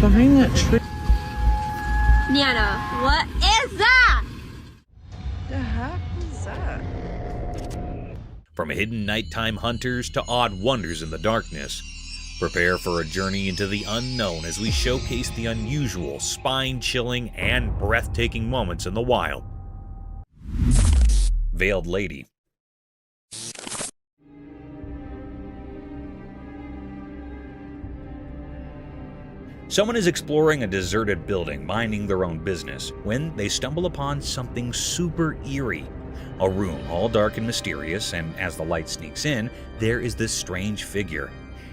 behind that tree. Nana, what is that? The heck is that? From hidden nighttime hunters to odd wonders in the darkness, prepare for a journey into the unknown as we showcase the unusual, spine-chilling, and breathtaking moments in the wild. Veiled Lady. Someone is exploring a deserted building, minding their own business, when they stumble upon something super eerie. A room all dark and mysterious, and as the light sneaks in, there is this strange figure.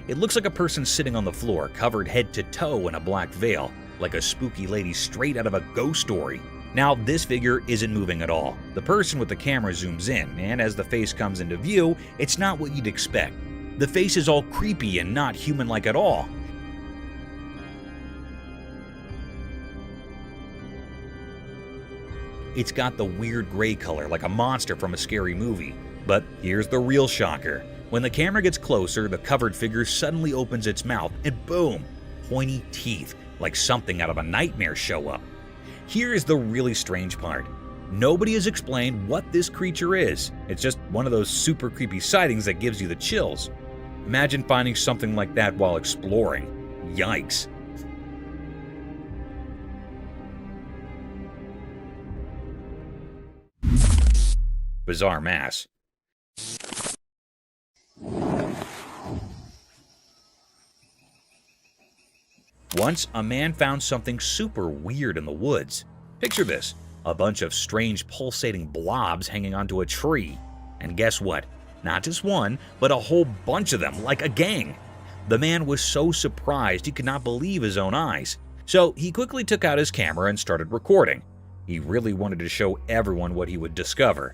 It looks like a person sitting on the floor, covered head to toe in a black veil, like a spooky lady straight out of a ghost story. Now, this figure isn't moving at all. The person with the camera zooms in, and as the face comes into view, it's not what you'd expect. The face is all creepy and not human-like at all. It's got the weird gray color like a monster from a scary movie. But here's the real shocker. When the camera gets closer, the covered figure suddenly opens its mouth and boom, pointy teeth, like something out of a nightmare show up. Here is the really strange part. Nobody has explained what this creature is. It's just one of those super creepy sightings that gives you the chills. Imagine finding something like that while exploring. Yikes. Bizarre mass. Once, a man found something super weird in the woods. Picture this, a bunch of strange pulsating blobs hanging onto a tree. And guess what? Not just one, but a whole bunch of them, like a gang. The man was so surprised he could not believe his own eyes. So he quickly took out his camera and started recording. He really wanted to show everyone what he would discover.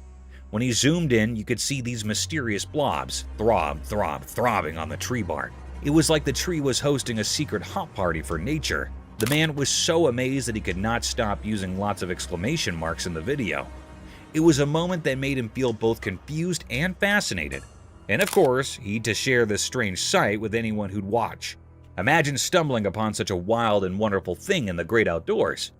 When he zoomed in, you could see these mysterious blobs throbbing on the tree bark. It was like the tree was hosting a secret hot party for nature. The man was so amazed that he could not stop using lots of exclamation marks in the video. It was a moment that made him feel both confused and fascinated. And of course, he'd to share this strange sight with anyone who'd watch. Imagine stumbling upon such a wild and wonderful thing in the great outdoors.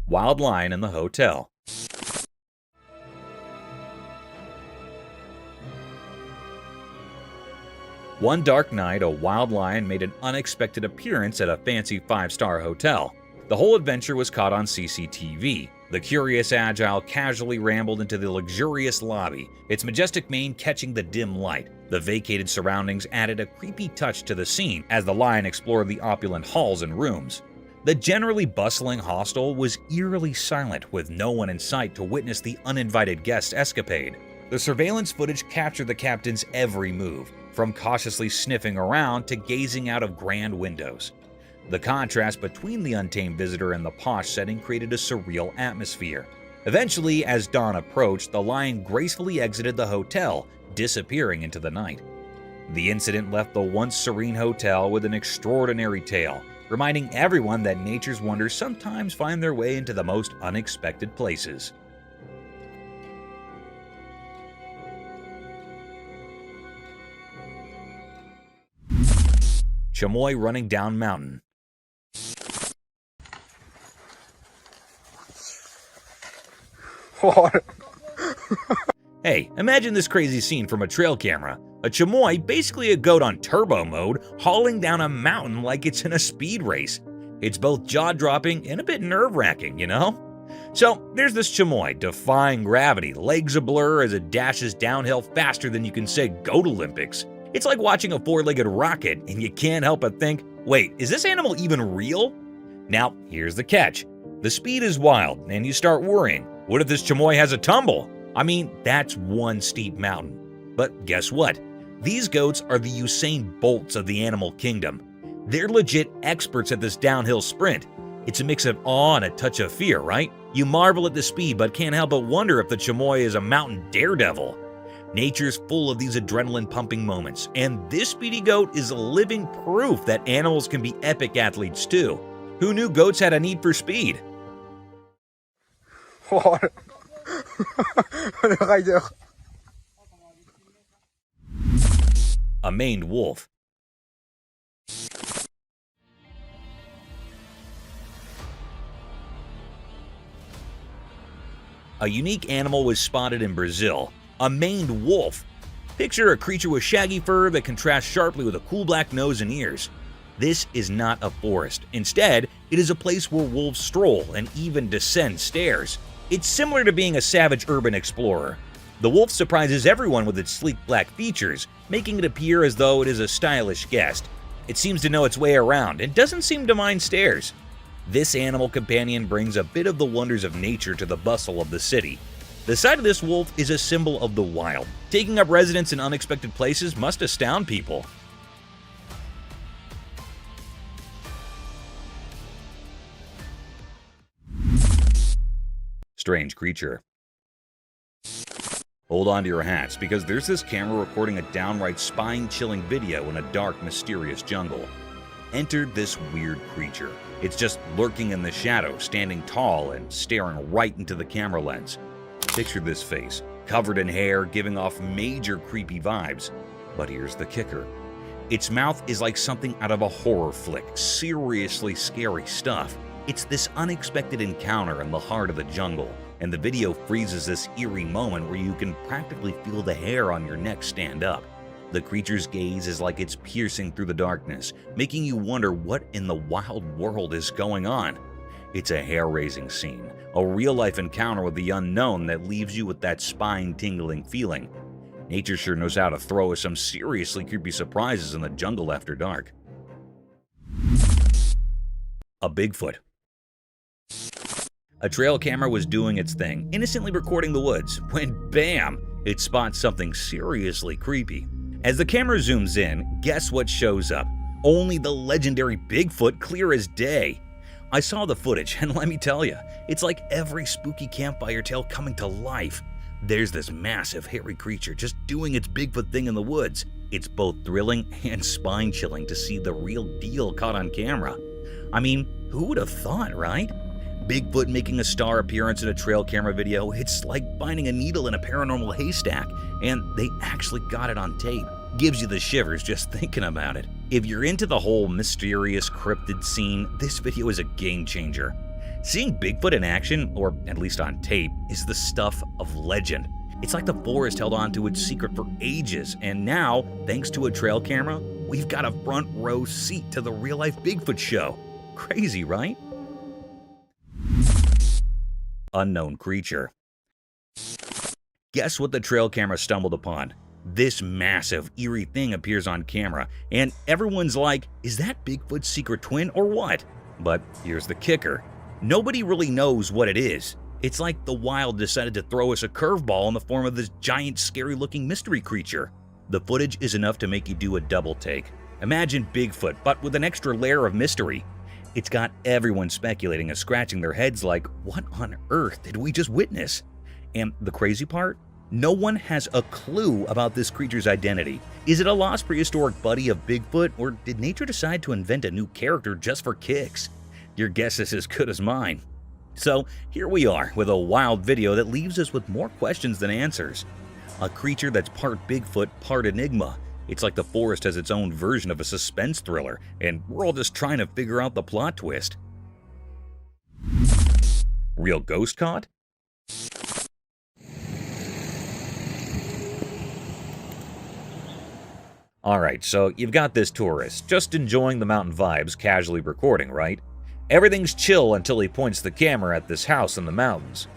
Wild lion in the hotel. One dark night, a wild lion made an unexpected appearance at a fancy 5-star hotel. The whole adventure was caught on CCTV. The curious agile casually rambled into the luxurious lobby, its majestic mane catching the dim light. The vacated surroundings added a creepy touch to the scene as the lion explored the opulent halls and rooms. The generally bustling hostel was eerily silent, with no one in sight to witness the uninvited guest's escapade. The surveillance footage captured the captain's every move, from cautiously sniffing around to gazing out of grand windows. The contrast between the untamed visitor and the posh setting created a surreal atmosphere. Eventually, as dawn approached, the lion gracefully exited the hotel, disappearing into the night. The incident left the once serene hotel with an extraordinary tale, reminding everyone that nature's wonders sometimes find their way into the most unexpected places. Chamoy running down mountain. Hey, imagine this crazy scene from a trail camera. A chamoy, basically a goat on turbo mode, hauling down a mountain like it's in a speed race. It's both jaw-dropping and a bit nerve-wracking, you know? So there's this chamoy, defying gravity, legs a blur as it dashes downhill faster than you can say Goat Olympics. It's like watching a four-legged rocket, and you can't help but think, wait, is this animal even real? Now, here's the catch. The speed is wild, and you start worrying. What if this chamoy has a tumble? I mean, that's one steep mountain. But guess what? These goats are the Usain Bolts of the animal kingdom. They're legit experts at this downhill sprint. It's a mix of awe and a touch of fear, right? You marvel at the speed, but can't help but wonder if the chamoy is a mountain daredevil. Nature's full of these adrenaline-pumping moments, and this speedy goat is living proof that animals can be epic athletes too. Who knew goats had a need for speed? a maned wolf. A unique animal was spotted in Brazil, a maned wolf. Picture a creature with shaggy fur that contrasts sharply with a cool black nose and ears. This is not a forest. Instead, it is a place where wolves stroll and even descend stairs. It's similar to being a savage urban explorer. The wolf surprises everyone with its sleek black features, making it appear as though it is a stylish guest. It seems to know its way around and doesn't seem to mind stairs. This animal companion brings a bit of the wonders of nature to the bustle of the city. The sight of this wolf is a symbol of the wild. Taking up residence in unexpected places must astound people. Strange creature. Hold on to your hats, because there's this camera recording a downright spine-chilling video in a dark, mysterious jungle. Enter this weird creature. It's just lurking in the shadow, standing tall and staring right into the camera lens. Picture this face, covered in hair, giving off major creepy vibes. But here's the kicker. Its mouth is like something out of a horror flick, seriously scary stuff. It's this unexpected encounter in the heart of the jungle, and the video freezes this eerie moment where you can practically feel the hair on your neck stand up. The creature's gaze is like it's piercing through the darkness, making you wonder what in the wild world is going on. It's a hair-raising scene, a real-life encounter with the unknown that leaves you with that spine-tingling feeling. Nature sure knows how to throw us some seriously creepy surprises in the jungle after dark. A Bigfoot. A trail camera was doing its thing, innocently recording the woods, when bam, it spots something seriously creepy. As the camera zooms in, guess what shows up? Only the legendary Bigfoot, clear as day. I saw the footage, and let me tell you, it's like every spooky campfire tale coming to life. There's this massive, hairy creature just doing its Bigfoot thing in the woods. It's both thrilling and spine-chilling to see the real deal caught on camera. I mean, who would have thought, right? Bigfoot making a star appearance in a trail camera video, it's like finding a needle in a paranormal haystack, and they actually got it on tape. Gives you the shivers just thinking about it. If you're into the whole mysterious cryptid scene, this video is a game changer. Seeing Bigfoot in action, or at least on tape, is the stuff of legend. It's like the forest held on to its secret for ages, and now, thanks to a trail camera, we've got a front row seat to the real-life Bigfoot show. Crazy, right? Unknown creature. Guess what the trail camera stumbled upon? This massive, eerie thing appears on camera, and everyone's like, is that Bigfoot's secret twin or what? But here's the kicker. Nobody really knows what it is. It's like the wild decided to throw us a curveball in the form of this giant, scary-looking mystery creature. The footage is enough to make you do a double take. Imagine Bigfoot, but with an extra layer of mystery. It's got everyone speculating and scratching their heads like, what on earth did we just witness? And the crazy part? No one has a clue about this creature's identity. Is it a lost prehistoric buddy of Bigfoot, or did nature decide to invent a new character just for kicks? Your guess is as good as mine. So here we are with a wild video that leaves us with more questions than answers. A creature that's part Bigfoot, part enigma. It's like the forest has its own version of a suspense thriller, and we're all just trying to figure out the plot twist. Real ghost caught? Alright, so you've got this tourist, just enjoying the mountain vibes, casually recording, right? Everything's chill until he points the camera at this house in the mountains.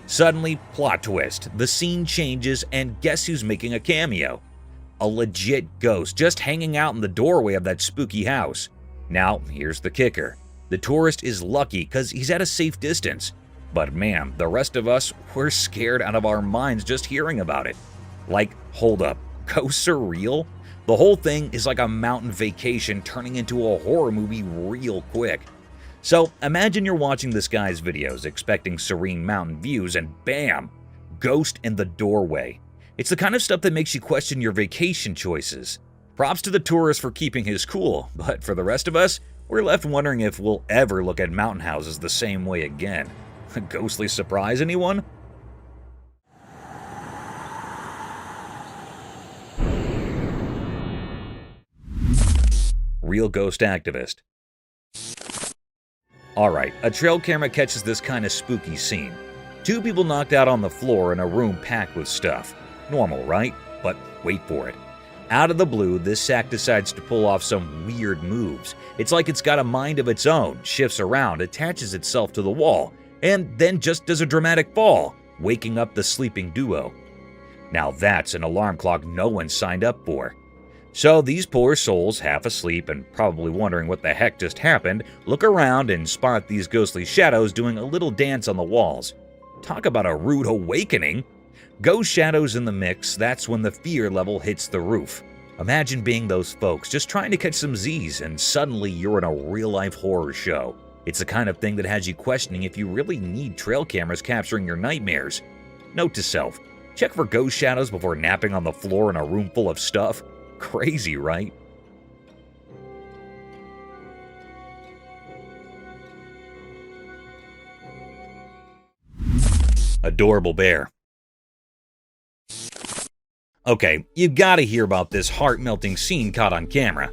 Suddenly, plot twist, the scene changes, and guess who's making a cameo? A legit ghost just hanging out in the doorway of that spooky house. Now, here's the kicker. The tourist is lucky because he's at a safe distance. But man, the rest of us, we're scared out of our minds just hearing about it. Like, hold up, ghosts are real? The whole thing is like a mountain vacation turning into a horror movie real quick. So imagine you're watching this guy's videos expecting serene mountain views and bam, ghost in the doorway. It's the kind of stuff that makes you question your vacation choices. Props to the tourist for keeping his cool, but for the rest of us, we're left wondering if we'll ever look at mountain houses the same way again. A ghostly surprise, anyone? Real ghost activist. Alright, a trail camera catches this kind of spooky scene. Two people knocked out on the floor in a room packed with stuff. Normal, right? But wait for it. Out of the blue, this sack decides to pull off some weird moves. It's like it's got a mind of its own, shifts around, attaches itself to the wall, and then just does a dramatic fall, waking up the sleeping duo. Now that's an alarm clock no one signed up for. So these poor souls, half asleep and probably wondering what the heck just happened, look around and spot these ghostly shadows doing a little dance on the walls. Talk about a rude awakening! Ghost shadows in the mix, that's when the fear level hits the roof. Imagine being those folks just trying to catch some Z's and suddenly you're in a real-life horror show. It's the kind of thing that has you questioning if you really need trail cameras capturing your nightmares. Note to self, check for ghost shadows before napping on the floor in a room full of stuff. Crazy, right? Adorable bear. Okay, you gotta hear about this heart-melting scene caught on camera.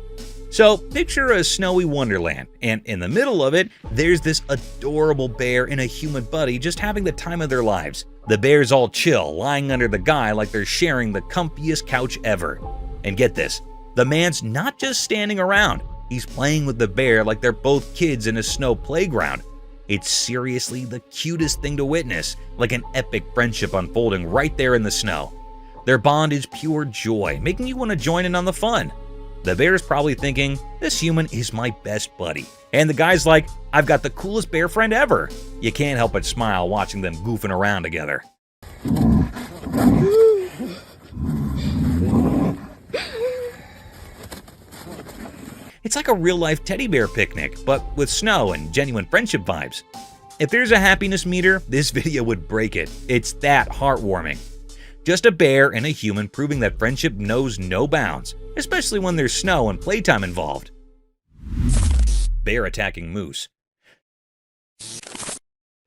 So, picture a snowy wonderland, and in the middle of it, there's this adorable bear and a human buddy just having the time of their lives. The bear's all chill, lying under the guy like they're sharing the comfiest couch ever. And get this, the man's not just standing around, he's playing with the bear like they're both kids in a snow playground. It's seriously the cutest thing to witness, like an epic friendship unfolding right there in the snow. Their bond is pure joy, making you want to join in on the fun. The bear's probably thinking, this human is my best buddy. And the guy's like, I've got the coolest bear friend ever. You can't help but smile watching them goofing around together. It's like a real-life teddy bear picnic, but with snow and genuine friendship vibes. If there's a happiness meter, this video would break it. It's that heartwarming. Just a bear and a human proving that friendship knows no bounds, especially when there's snow and playtime involved. Bear attacking moose.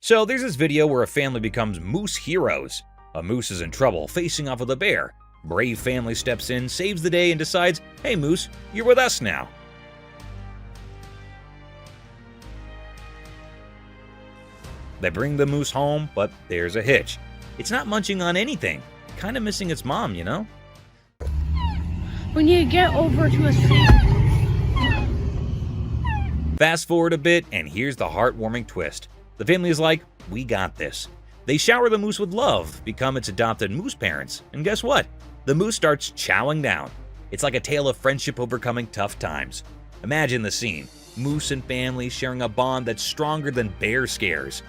So there's this video where a family becomes moose heroes. A moose is in trouble, facing off with a bear. Brave family steps in, saves the day, and decides, hey moose, you're with us now. They bring the moose home, but there's a hitch. It's not munching on anything. Kind of missing its mom, you know? When you get over to a safe. Fast forward a bit, and here's the heartwarming twist. The family is like, we got this. They shower the moose with love, become its adopted moose parents, and guess what? The moose starts chowing down. It's like a tale of friendship overcoming tough times. Imagine the scene. Moose and family sharing a bond that's stronger than bear scares.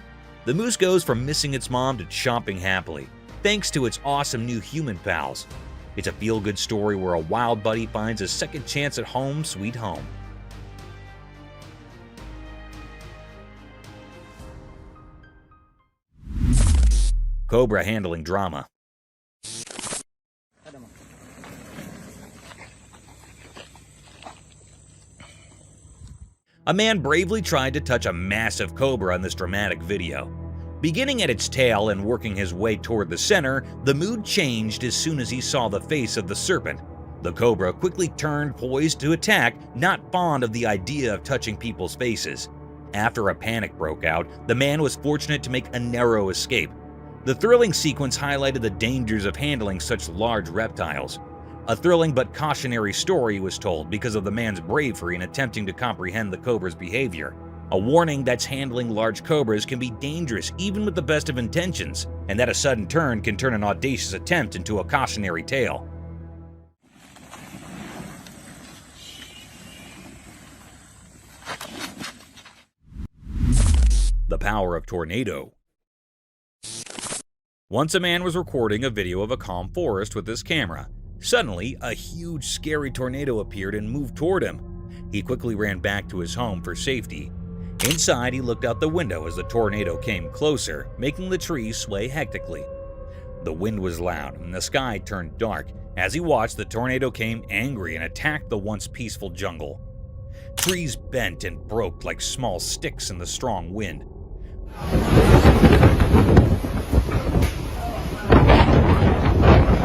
The moose goes from missing its mom to chomping happily, thanks to its awesome new human pals. It's a feel-good story where a wild buddy finds a second chance at home sweet home. Cobra handling drama. A man bravely tried to touch a massive cobra in this dramatic video. Beginning at its tail and working his way toward the center, the mood changed as soon as he saw the face of the serpent. The cobra quickly turned, poised to attack, not fond of the idea of touching people's faces. After a panic broke out, the man was fortunate to make a narrow escape. The thrilling sequence highlighted the dangers of handling such large reptiles. A thrilling but cautionary story was told because of the man's bravery in attempting to comprehend the cobra's behavior. A warning that handling large cobras can be dangerous even with the best of intentions, and that a sudden turn can turn an audacious attempt into a cautionary tale. The power of tornado. Once a man was recording a video of a calm forest with his camera. Suddenly, a huge, scary tornado appeared and moved toward him. He quickly ran back to his home for safety. Inside, he looked out the window as the tornado came closer, making the trees sway hectically. The wind was loud and the sky turned dark. As he watched, the tornado came angry and attacked the once peaceful jungle. Trees bent and broke like small sticks in the strong wind.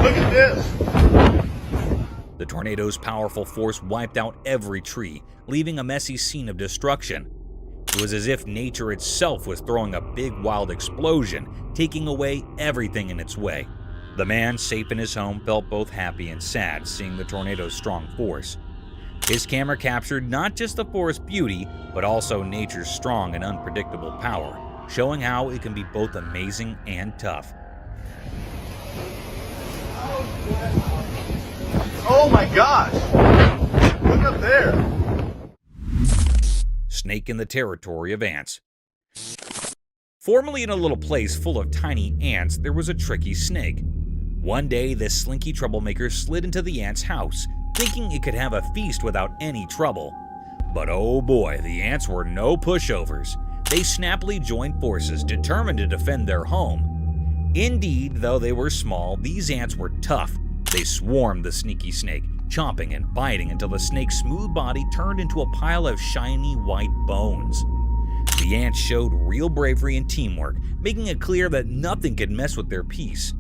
Look at this! The tornado's powerful force wiped out every tree, leaving a messy scene of destruction. It was as if nature itself was throwing a big wild explosion, taking away everything in its way. The man, safe in his home, felt both happy and sad seeing the tornado's strong force. His camera captured not just the forest's beauty, but also nature's strong and unpredictable power, showing how it can be both amazing and tough. Oh my gosh! Look up there! Snake in the territory of ants. Formerly in a little place full of tiny ants, there was a tricky snake. One day, this slinky troublemaker slid into the ant's house, thinking it could have a feast without any trouble. But oh boy, the ants were no pushovers. They snappily joined forces, determined to defend their home. Indeed, though they were small, these ants were tough. They swarmed the sneaky snake, chomping and biting until the snake's smooth body turned into a pile of shiny white bones. The ants showed real bravery and teamwork, making it clear that nothing could mess with their peace.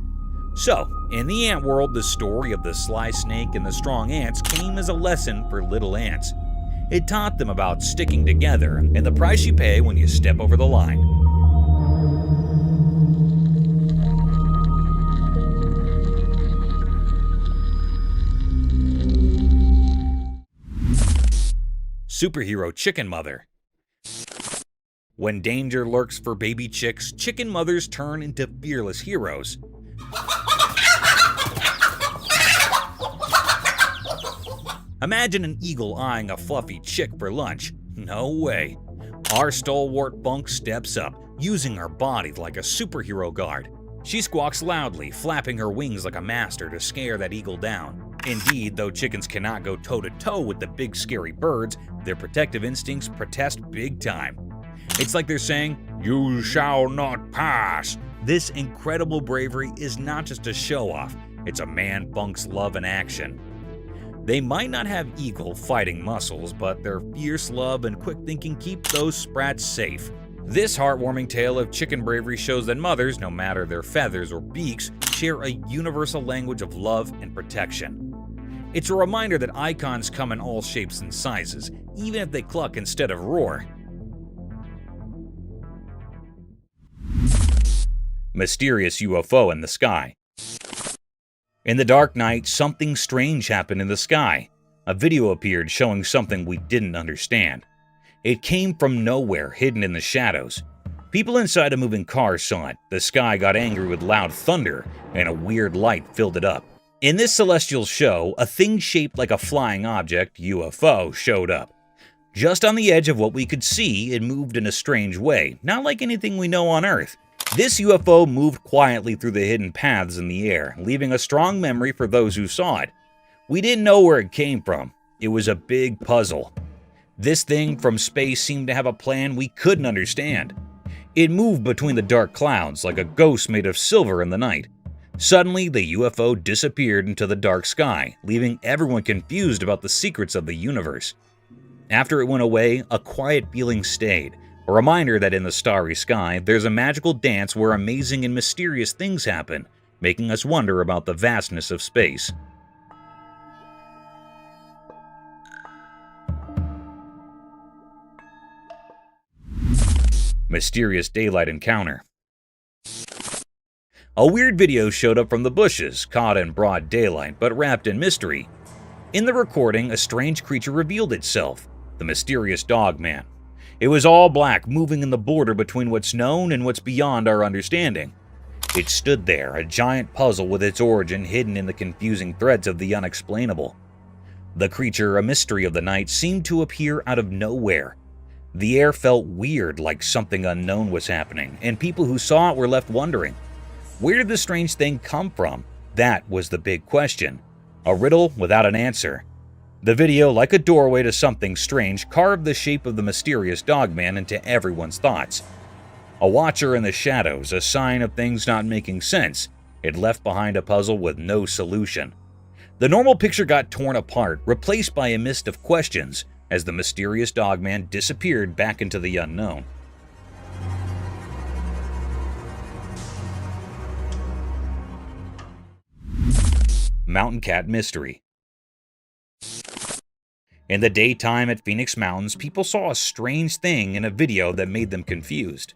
So, in the ant world, the story of the sly snake and the strong ants came as a lesson for little ants. It taught them about sticking together and the price you pay when you step over the line. Superhero chicken mother. When danger lurks for baby chicks, chicken mothers turn into fearless heroes. Imagine an eagle eyeing a fluffy chick for lunch. No way. Our stalwart bunk steps up, using her body like a superhero guard. She squawks loudly, flapping her wings like a master to scare that eagle down. Indeed, though chickens cannot go toe-to-toe with the big scary birds, their protective instincts protest big time. It's like they're saying, "You shall not pass." This incredible bravery is not just a show-off, it's a man bunk's love in action. They might not have eagle fighting muscles, but their fierce love and quick thinking keep those sprats safe. This heartwarming tale of chicken bravery shows that mothers, no matter their feathers or beaks, share a universal language of love and protection. It's a reminder that icons come in all shapes and sizes, even if they cluck instead of roar. Mysterious UFO in the sky. In the dark night, something strange happened in the sky. A video appeared showing something we didn't understand. It came from nowhere, hidden in the shadows. People inside a moving car saw it. The sky got angry with loud thunder, and a weird light filled it up. In this celestial show, a thing shaped like a flying object, UFO, showed up. Just on the edge of what we could see, it moved in a strange way, not like anything we know on Earth. This UFO moved quietly through the hidden paths in the air, leaving a strong memory for those who saw it. We didn't know where it came from. It was a big puzzle. This thing from space seemed to have a plan we couldn't understand. It moved between the dark clouds like a ghost made of silver in the night. Suddenly, the UFO disappeared into the dark sky, leaving everyone confused about the secrets of the universe. After it went away, a quiet feeling stayed. A reminder that in the starry sky, there's a magical dance where amazing and mysterious things happen, making us wonder about the vastness of space. Mysterious daylight encounter. A weird video showed up from the bushes, caught in broad daylight but wrapped in mystery. In the recording, a strange creature revealed itself, the mysterious dog man. It was all black, moving in the border between what's known and what's beyond our understanding. It stood there, a giant puzzle with its origin hidden in the confusing threads of the unexplainable. The creature, a mystery of the night, seemed to appear out of nowhere. The air felt weird, like something unknown was happening, and people who saw it were left wondering. Where did this strange thing come from? That was the big question. A riddle without an answer. The video, like a doorway to something strange, carved the shape of the mysterious dogman into everyone's thoughts. A watcher in the shadows, a sign of things not making sense. It left behind a puzzle with no solution. The normal picture got torn apart, replaced by a mist of questions, as the mysterious dogman disappeared back into the unknown. Mountain cat mystery. In the daytime at Phoenix Mountains, people saw a strange thing in a video that made them confused.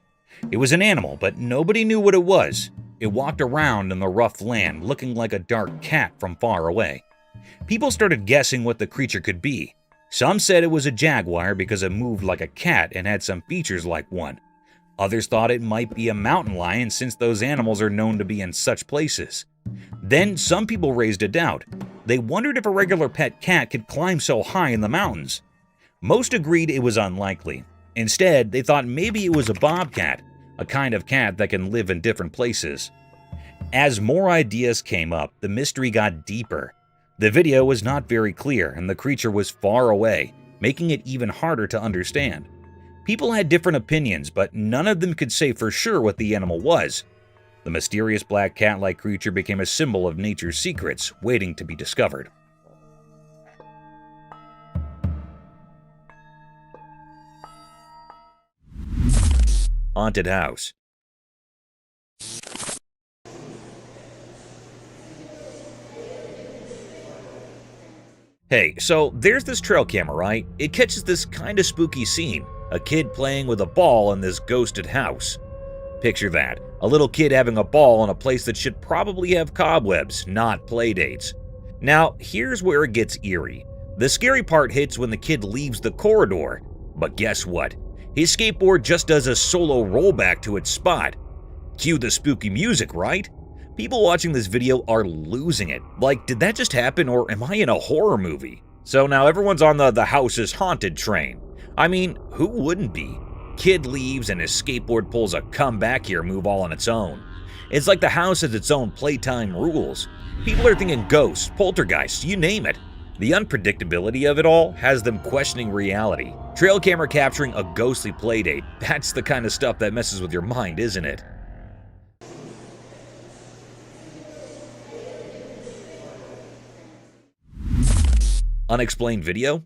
It was an animal, but nobody knew what it was. It walked around in the rough land, looking like a dark cat from far away. People started guessing what the creature could be. Some said it was a jaguar because it moved like a cat and had some features like one. Others thought it might be a mountain lion since those animals are known to be in such places. Then some people raised a doubt. They wondered if a regular pet cat could climb so high in the mountains. Most agreed it was unlikely. Instead, they thought maybe it was a bobcat, a kind of cat that can live in different places. As more ideas came up, the mystery got deeper. The video was not very clear and the creature was far away, making it even harder to understand. People had different opinions, but none of them could say for sure what the animal was. The mysterious black cat-like creature became a symbol of nature's secrets, waiting to be discovered. Haunted house. Hey, so there's this trail camera, right? It catches this kinda spooky scene, a kid playing with a ball in this ghosted house. Picture that, a little kid having a ball in a place that should probably have cobwebs, not playdates. Now, here's where it gets eerie. The scary part hits when the kid leaves the corridor. But guess what? His skateboard just does a solo rollback to its spot. Cue the spooky music, right? People watching this video are losing it. Like, did that just happen or am I in a horror movie? So now everyone's on the house is haunted train. I mean, who wouldn't be? Kid leaves and his skateboard pulls a come back here move all on its own. It's like the house has its own playtime rules. People are thinking ghosts, poltergeists, you name it. The unpredictability of it all has them questioning reality. Trail camera capturing a ghostly playdate, that's the kind of stuff that messes with your mind, isn't it? Unexplained video?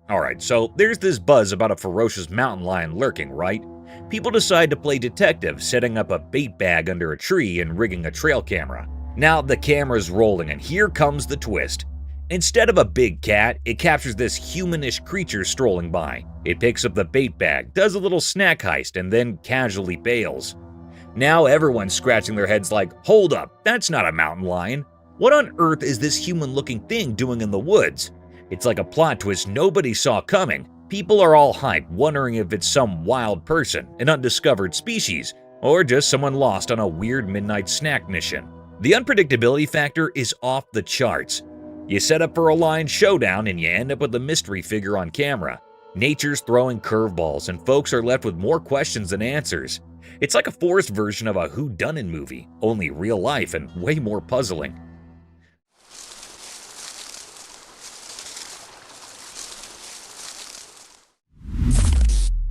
Alright, so there's this buzz about a ferocious mountain lion lurking, right? People decide to play detective, setting up a bait bag under a tree and rigging a trail camera. Now the camera's rolling and here comes the twist. Instead of a big cat, it captures this humanish creature strolling by. It picks up the bait bag, does a little snack heist, and then casually bails. Now everyone's scratching their heads like, hold up, that's not a mountain lion. What on earth is this human-looking thing doing in the woods? It's like a plot twist nobody saw coming. People are all hyped, wondering if it's some wild person, an undiscovered species, or just someone lost on a weird midnight snack mission. The unpredictability factor is off the charts. You set up for a lion showdown and you end up with a mystery figure on camera. Nature's throwing curveballs and folks are left with more questions than answers. It's like a forced version of a whodunit movie, only real life and way more puzzling.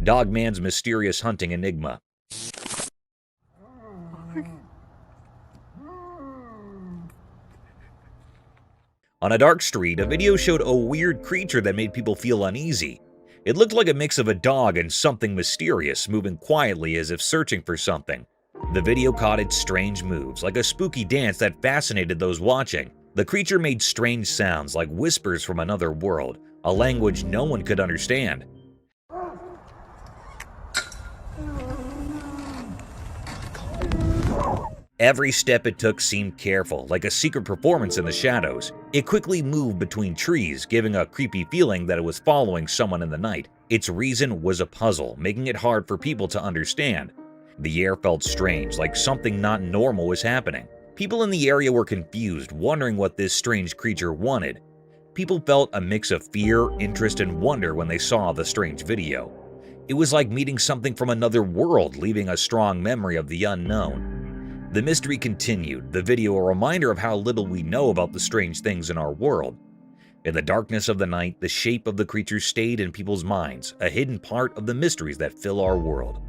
Dogman's mysterious hunting enigma. On a dark street, a video showed a weird creature that made people feel uneasy. It looked like a mix of a dog and something mysterious, moving quietly as if searching for something. The video caught its strange moves, like a spooky dance that fascinated those watching. The creature made strange sounds like whispers from another world, a language no one could understand. Every step it took seemed careful, like a secret performance in the shadows. It quickly moved between trees, giving a creepy feeling that it was following someone in the night. Its reason was a puzzle, making it hard for people to understand. The air felt strange, like something not normal was happening. People in the area were confused, wondering what this strange creature wanted. People felt a mix of fear, interest, and wonder when they saw the strange video. It was like meeting something from another world, leaving a strong memory of the unknown. The mystery continued, the video a reminder of how little we know about the strange things in our world. In the darkness of the night, the shape of the creature stayed in people's minds, a hidden part of the mysteries that fill our world.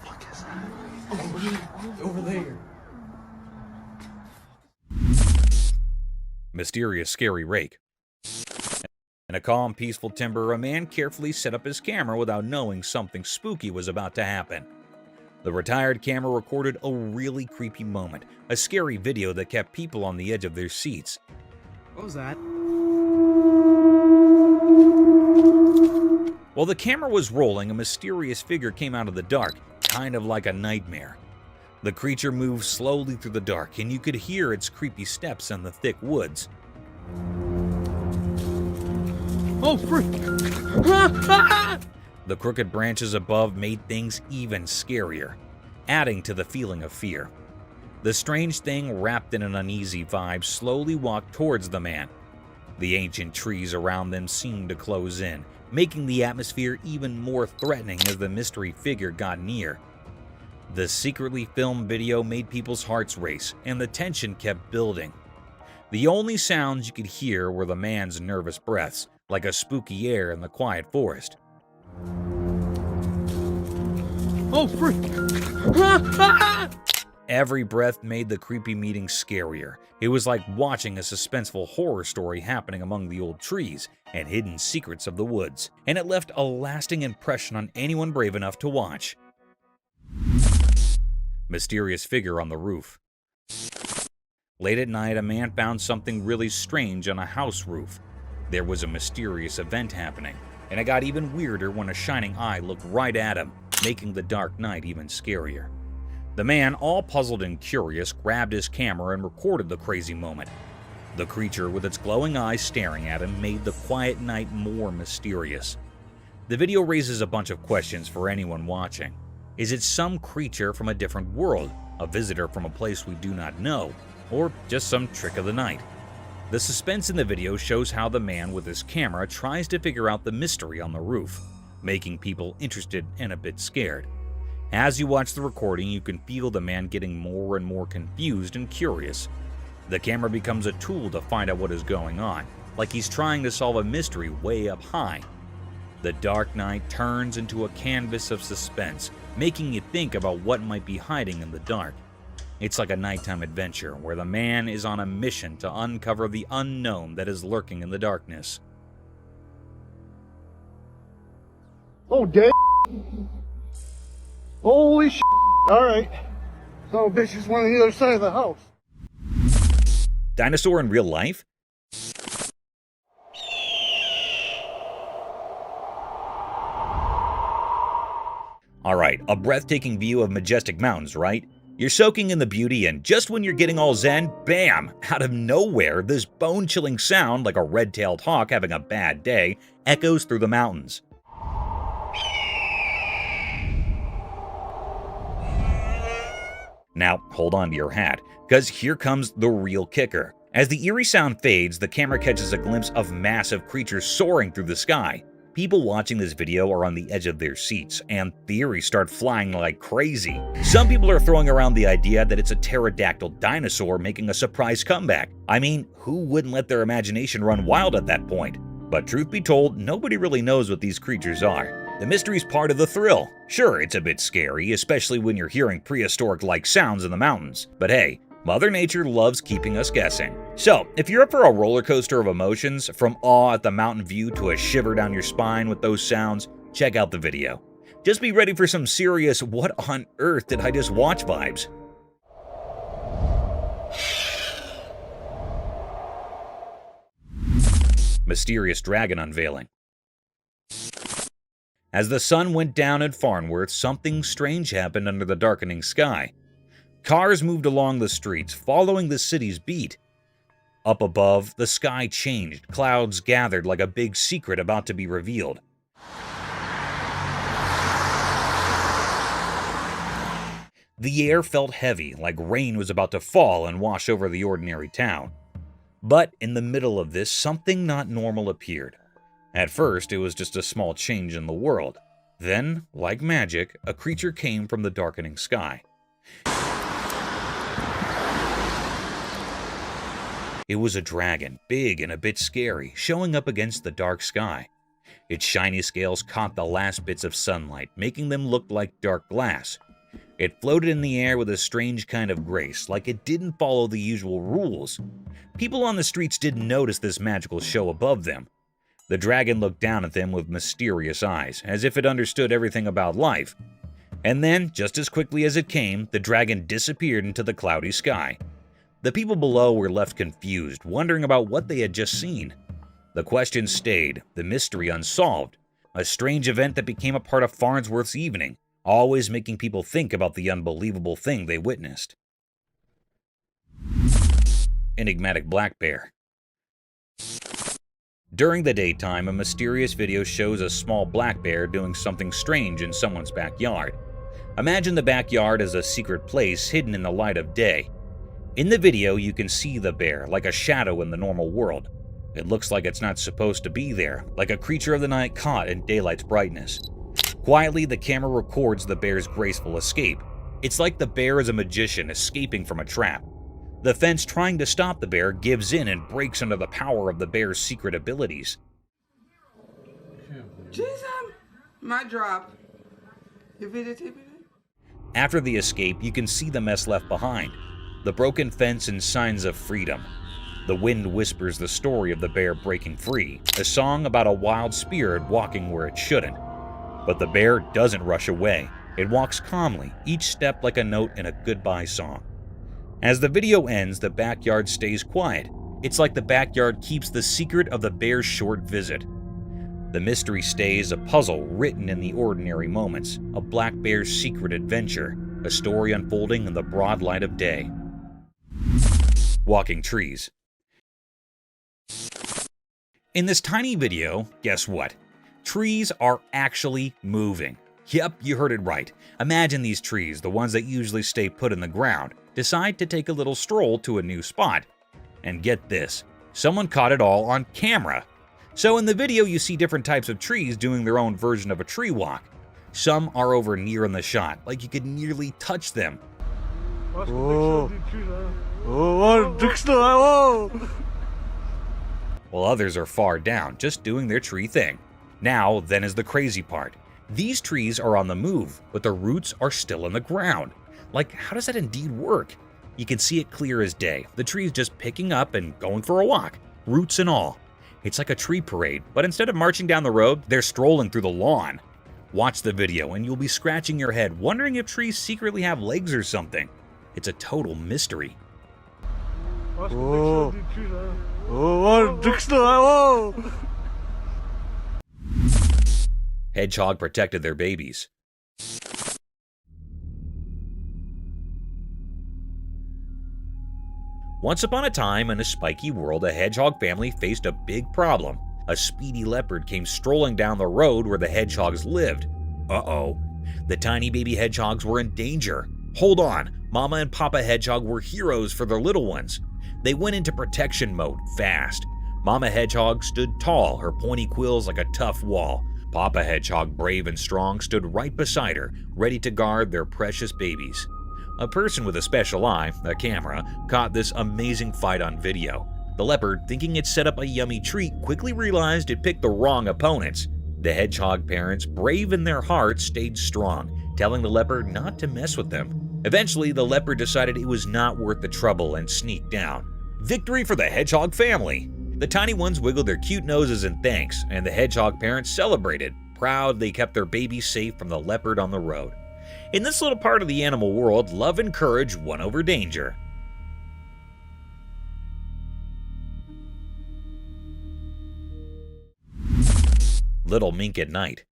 What is that? Over there. Mysterious scary rake. In a calm, peaceful timber, a man carefully set up his camera without knowing something spooky was about to happen. The retired camera recorded a really creepy moment, a scary video that kept people on the edge of their seats. What was that? While the camera was rolling, a mysterious figure came out of the dark, kind of like a nightmare. The creature moved slowly through the dark, and you could hear its creepy steps in the thick woods. Oh, frick! The crooked branches above made things even scarier, adding to the feeling of fear. The strange thing, wrapped in an uneasy vibe, slowly walked towards the man. The ancient trees around them seemed to close in, making the atmosphere even more threatening as the mystery figure got near. The secretly filmed video made people's hearts race, and the tension kept building. The only sounds you could hear were the man's nervous breaths, like a spooky air in the quiet forest. Oh, frick! Every breath made the creepy meeting scarier. It was like watching a suspenseful horror story happening among the old trees and hidden secrets of the woods, and it left a lasting impression on anyone brave enough to watch. Mysterious figure on the roof. Late at night, a man found something really strange on a house roof. There was a mysterious event happening, and it got even weirder when a shining eye looked right at him, making the dark night even scarier. The man, all puzzled and curious, grabbed his camera and recorded the crazy moment. The creature, with its glowing eyes staring at him, made the quiet night more mysterious. The video raises a bunch of questions for anyone watching. Is it some creature from a different world, a visitor from a place we do not know, or just some trick of the night? The suspense in the video shows how the man with his camera tries to figure out the mystery on the roof, making people interested and a bit scared. As you watch the recording, you can feel the man getting more and more confused and curious. The camera becomes a tool to find out what is going on, like he's trying to solve a mystery way up high. The dark night turns into a canvas of suspense, making you think about what might be hiding in the dark. It's like a nighttime adventure where the man is on a mission to uncover the unknown that is lurking in the darkness. Oh, damn. Holy shit. Alright. Some bitch is one on the other side of the house. Dinosaur in real life? Alright, a breathtaking view of majestic mountains, right? You're soaking in the beauty, and just when you're getting all zen, bam! Out of nowhere, this bone-chilling sound, like a red-tailed hawk having a bad day, echoes through the mountains. Now, hold on to your hat, because here comes the real kicker. As the eerie sound fades, the camera catches a glimpse of massive creatures soaring through the sky. People watching this video are on the edge of their seats, and theories start flying like crazy. Some people are throwing around the idea that it's a pterodactyl dinosaur making a surprise comeback. I mean, who wouldn't let their imagination run wild at that point? But truth be told, nobody really knows what these creatures are. The mystery's part of the thrill. Sure, it's a bit scary, especially when you're hearing prehistoric-like sounds in the mountains. But hey, Mother Nature loves keeping us guessing. So, if you're up for a roller coaster of emotions, from awe at the mountain view to a shiver down your spine with those sounds, check out the video. Just be ready for some serious "what on earth did I just watch" vibes. Mysterious dragon unveiling. As the sun went down at Farnworth, something strange happened under the darkening sky. Cars moved along the streets, following the city's beat. Up above, the sky changed. Clouds gathered like a big secret about to be revealed. The air felt heavy, like rain was about to fall and wash over the ordinary town. But in the middle of this, something not normal appeared. At first, it was just a small change in the world. Then, like magic, a creature came from the darkening sky. It was a dragon, big and a bit scary, showing up against the dark sky. Its shiny scales caught the last bits of sunlight, making them look like dark glass. It floated in the air with a strange kind of grace, like it didn't follow the usual rules. People on the streets didn't notice this magical show above them. The dragon looked down at them with mysterious eyes, as if it understood everything about life. And then, just as quickly as it came, the dragon disappeared into the cloudy sky. The people below were left confused, wondering about what they had just seen. The question stayed, the mystery unsolved, a strange event that became a part of Farnsworth's evening, always making people think about the unbelievable thing they witnessed. Enigmatic black bear. During the daytime, a mysterious video shows a small black bear doing something strange in someone's backyard. Imagine the backyard as a secret place hidden in the light of day. In the video, you can see the bear like a shadow in the normal world. It looks like it's not supposed to be there, like a creature of the night caught in daylight's brightness. Quietly, the camera records the bear's graceful escape. It's like the bear is a magician escaping from a trap. The fence trying to stop the bear gives in and breaks under the power of the bear's secret abilities. Jesus, my drop. After the escape, you can see the mess left behind. The broken fence and signs of freedom. The wind whispers the story of the bear breaking free, a song about a wild spirit walking where it shouldn't. But the bear doesn't rush away. It walks calmly, each step like a note in a goodbye song. As the video ends, the backyard stays quiet. It's like the backyard keeps the secret of the bear's short visit. The mystery stays a puzzle written in the ordinary moments, a black bear's secret adventure, a story unfolding in the broad light of day. Walking trees. In this tiny video, guess what? Trees are actually moving. Yep, you heard it right. Imagine these trees, the ones that usually stay put in the ground, decide to take a little stroll to a new spot. And get this, someone caught it all on camera. So in the video, you see different types of trees doing their own version of a tree walk. Some are over near in the shot, like you could nearly touch them. While others are far down, just doing their tree thing. Now, then is the crazy part. These trees are on the move, but the roots are still in the ground. Like, how does that indeed work? You can see it clear as day. The tree's just picking up and going for a walk, roots and all. It's like a tree parade, but instead of marching down the road, they're strolling through the lawn. Watch the video and you'll be scratching your head, wondering if trees secretly have legs or something. It's a total mystery. Hedgehog protected their babies. Once upon a time, in a spiky world, a hedgehog family faced a big problem. A speedy leopard came strolling down the road where the hedgehogs lived. Uh-oh. The tiny baby hedgehogs were in danger. Hold on, Mama and Papa Hedgehog were heroes for their little ones. They went into protection mode fast. Mama Hedgehog stood tall, her pointy quills like a tough wall. Papa Hedgehog, brave and strong, stood right beside her, ready to guard their precious babies. A person with a special eye, a camera, caught this amazing fight on video. The leopard, thinking it set up a yummy treat, quickly realized it picked the wrong opponents. The hedgehog parents, brave in their hearts, stayed strong, telling the leopard not to mess with them. Eventually, the leopard decided it was not worth the trouble and sneaked down. Victory for the hedgehog family! The tiny ones wiggled their cute noses in thanks, and the hedgehog parents celebrated, proud they kept their babies safe from the leopard on the road. In this little part of the animal world, love and courage won over danger. Little Mink at night.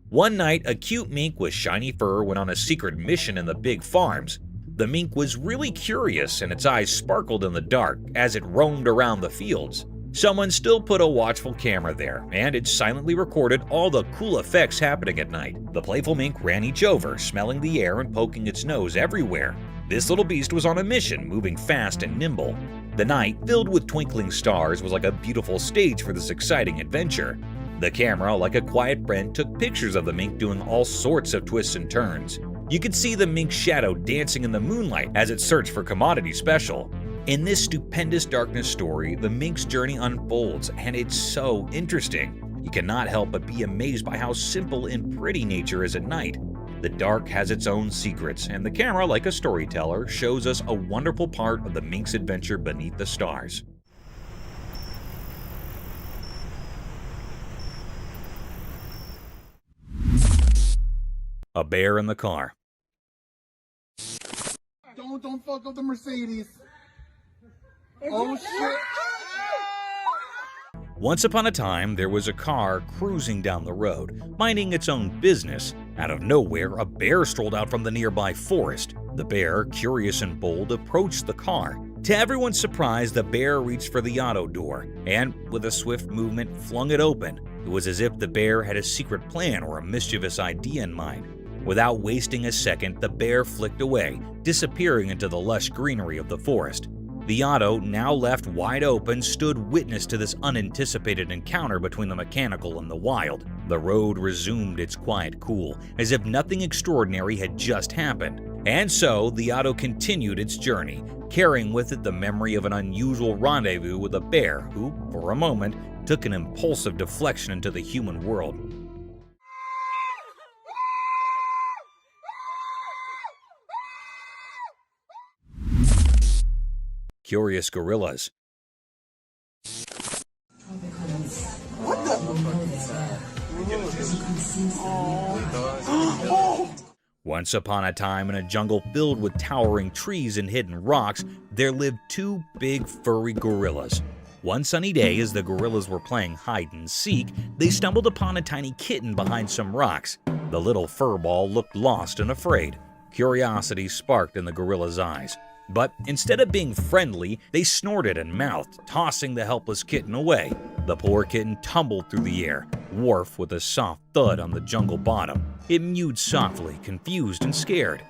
One night, a cute mink with shiny fur went on a secret mission in the big farms. The mink was really curious and its eyes sparkled in the dark as it roamed around the fields. Someone still put a watchful camera there, and it silently recorded all the cool effects happening at night. The playful mink ran each over, smelling the air and poking its nose everywhere. This little beast was on a mission, moving fast and nimble. The night, filled with twinkling stars, was like a beautiful stage for this exciting adventure. The camera, like a quiet friend, took pictures of the mink doing all sorts of twists and turns. You could see the mink's shadow dancing in the moonlight as it searched for commodity special. In this stupendous darkness story, the mink's journey unfolds, and it's so interesting. You cannot help but be amazed by how simple and pretty nature is at night. The dark has its own secrets, and the camera, like a storyteller, shows us a wonderful part of the mink's adventure beneath the stars. A bear in the car. Don't fuck up the Mercedes. Oh shit. Once upon a time, there was a car cruising down the road, minding its own business. Out of nowhere, a bear strolled out from the nearby forest. The bear, curious and bold, approached the car. To everyone's surprise, the bear reached for the auto door and, with a swift movement, flung it open. It was as if the bear had a secret plan or a mischievous idea in mind. Without wasting a second, the bear flicked away, disappearing into the lush greenery of the forest. The auto, now left wide open, stood witness to this unanticipated encounter between the mechanical and the wild. The road resumed its quiet cool, as if nothing extraordinary had just happened. And so, the auto continued its journey, carrying with it the memory of an unusual rendezvous with a bear who, for a moment, took an impulsive deflection into the human world. Curious gorillas. Once upon a time, in a jungle filled with towering trees and hidden rocks, there lived two big furry gorillas. One sunny day, as the gorillas were playing hide and seek, they stumbled upon a tiny kitten behind some rocks. The little furball looked lost and afraid. Curiosity sparked in the gorilla's eyes. But instead of being friendly, they snorted and mouthed, tossing the helpless kitten away. The poor kitten tumbled through the air, wharf with a soft thud on the jungle bottom. It mewed softly, confused and scared.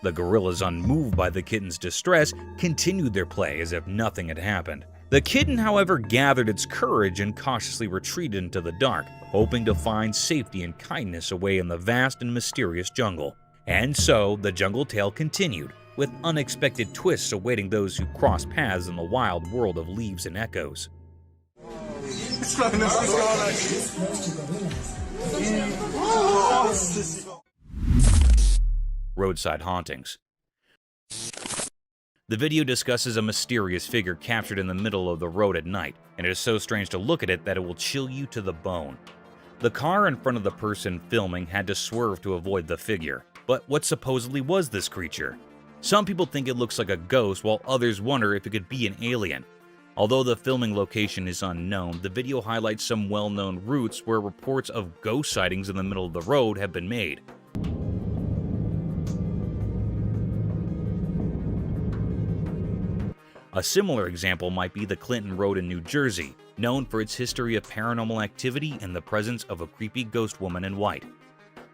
The gorillas, unmoved by the kitten's distress, continued their play as if nothing had happened. The kitten, however, gathered its courage and cautiously retreated into the dark, hoping to find safety and kindness away in the vast and mysterious jungle. And so, the jungle tale continued, with unexpected twists awaiting those who cross paths in the wild world of leaves and echoes. Roadside hauntings. The video discusses a mysterious figure captured in the middle of the road at night, and it is so strange to look at it that it will chill you to the bone. The car in front of the person filming had to swerve to avoid the figure. But what supposedly was this creature? Some people think it looks like a ghost, while others wonder if it could be an alien. Although the filming location is unknown, the video highlights some well-known routes where reports of ghost sightings in the middle of the road have been made. A similar example might be the Clinton Road in New Jersey, known for its history of paranormal activity and the presence of a creepy ghost woman in white.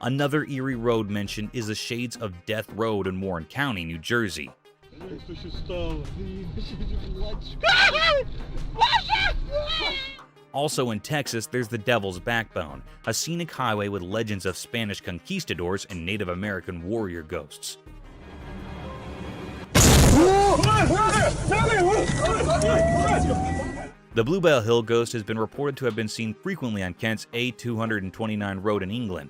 Another eerie road mentioned is the Shades of Death Road in Warren County, New Jersey. Also in Texas, there's the Devil's Backbone, a scenic highway with legends of Spanish conquistadors and Native American warrior ghosts. The Bluebell Hill ghost has been reported to have been seen frequently on Kent's A229 road in England.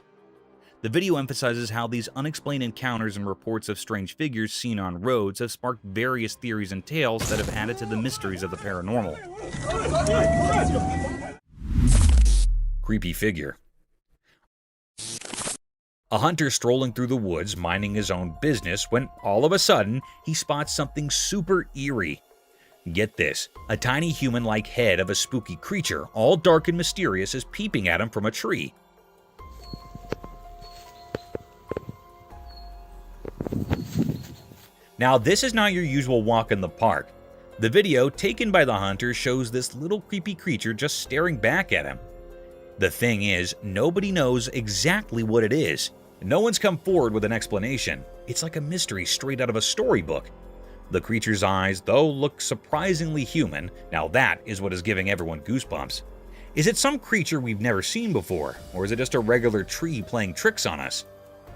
The video emphasizes how these unexplained encounters and reports of strange figures seen on roads have sparked various theories and tales that have added to the mysteries of the paranormal. Creepy figure. A hunter strolling through the woods, minding his own business, when all of a sudden, he spots something super eerie. Get this, a tiny human-like head of a spooky creature, all dark and mysterious, is peeping at him from a tree. Now, this is not your usual walk in the park. The video, taken by the hunter, shows this little creepy creature just staring back at him. The thing is, nobody knows exactly what it is. No one's come forward with an explanation. It's like a mystery straight out of a storybook. The creature's eyes, though, look surprisingly human. Now that is what is giving everyone goosebumps. Is it some creature we've never seen before, or is it just a regular tree playing tricks on us?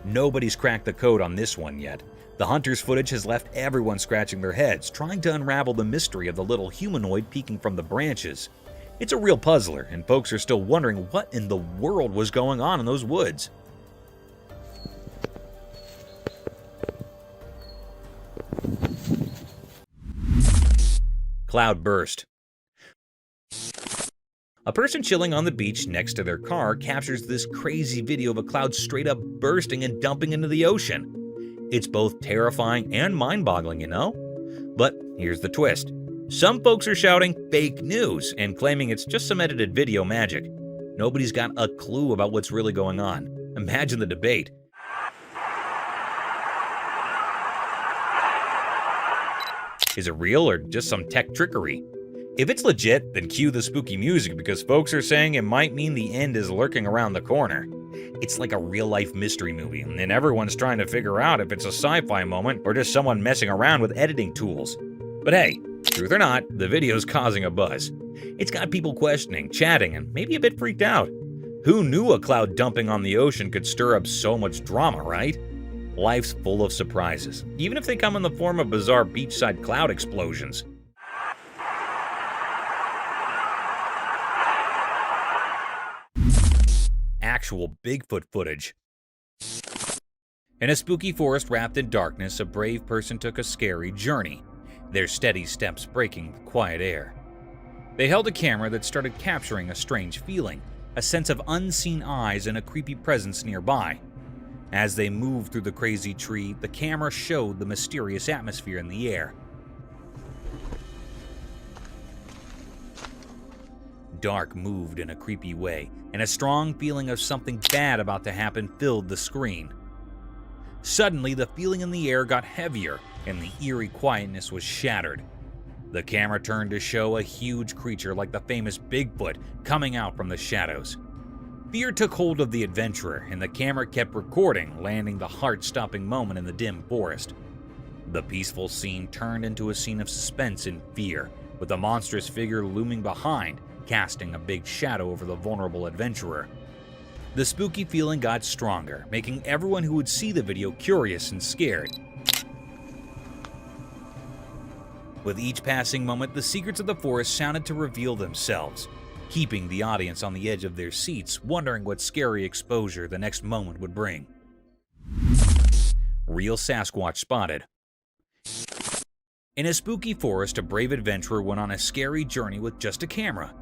Nobody's cracked the code on this one yet. The hunter's footage has left everyone scratching their heads, trying to unravel the mystery of the little humanoid peeking from the branches. It's a real puzzler, and folks are still wondering what in the world was going on in those woods. Cloud burst. A person chilling on the beach next to their car captures this crazy video of a cloud straight up bursting and dumping into the ocean. It's both terrifying and mind-boggling, you know? But here's the twist. Some folks are shouting fake news and claiming it's just some edited video magic. Nobody's got a clue about what's really going on. Imagine the debate. Is it real or just some tech trickery? If it's legit, then cue the spooky music because folks are saying it might mean the end is lurking around the corner. It's like a real-life mystery movie, and everyone's trying to figure out if it's a sci-fi moment or just someone messing around with editing tools. But hey, truth or not, the video's causing a buzz. It's got people questioning, chatting, and maybe a bit freaked out. Who knew a cloud dumping on the ocean could stir up so much drama, right? Life's full of surprises, even if they come in the form of bizarre beachside cloud explosions. Actual Bigfoot footage. In a spooky forest wrapped in darkness, a brave person took a scary journey, their steady steps breaking the quiet air. They held a camera that started capturing a strange feeling, a sense of unseen eyes and a creepy presence nearby. As they moved through the crazy tree, the camera showed the mysterious atmosphere in the air. Dark moved in a creepy way, and a strong feeling of something bad about to happen filled the screen. Suddenly, the feeling in the air got heavier, and the eerie quietness was shattered. The camera turned to show a huge creature like the famous Bigfoot coming out from the shadows. Fear took hold of the adventurer, and the camera kept recording, landing the heart-stopping moment in the dim forest. The peaceful scene turned into a scene of suspense and fear, with a monstrous figure looming behind, casting a big shadow over the vulnerable adventurer. The spooky feeling got stronger, making everyone who would see the video curious and scared. With each passing moment, the secrets of the forest sounded to reveal themselves, keeping the audience on the edge of their seats, wondering what scary exposure the next moment would bring. Real Sasquatch spotted. In a spooky forest, a brave adventurer went on a scary journey with just a camera.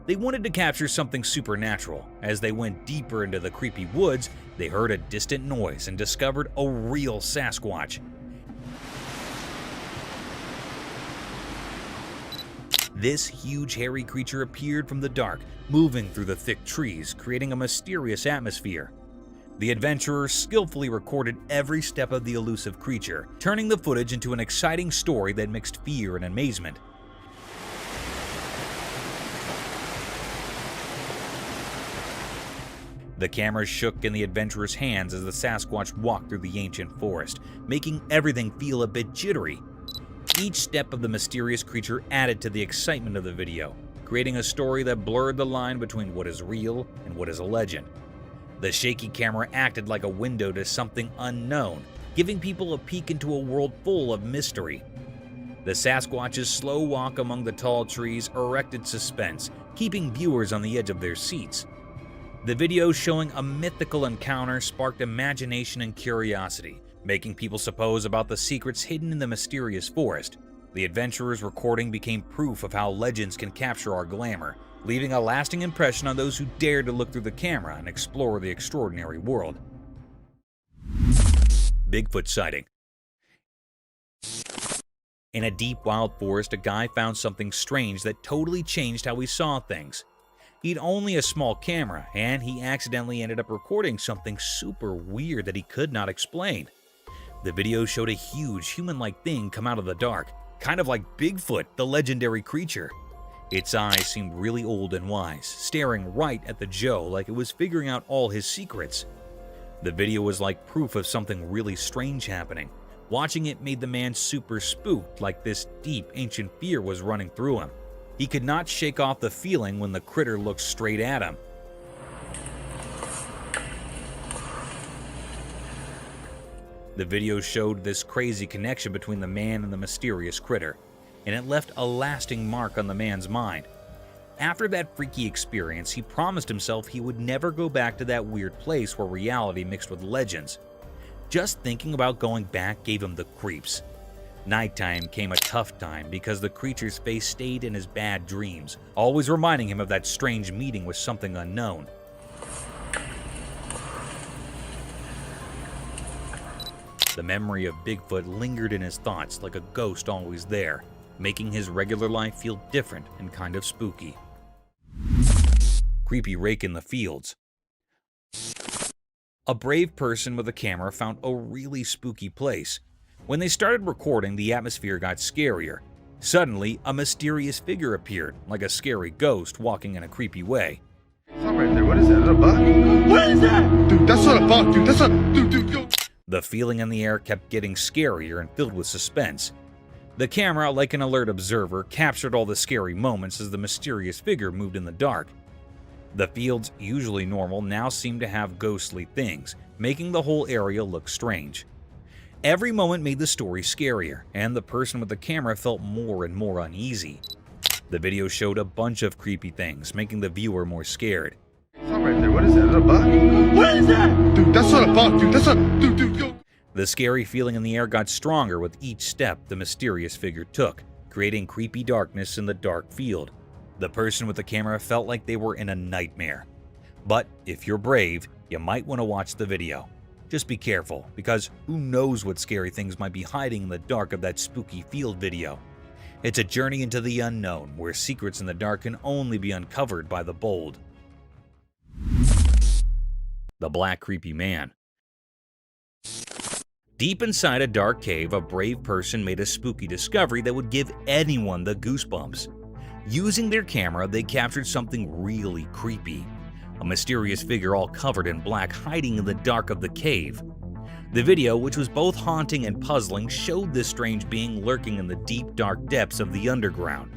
They wanted to capture something supernatural. As they went deeper into the creepy woods, they heard a distant noise and discovered a real Sasquatch. This huge hairy creature appeared from the dark, moving through the thick trees, creating a mysterious atmosphere. The adventurer skillfully recorded every step of the elusive creature, turning the footage into an exciting story that mixed fear and amazement. The camera shook in the adventurer's hands as the Sasquatch walked through the ancient forest, making everything feel a bit jittery. Each step of the mysterious creature added to the excitement of the video, creating a story that blurred the line between what is real and what is a legend. The shaky camera acted like a window to something unknown, giving people a peek into a world full of mystery. The Sasquatch's slow walk among the tall trees erected suspense, keeping viewers on the edge of their seats. The video showing a mythical encounter sparked imagination and curiosity, making people suppose about the secrets hidden in the mysterious forest. The adventurer's recording became proof of how legends can capture our glamour, leaving a lasting impression on those who dare to look through the camera and explore the extraordinary world. Bigfoot sighting. In a deep wild forest, a guy found something strange that totally changed how he saw things. He'd only a small camera, and he accidentally ended up recording something super weird that he could not explain. The video showed a huge human-like thing come out of the dark, kind of like Bigfoot, the legendary creature. Its eyes seemed really old and wise, staring right at the Joe like it was figuring out all his secrets. The video was like proof of something really strange happening. Watching it made the man super spooked, like this deep, ancient fear was running through him. He could not shake off the feeling when the critter looked straight at him. The video showed this crazy connection between the man and the mysterious critter, and it left a lasting mark on the man's mind. After that freaky experience, he promised himself he would never go back to that weird place where reality mixed with legends. Just thinking about going back gave him the creeps. Nighttime came a tough time because the creature's face stayed in his bad dreams, always reminding him of that strange meeting with something unknown. The memory of Bigfoot lingered in his thoughts like a ghost always there, making his regular life feel different and kind of spooky. Creepy rake in the fields. A brave person with a camera found a really spooky place. When they started recording, the atmosphere got scarier. Suddenly, a mysterious figure appeared, like a scary ghost walking in a creepy way. Something right there. What is that? Is that a buck? What is that? Dude, that's not a buck, dude. That's a... Dude, yo. The feeling in the air kept getting scarier and filled with suspense. The camera, like an alert observer, captured all the scary moments as the mysterious figure moved in the dark. The fields, usually normal, now seemed to have ghostly things, making the whole area look strange. Every moment made the story scarier, and the person with the camera felt more and more uneasy. The video showed a bunch of creepy things, making the viewer more scared. Something right there. What is that? Is that a buck? What is that? Dude, that's not a buck, dude. That's a... Dude, yo. The scary feeling in the air got stronger with each step the mysterious figure took, creating creepy darkness in the dark field. The person with the camera felt like they were in a nightmare. But if you're brave, you might want to watch the video. Just be careful, because who knows what scary things might be hiding in the dark of that spooky field video. It's a journey into the unknown, where secrets in the dark can only be uncovered by the bold. The Black Creepy Man. Deep inside a dark cave, a brave person made a spooky discovery that would give anyone the goosebumps. Using their camera, they captured something really creepy. A mysterious figure all covered in black hiding in the dark of the cave. The video, which was both haunting and puzzling, showed this strange being lurking in the deep dark depths of the underground.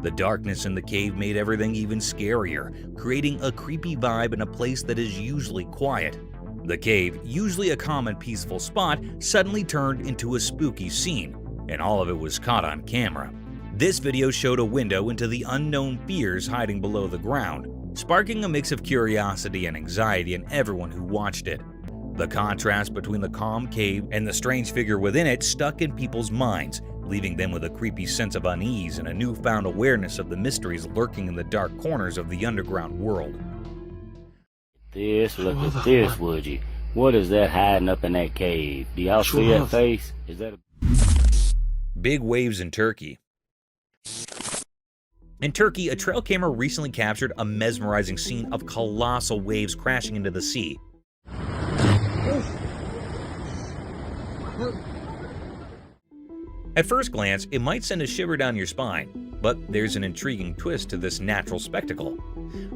The darkness in the cave made everything even scarier, creating a creepy vibe in a place that is usually quiet. The cave, usually a calm and peaceful spot, suddenly turned into a spooky scene, and all of it was caught on camera. This video showed a window into the unknown fears hiding below the ground, sparking a mix of curiosity and anxiety in everyone who watched it. The contrast between the calm cave and the strange figure within it stuck in people's minds, leaving them with a creepy sense of unease and a newfound awareness of the mysteries lurking in the dark corners of the underground world. Look at this, would you? What is that hiding up in that cave? Do y'all see that face? Is that a... Big waves in Turkey. In Turkey, a trail camera recently captured a mesmerizing scene of colossal waves crashing into the sea. At first glance, it might send a shiver down your spine, but there's an intriguing twist to this natural spectacle.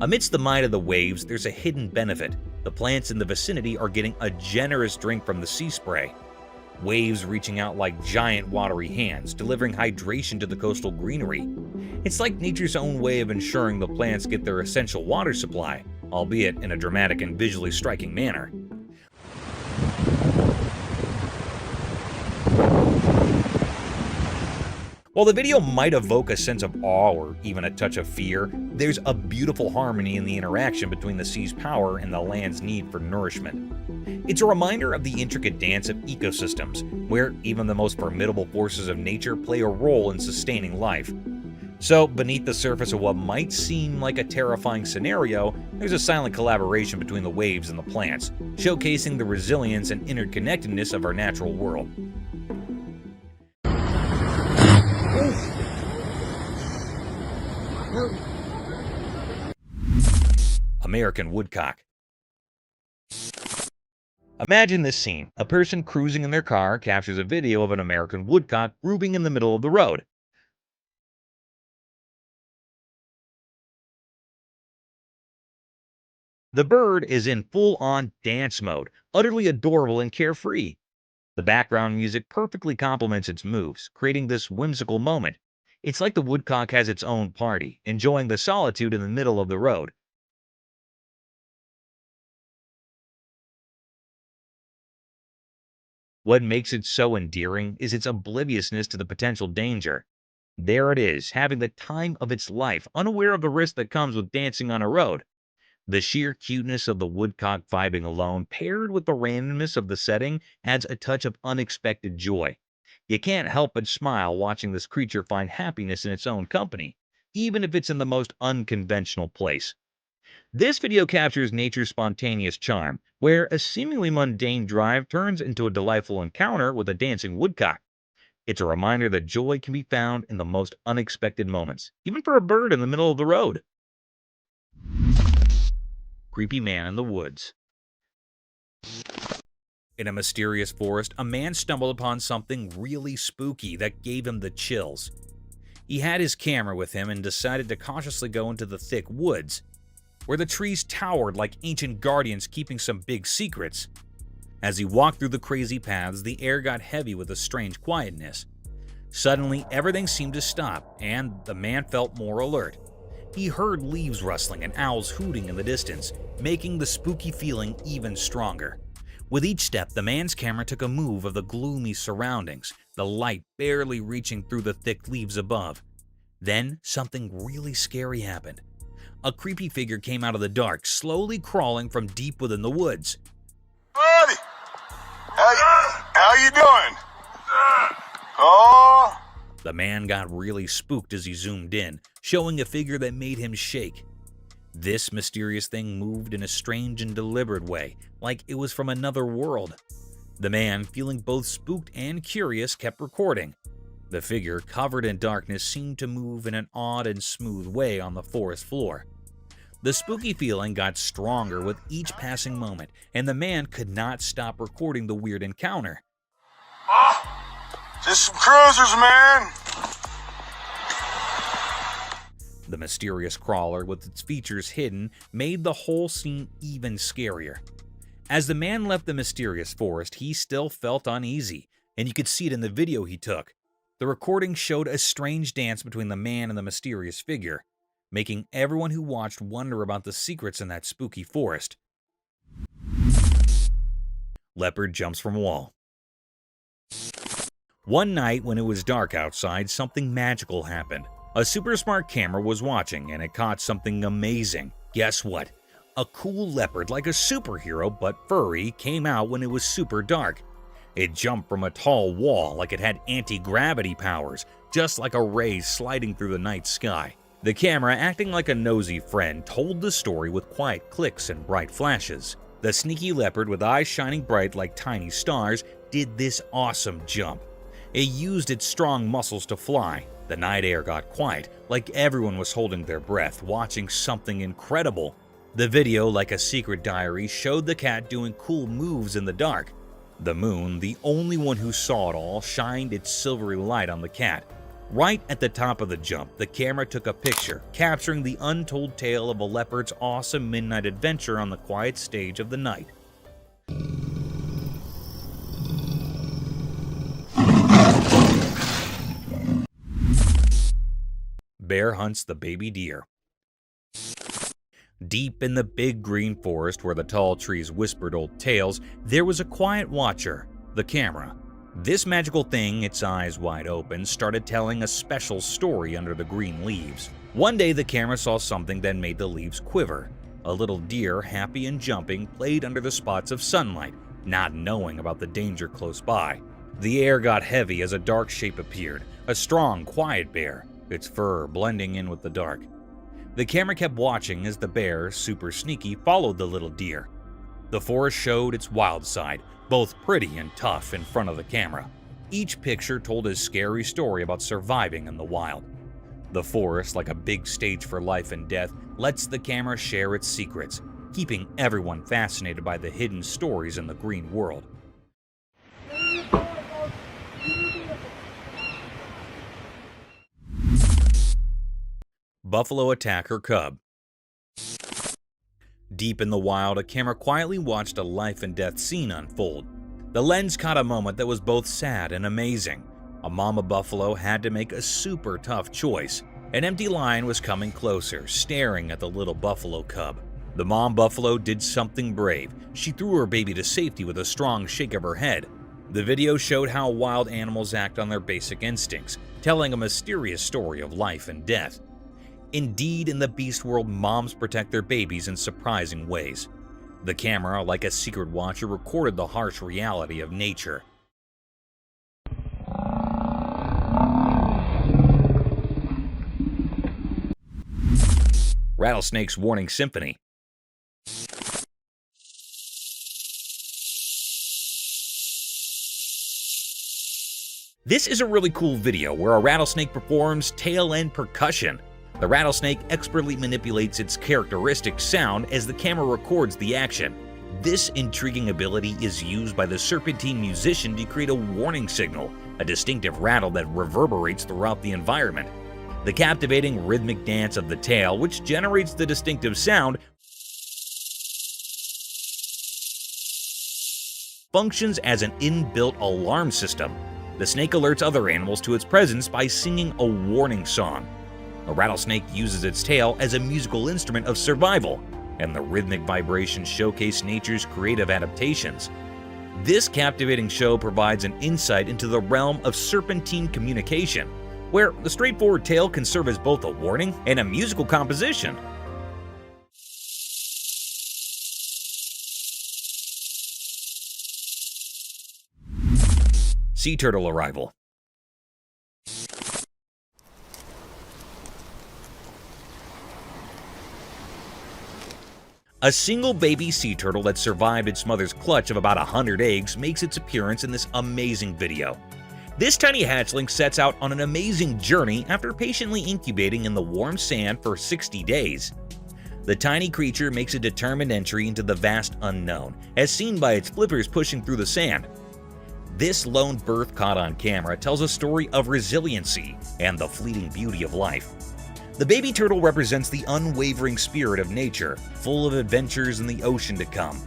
Amidst the might of the waves, there's a hidden benefit. The plants in the vicinity are getting a generous drink from the sea spray. Waves reaching out like giant watery hands, delivering hydration to the coastal greenery. It's like nature's own way of ensuring the plants get their essential water supply, albeit in a dramatic and visually striking manner. While the video might evoke a sense of awe or even a touch of fear, there's a beautiful harmony in the interaction between the sea's power and the land's need for nourishment. It's a reminder of the intricate dance of ecosystems, where even the most formidable forces of nature play a role in sustaining life. So, beneath the surface of what might seem like a terrifying scenario, there's a silent collaboration between the waves and the plants, showcasing the resilience and interconnectedness of our natural world. American Woodcock. Imagine this scene. A person cruising in their car captures a video of an American woodcock grooving in the middle of the road. The bird is in full-on dance mode, utterly adorable and carefree. The background music perfectly complements its moves, creating this whimsical moment. It's like the woodcock has its own party, enjoying the solitude in the middle of the road. What makes it so endearing is its obliviousness to the potential danger. There it is, having the time of its life, unaware of the risk that comes with dancing on a road. The sheer cuteness of the woodcock vibing alone, paired with the randomness of the setting, adds a touch of unexpected joy. You can't help but smile watching this creature find happiness in its own company, even if it's in the most unconventional place. This video captures nature's spontaneous charm, where a seemingly mundane drive turns into a delightful encounter with a dancing woodcock. It's a reminder that joy can be found in the most unexpected moments, even for a bird in the middle of the road. Creepy man in the woods. In a mysterious forest, a man stumbled upon something really spooky that gave him the chills. He had his camera with him and decided to cautiously go into the thick woods, where the trees towered like ancient guardians keeping some big secrets. As he walked through the crazy paths, the air got heavy with a strange quietness. Suddenly, everything seemed to stop, and the man felt more alert. He heard leaves rustling and owls hooting in the distance, making the spooky feeling even stronger. With each step, the man's camera took a move of the gloomy surroundings, the light barely reaching through the thick leaves above. Then, something really scary happened. A creepy figure came out of the dark, slowly crawling from deep within the woods. Buddy! How you doing? Oh! The man got really spooked as he zoomed in, showing a figure that made him shake. This mysterious thing moved in a strange and deliberate way, like it was from another world. The man, feeling both spooked and curious, kept recording. The figure, covered in darkness, seemed to move in an odd and smooth way on the forest floor. The spooky feeling got stronger with each passing moment, and the man could not stop recording the weird encounter. Just some cruisers, man. The mysterious crawler, with its features hidden, made the whole scene even scarier. As the man left the mysterious forest, he still felt uneasy, and you could see it in the video he took. The recording showed a strange dance between the man and the mysterious figure, making everyone who watched wonder about the secrets in that spooky forest. Leopard jumps from wall. One night when it was dark outside, something magical happened. A super smart camera was watching, and it caught something amazing. Guess what? A cool leopard, like a superhero but furry, came out when it was super dark. It jumped from a tall wall like it had anti-gravity powers, just like a ray sliding through the night sky. The camera, acting like a nosy friend, told the story with quiet clicks and bright flashes. The sneaky leopard, with eyes shining bright like tiny stars, did this awesome jump. It used its strong muscles to fly. The night air got quiet, like everyone was holding their breath, watching something incredible. The video, like a secret diary, showed the cat doing cool moves in the dark. The moon, the only one who saw it all, shined its silvery light on the cat. Right at the top of the jump, the camera took a picture, capturing the untold tale of a leopard's awesome midnight adventure on the quiet stage of the night. Bear hunts the baby deer. Deep in the big green forest where the tall trees whispered old tales, there was a quiet watcher, the camera. This magical thing, its eyes wide open, started telling a special story under the green leaves. One day the camera saw something that made the leaves quiver. A little deer, happy and jumping, played under the spots of sunlight, not knowing about the danger close by. The air got heavy as a dark shape appeared, a strong, quiet bear, its fur blending in with the dark. The camera kept watching as the bear, super sneaky, followed the little deer. The forest showed its wild side, both pretty and tough, in front of the camera. Each picture told a scary story about surviving in the wild. The forest, like a big stage for life and death, lets the camera share its secrets, keeping everyone fascinated by the hidden stories in the green world. Buffalo Attacker Cub. Deep in the wild, a camera quietly watched a life and death scene unfold. The lens caught a moment that was both sad and amazing. A mama buffalo had to make a super tough choice. An empty lion was coming closer, staring at the little buffalo cub. The mom buffalo did something brave. She threw her baby to safety with a strong shake of her head. The video showed how wild animals act on their basic instincts, telling a mysterious story of life and death. Indeed, in the beast world, moms protect their babies in surprising ways. The camera, like a secret watcher, recorded the harsh reality of nature. Rattlesnakes warning Symphony. This is a really cool video where a rattlesnake performs tail end percussion. The rattlesnake expertly manipulates its characteristic sound as the camera records the action. This intriguing ability is used by the serpentine musician to create a warning signal, a distinctive rattle that reverberates throughout the environment. The captivating rhythmic dance of the tail, which generates the distinctive sound, functions as an inbuilt alarm system. The snake alerts other animals to its presence by singing a warning song. A rattlesnake uses its tail as a musical instrument of survival, and the rhythmic vibrations showcase nature's creative adaptations. This captivating show provides an insight into the realm of serpentine communication, where the straightforward tail can serve as both a warning and a musical composition. Sea turtle arrival. A single baby sea turtle that survived its mother's clutch of about 100 eggs makes its appearance in this amazing video. This tiny hatchling sets out on an amazing journey after patiently incubating in the warm sand for 60 days. The tiny creature makes a determined entry into the vast unknown, as seen by its flippers pushing through the sand. This lone birth caught on camera tells a story of resiliency and the fleeting beauty of life. The baby turtle represents the unwavering spirit of nature, full of adventures in the ocean to come.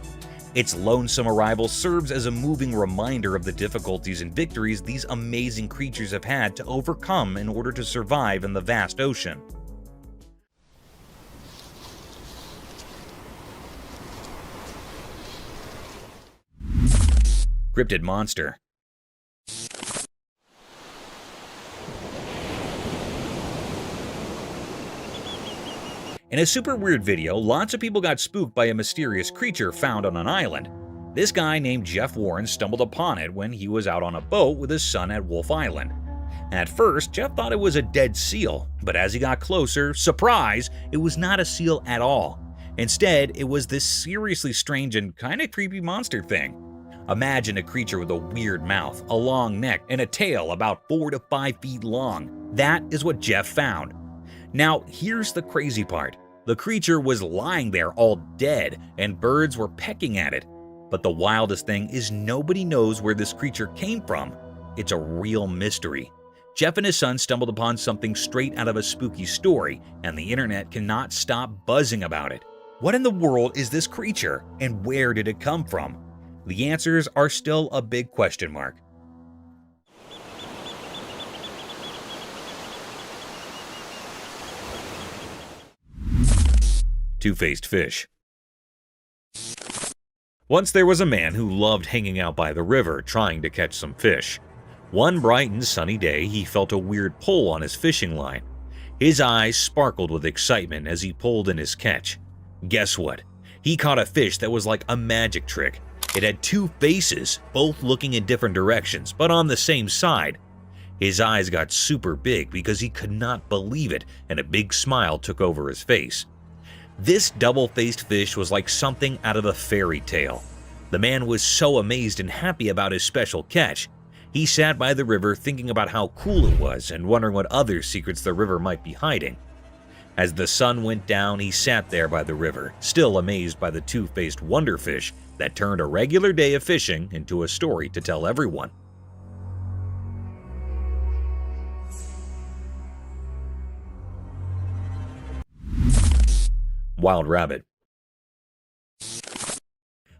Its lonesome arrival serves as a moving reminder of the difficulties and victories these amazing creatures have had to overcome in order to survive in the vast ocean. Crypted Monster. In a super weird video, lots of people got spooked by a mysterious creature found on an island. This guy named Jeff Warren stumbled upon it when he was out on a boat with his son at Wolf Island. At first, Jeff thought it was a dead seal, but as he got closer, surprise, it was not a seal at all. Instead, it was this seriously strange and kinda creepy monster thing. Imagine a creature with a weird mouth, a long neck, and a tail about 4 to 5 feet long. That is what Jeff found. Now, here's the crazy part. The creature was lying there all dead, and birds were pecking at it. But the wildest thing is nobody knows where this creature came from. It's a real mystery. Jeff and his son stumbled upon something straight out of a spooky story, and the internet cannot stop buzzing about it. What in the world is this creature, and where did it come from? The answers are still a big question mark. Two-faced fish. Once there was a man who loved hanging out by the river trying to catch some fish. One bright and sunny day, he felt a weird pull on his fishing line. His eyes sparkled with excitement as he pulled in his catch. Guess what? He caught a fish that was like a magic trick. It had 2 faces, both looking in different directions, but on the same side. His eyes got super big because he could not believe it, and a big smile took over his face. This double-faced fish was like something out of a fairy tale. The man was so amazed and happy about his special catch. He sat by the river thinking about how cool it was and wondering what other secrets the river might be hiding. As the sun went down, he sat there by the river, still amazed by the two-faced wonderfish that turned a regular day of fishing into a story to tell everyone. Wild rabbit.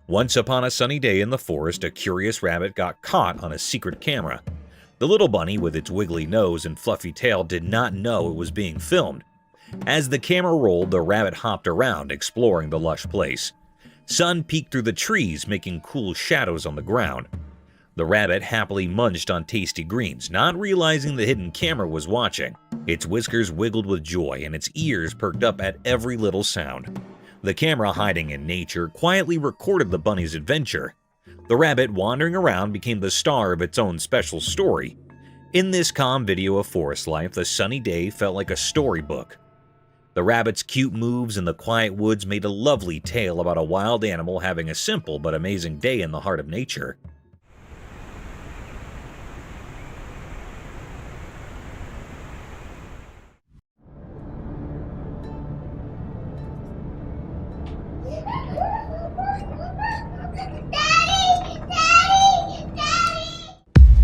Once upon a sunny day in the forest, a curious rabbit got caught on a secret camera. The little bunny with its wiggly nose and fluffy tail did not know it was being filmed. As the camera rolled, the rabbit hopped around, exploring the lush place. Sun peeked through the trees, making cool shadows on the ground. The rabbit happily munched on tasty greens, not realizing the hidden camera was watching. Its whiskers wiggled with joy, and its ears perked up at every little sound. The camera, hiding in nature, quietly recorded the bunny's adventure. The rabbit, wandering around, became the star of its own special story. In this calm video of forest life, the sunny day felt like a storybook. The rabbit's cute moves in the quiet woods made a lovely tale about a wild animal having a simple but amazing day in the heart of nature.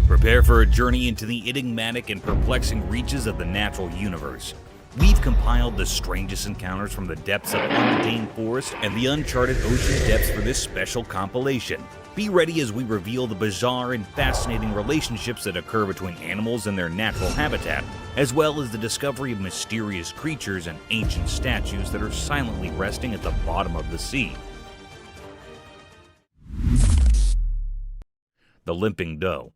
Prepare for a journey into the enigmatic and perplexing reaches of the natural universe. We've compiled the strangest encounters from the depths of untamed forest and the uncharted ocean depths for this special compilation. Be ready as we reveal the bizarre and fascinating relationships that occur between animals and their natural habitat, as well as the discovery of mysterious creatures and ancient statues that are silently resting at the bottom of the sea. The Limping Doe.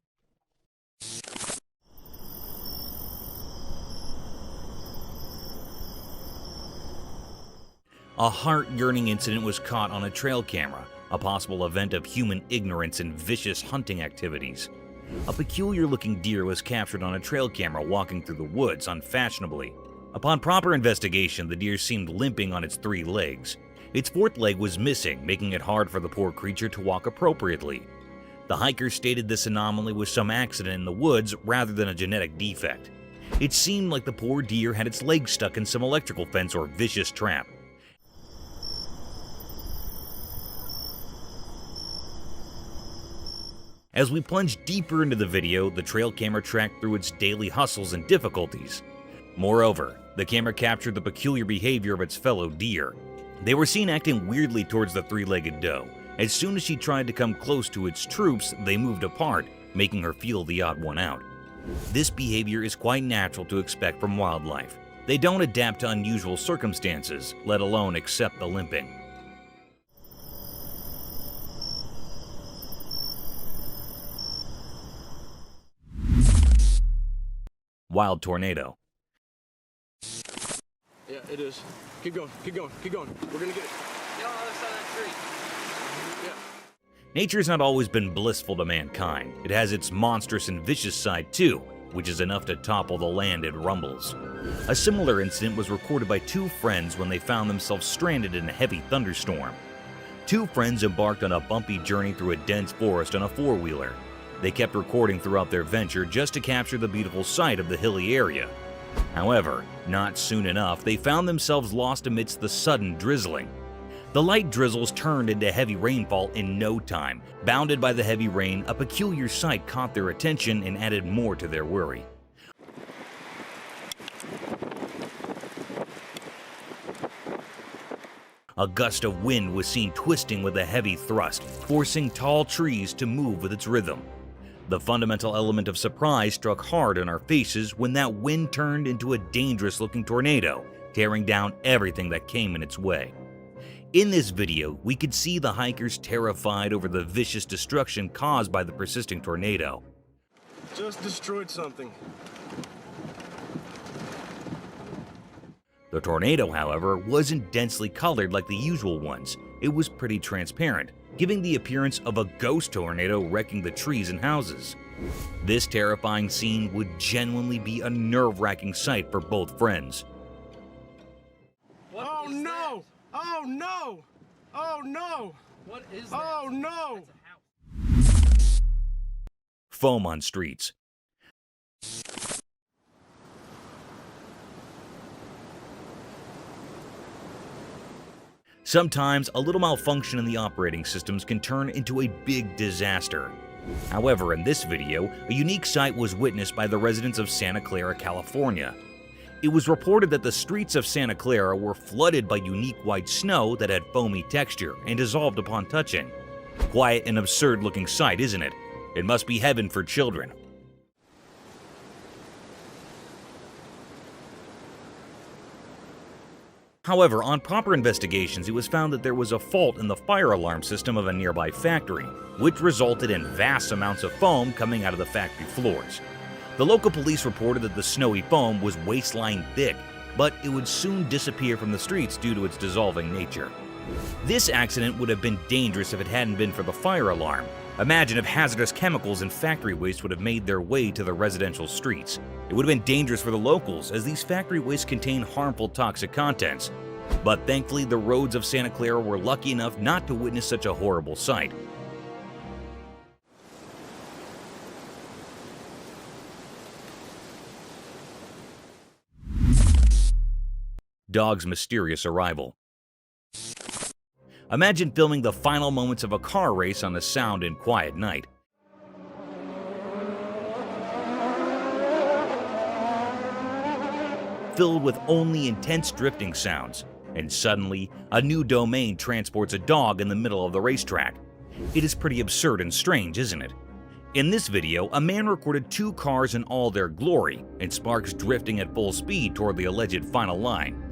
A heart-yearning incident was caught on a trail camera, a possible event of human ignorance and vicious hunting activities. A peculiar-looking deer was captured on a trail camera walking through the woods unfashionably. Upon proper investigation, the deer seemed limping on its 3 legs. Its 4th leg was missing, making it hard for the poor creature to walk appropriately. The hiker stated this anomaly was some accident in the woods rather than a genetic defect. It seemed like the poor deer had its legs stuck in some electrical fence or vicious trap. As we plunge deeper into the video, the trail camera tracked through its daily hustles and difficulties. Moreover, the camera captured the peculiar behavior of its fellow deer. They were seen acting weirdly towards the 3-legged doe. As soon as she tried to come close to its troops, they moved apart, making her feel the odd one out. This behavior is quite natural to expect from wildlife. They don't adapt to unusual circumstances, let alone accept the limping. Wild tornado. Yeah, it is. Keep going, keep going, keep going. We're gonna get it. Get on the other side of that tree. Yeah. Nature's not always been blissful to mankind. It has its monstrous and vicious side too, which is enough to topple the land it rumbles. A similar incident was recorded by 2 friends when they found themselves stranded in a heavy thunderstorm. 2 friends embarked on a bumpy journey through a dense forest on a 4-wheeler. They kept recording throughout their venture just to capture the beautiful sight of the hilly area. However, not soon enough, they found themselves lost amidst the sudden drizzling. The light drizzles turned into heavy rainfall in no time. Bounded by the heavy rain, a peculiar sight caught their attention and added more to their worry. A gust of wind was seen twisting with a heavy thrust, forcing tall trees to move with its rhythm. The fundamental element of surprise struck hard in our faces when that wind turned into a dangerous-looking tornado, tearing down everything that came in its way. In this video, we could see the hikers terrified over the vicious destruction caused by the persisting tornado. Just destroyed something. The tornado, however, wasn't densely colored like the usual ones. It was pretty transparent, giving the appearance of a ghost tornado wrecking the trees and houses. This terrifying scene would genuinely be a nerve-wracking sight for both friends. Oh no! Oh no! Oh no! What is that? Oh no! Foam on streets. Sometimes, a little malfunction in the operating systems can turn into a big disaster. However, in this video, a unique sight was witnessed by the residents of Santa Clara, California. It was reported that the streets of Santa Clara were flooded by unique white snow that had foamy texture and dissolved upon touching. Quite an absurd-looking sight, isn't it? It must be heaven for children. However, on proper investigations, it was found that there was a fault in the fire alarm system of a nearby factory, which resulted in vast amounts of foam coming out of the factory floors. The local police reported that the snowy foam was waist-line thick, but it would soon disappear from the streets due to its dissolving nature. This accident would have been dangerous if it hadn't been for the fire alarm. Imagine if hazardous chemicals and factory waste would have made their way to the residential streets. It would have been dangerous for the locals, as these factory wastes contain harmful toxic contents. But thankfully, the roads of Santa Clara were lucky enough not to witness such a horrible sight. Dog's mysterious arrival. Imagine filming the final moments of a car race on a sound and quiet night. Filled with only intense drifting sounds, and suddenly, a new domain transports a dog in the middle of the racetrack. It is pretty absurd and strange, isn't it? In this video, a man recorded 2 cars in all their glory, and sparks drifting at full speed toward the alleged final line.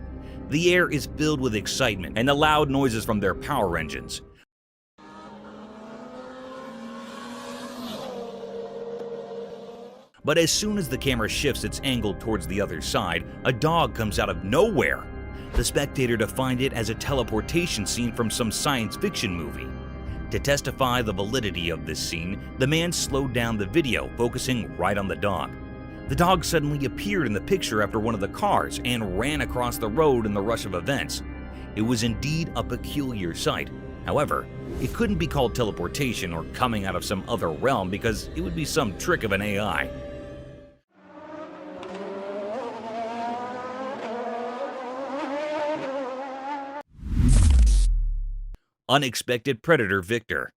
The air is filled with excitement and the loud noises from their power engines. But as soon as the camera shifts its angle towards the other side, a dog comes out of nowhere. The spectator defined it as a teleportation scene from some science fiction movie. To testify the validity of this scene, the man slowed down the video, focusing right on the dog. The dog suddenly appeared in the picture after one of the cars and ran across the road in the rush of events. It was indeed a peculiar sight. However, it couldn't be called teleportation or coming out of some other realm because it would be some trick of an AI. Unexpected predator victor.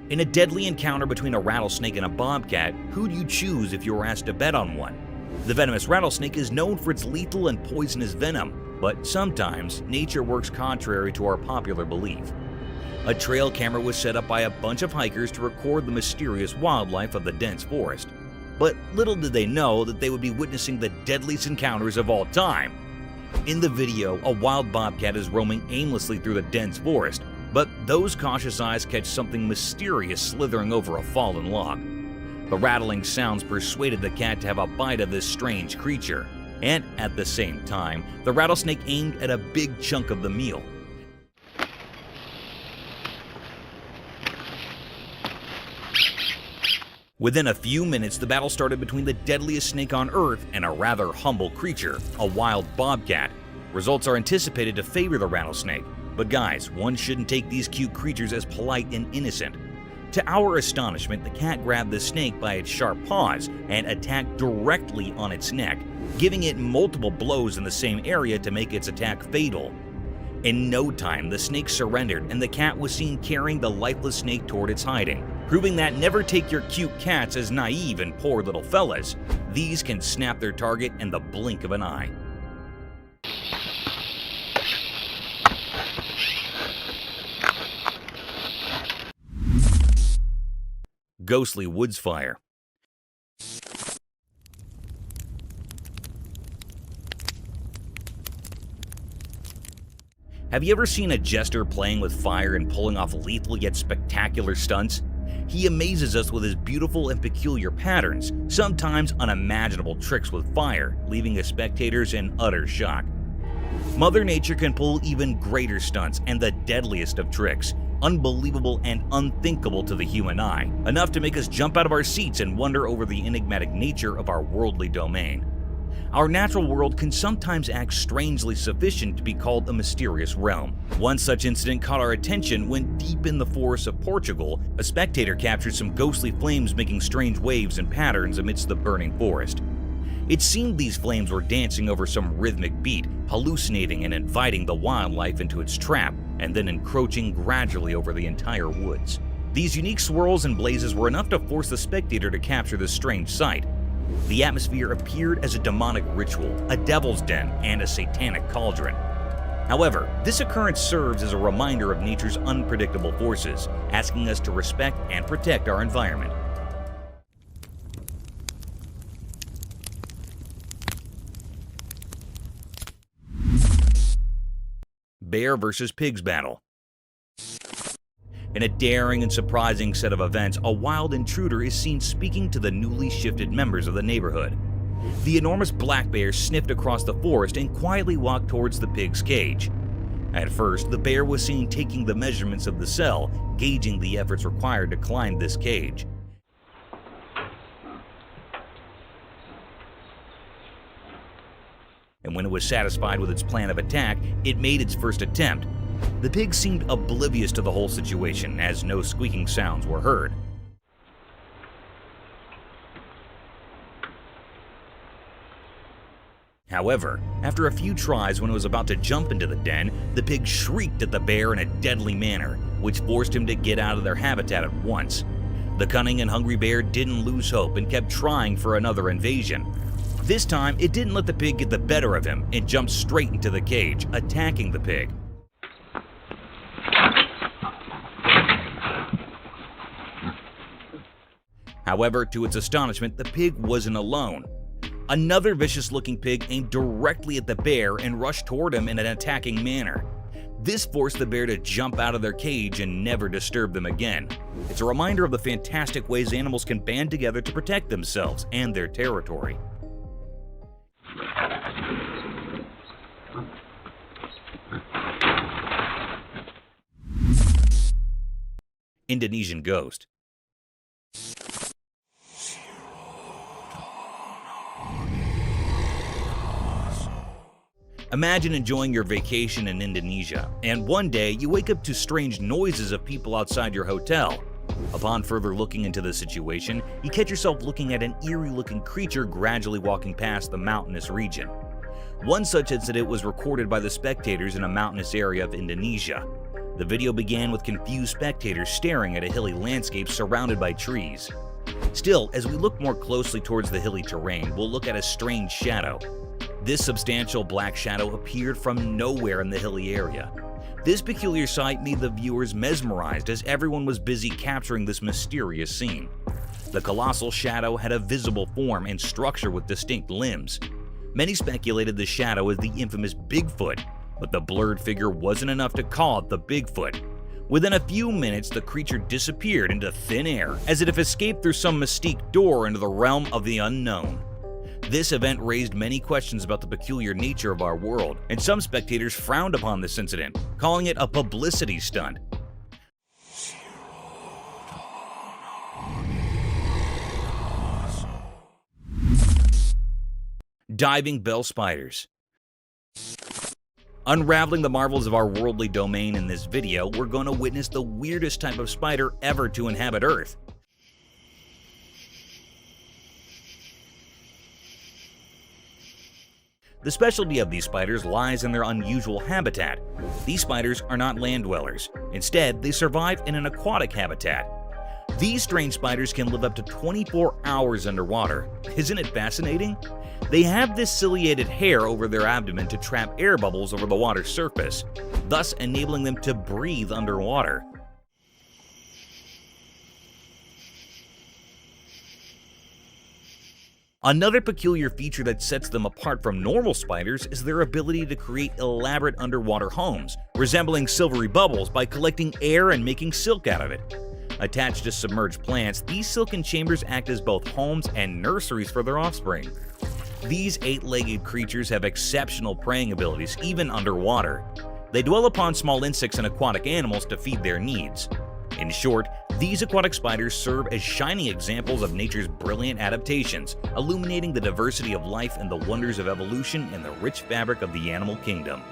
In a deadly encounter between a rattlesnake and a bobcat, who do you choose if you were asked to bet on one? The venomous rattlesnake is known for its lethal and poisonous venom, but sometimes nature works contrary to our popular belief. A trail camera was set up by a bunch of hikers to record the mysterious wildlife of the dense forest. But little did they know that they would be witnessing the deadliest encounters of all time. In the video, a wild bobcat is roaming aimlessly through the dense forest, but those cautious eyes catch something mysterious slithering over a fallen log. The rattling sounds persuaded the cat to have a bite of this strange creature, and at the same time, the rattlesnake aimed at a big chunk of the meal. Within a few minutes, the battle started between the deadliest snake on Earth and a rather humble creature, a wild bobcat. Results are anticipated to favor the rattlesnake. But guys, one shouldn't take these cute creatures as polite and innocent. To our astonishment, the cat grabbed the snake by its sharp paws and attacked directly on its neck, giving it multiple blows in the same area to make its attack fatal. In no time, the snake surrendered and the cat was seen carrying the lifeless snake toward its hiding, proving that never take your cute cats as naive and poor little fellas. These can snap their target in the blink of an eye. Ghostly woods fire. Have you ever seen a jester playing with fire and pulling off lethal yet spectacular stunts? He amazes us with his beautiful and peculiar patterns, sometimes unimaginable tricks with fire, leaving his spectators in utter shock. Mother Nature can pull even greater stunts and the deadliest of tricks, unbelievable and unthinkable to the human eye, enough to make us jump out of our seats and wonder over the enigmatic nature of our worldly domain. Our natural world can sometimes act strangely sufficient to be called a mysterious realm. One such incident caught our attention when, deep in the forests of Portugal, a spectator captured some ghostly flames making strange waves and patterns amidst the burning forest. It seemed these flames were dancing over some rhythmic beat, hallucinating and inviting the wildlife into its trap, and then encroaching gradually over the entire woods. These unique swirls and blazes were enough to force the spectator to capture this strange sight. The atmosphere appeared as a demonic ritual, a devil's den, and a satanic cauldron. However, this occurrence serves as a reminder of nature's unpredictable forces, asking us to respect and protect our environment. Bear versus pigs battle. In a daring and surprising set of events, a wild intruder is seen speaking to the newly shifted members of the neighborhood. The enormous black bear sniffed across the forest and quietly walked towards the pig's cage. At first, the bear was seen taking the measurements of the cell, gauging the efforts required to climb this cage. And when it was satisfied with its plan of attack, it made its first attempt. The pig seemed oblivious to the whole situation, as no squeaking sounds were heard. However, after a few tries when it was about to jump into the den, the pig shrieked at the bear in a deadly manner, which forced him to get out of their habitat at once. The cunning and hungry bear didn't lose hope and kept trying for another invasion. This time, it didn't let the pig get the better of him and jumped straight into the cage, attacking the pig. However, to its astonishment, the pig wasn't alone. Another vicious-looking pig aimed directly at the bear and rushed toward him in an attacking manner. This forced the bear to jump out of their cage and never disturb them again. It's a reminder of the fantastic ways animals can band together to protect themselves and their territory. Indonesian ghost. Imagine enjoying your vacation in Indonesia, and one day you wake up to strange noises of people outside your hotel. Upon further looking into the situation, you catch yourself looking at an eerie-looking creature gradually walking past the mountainous region. One such incident was recorded by the spectators in a mountainous area of Indonesia. The video began with confused spectators staring at a hilly landscape surrounded by trees. Still, as we look more closely towards the hilly terrain, we'll look at a strange shadow. This substantial black shadow appeared from nowhere in the hilly area. This peculiar sight made the viewers mesmerized as everyone was busy capturing this mysterious scene. The colossal shadow had a visible form and structure with distinct limbs. Many speculated the shadow as the infamous Bigfoot, but the blurred figure wasn't enough to call it the Bigfoot. Within a few minutes, the creature disappeared into thin air, as if it escaped through some mystique door into the realm of the unknown. This event raised many questions about the peculiar nature of our world, and some spectators frowned upon this incident, calling it a publicity stunt. Diving bell spiders. Unraveling the marvels of our worldly domain in this video, we're going to witness the weirdest type of spider ever to inhabit Earth. The specialty of these spiders lies in their unusual habitat. These spiders are not land dwellers. Instead, they survive in an aquatic habitat. These strange spiders can live up to 24 hours underwater. Isn't it fascinating? They have this ciliated hair over their abdomen to trap air bubbles over the water's surface, thus enabling them to breathe underwater. Another peculiar feature that sets them apart from normal spiders is their ability to create elaborate underwater homes, resembling silvery bubbles by collecting air and making silk out of it. Attached to submerged plants, these silken chambers act as both homes and nurseries for their offspring. These eight-legged creatures have exceptional preying abilities even underwater. They dwell upon small insects and aquatic animals to feed their needs. In short, these aquatic spiders serve as shining examples of nature's brilliant adaptations, illuminating the diversity of life and the wonders of evolution in the rich fabric of the animal kingdom.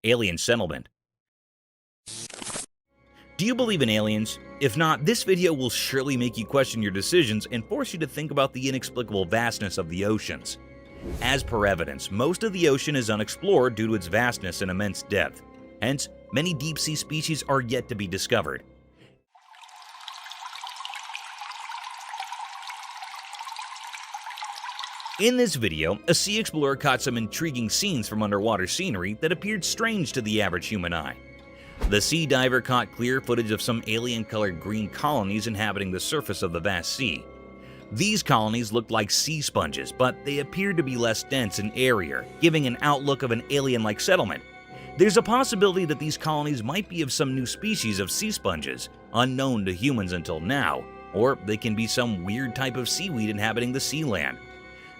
Alien settlement. Do you believe in aliens? If not, this video will surely make you question your decisions and force you to think about the inexplicable vastness of the oceans. As per evidence, most of the ocean is unexplored due to its vastness and immense depth. Hence, many deep-sea species are yet to be discovered. In this video, a sea explorer caught some intriguing scenes from underwater scenery that appeared strange to the average human eye. The sea diver caught clear footage of some alien-colored green colonies inhabiting the surface of the vast sea. These colonies looked like sea sponges, but they appeared to be less dense and airier, giving an outlook of an alien-like settlement. There's a possibility that these colonies might be of some new species of sea sponges, unknown to humans until now, or they can be some weird type of seaweed inhabiting the sea land.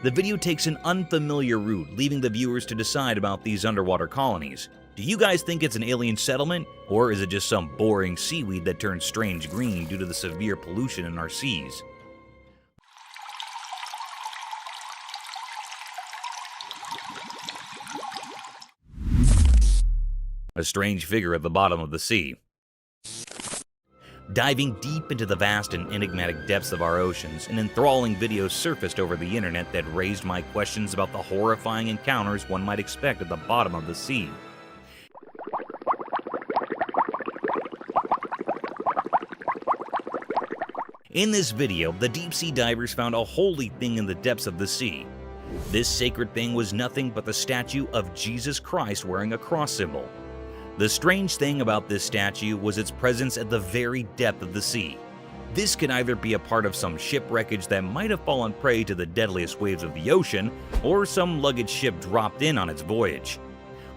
The video takes an unfamiliar route, leaving the viewers to decide about these underwater colonies. Do you guys think it's an alien settlement, or is it just some boring seaweed that turns strange green due to the severe pollution in our seas? A strange figure at the bottom of the sea. Diving deep into the vast and enigmatic depths of our oceans, an enthralling video surfaced over the internet that raised my questions about the horrifying encounters one might expect at the bottom of the sea. In this video, the deep-sea divers found a holy thing in the depths of the sea. This sacred thing was nothing but the statue of Jesus Christ wearing a cross symbol. The strange thing about this statue was its presence at the very depth of the sea. This could either be a part of some ship wreckage that might have fallen prey to the deadliest waves of the ocean, or some luggage ship dropped in on its voyage.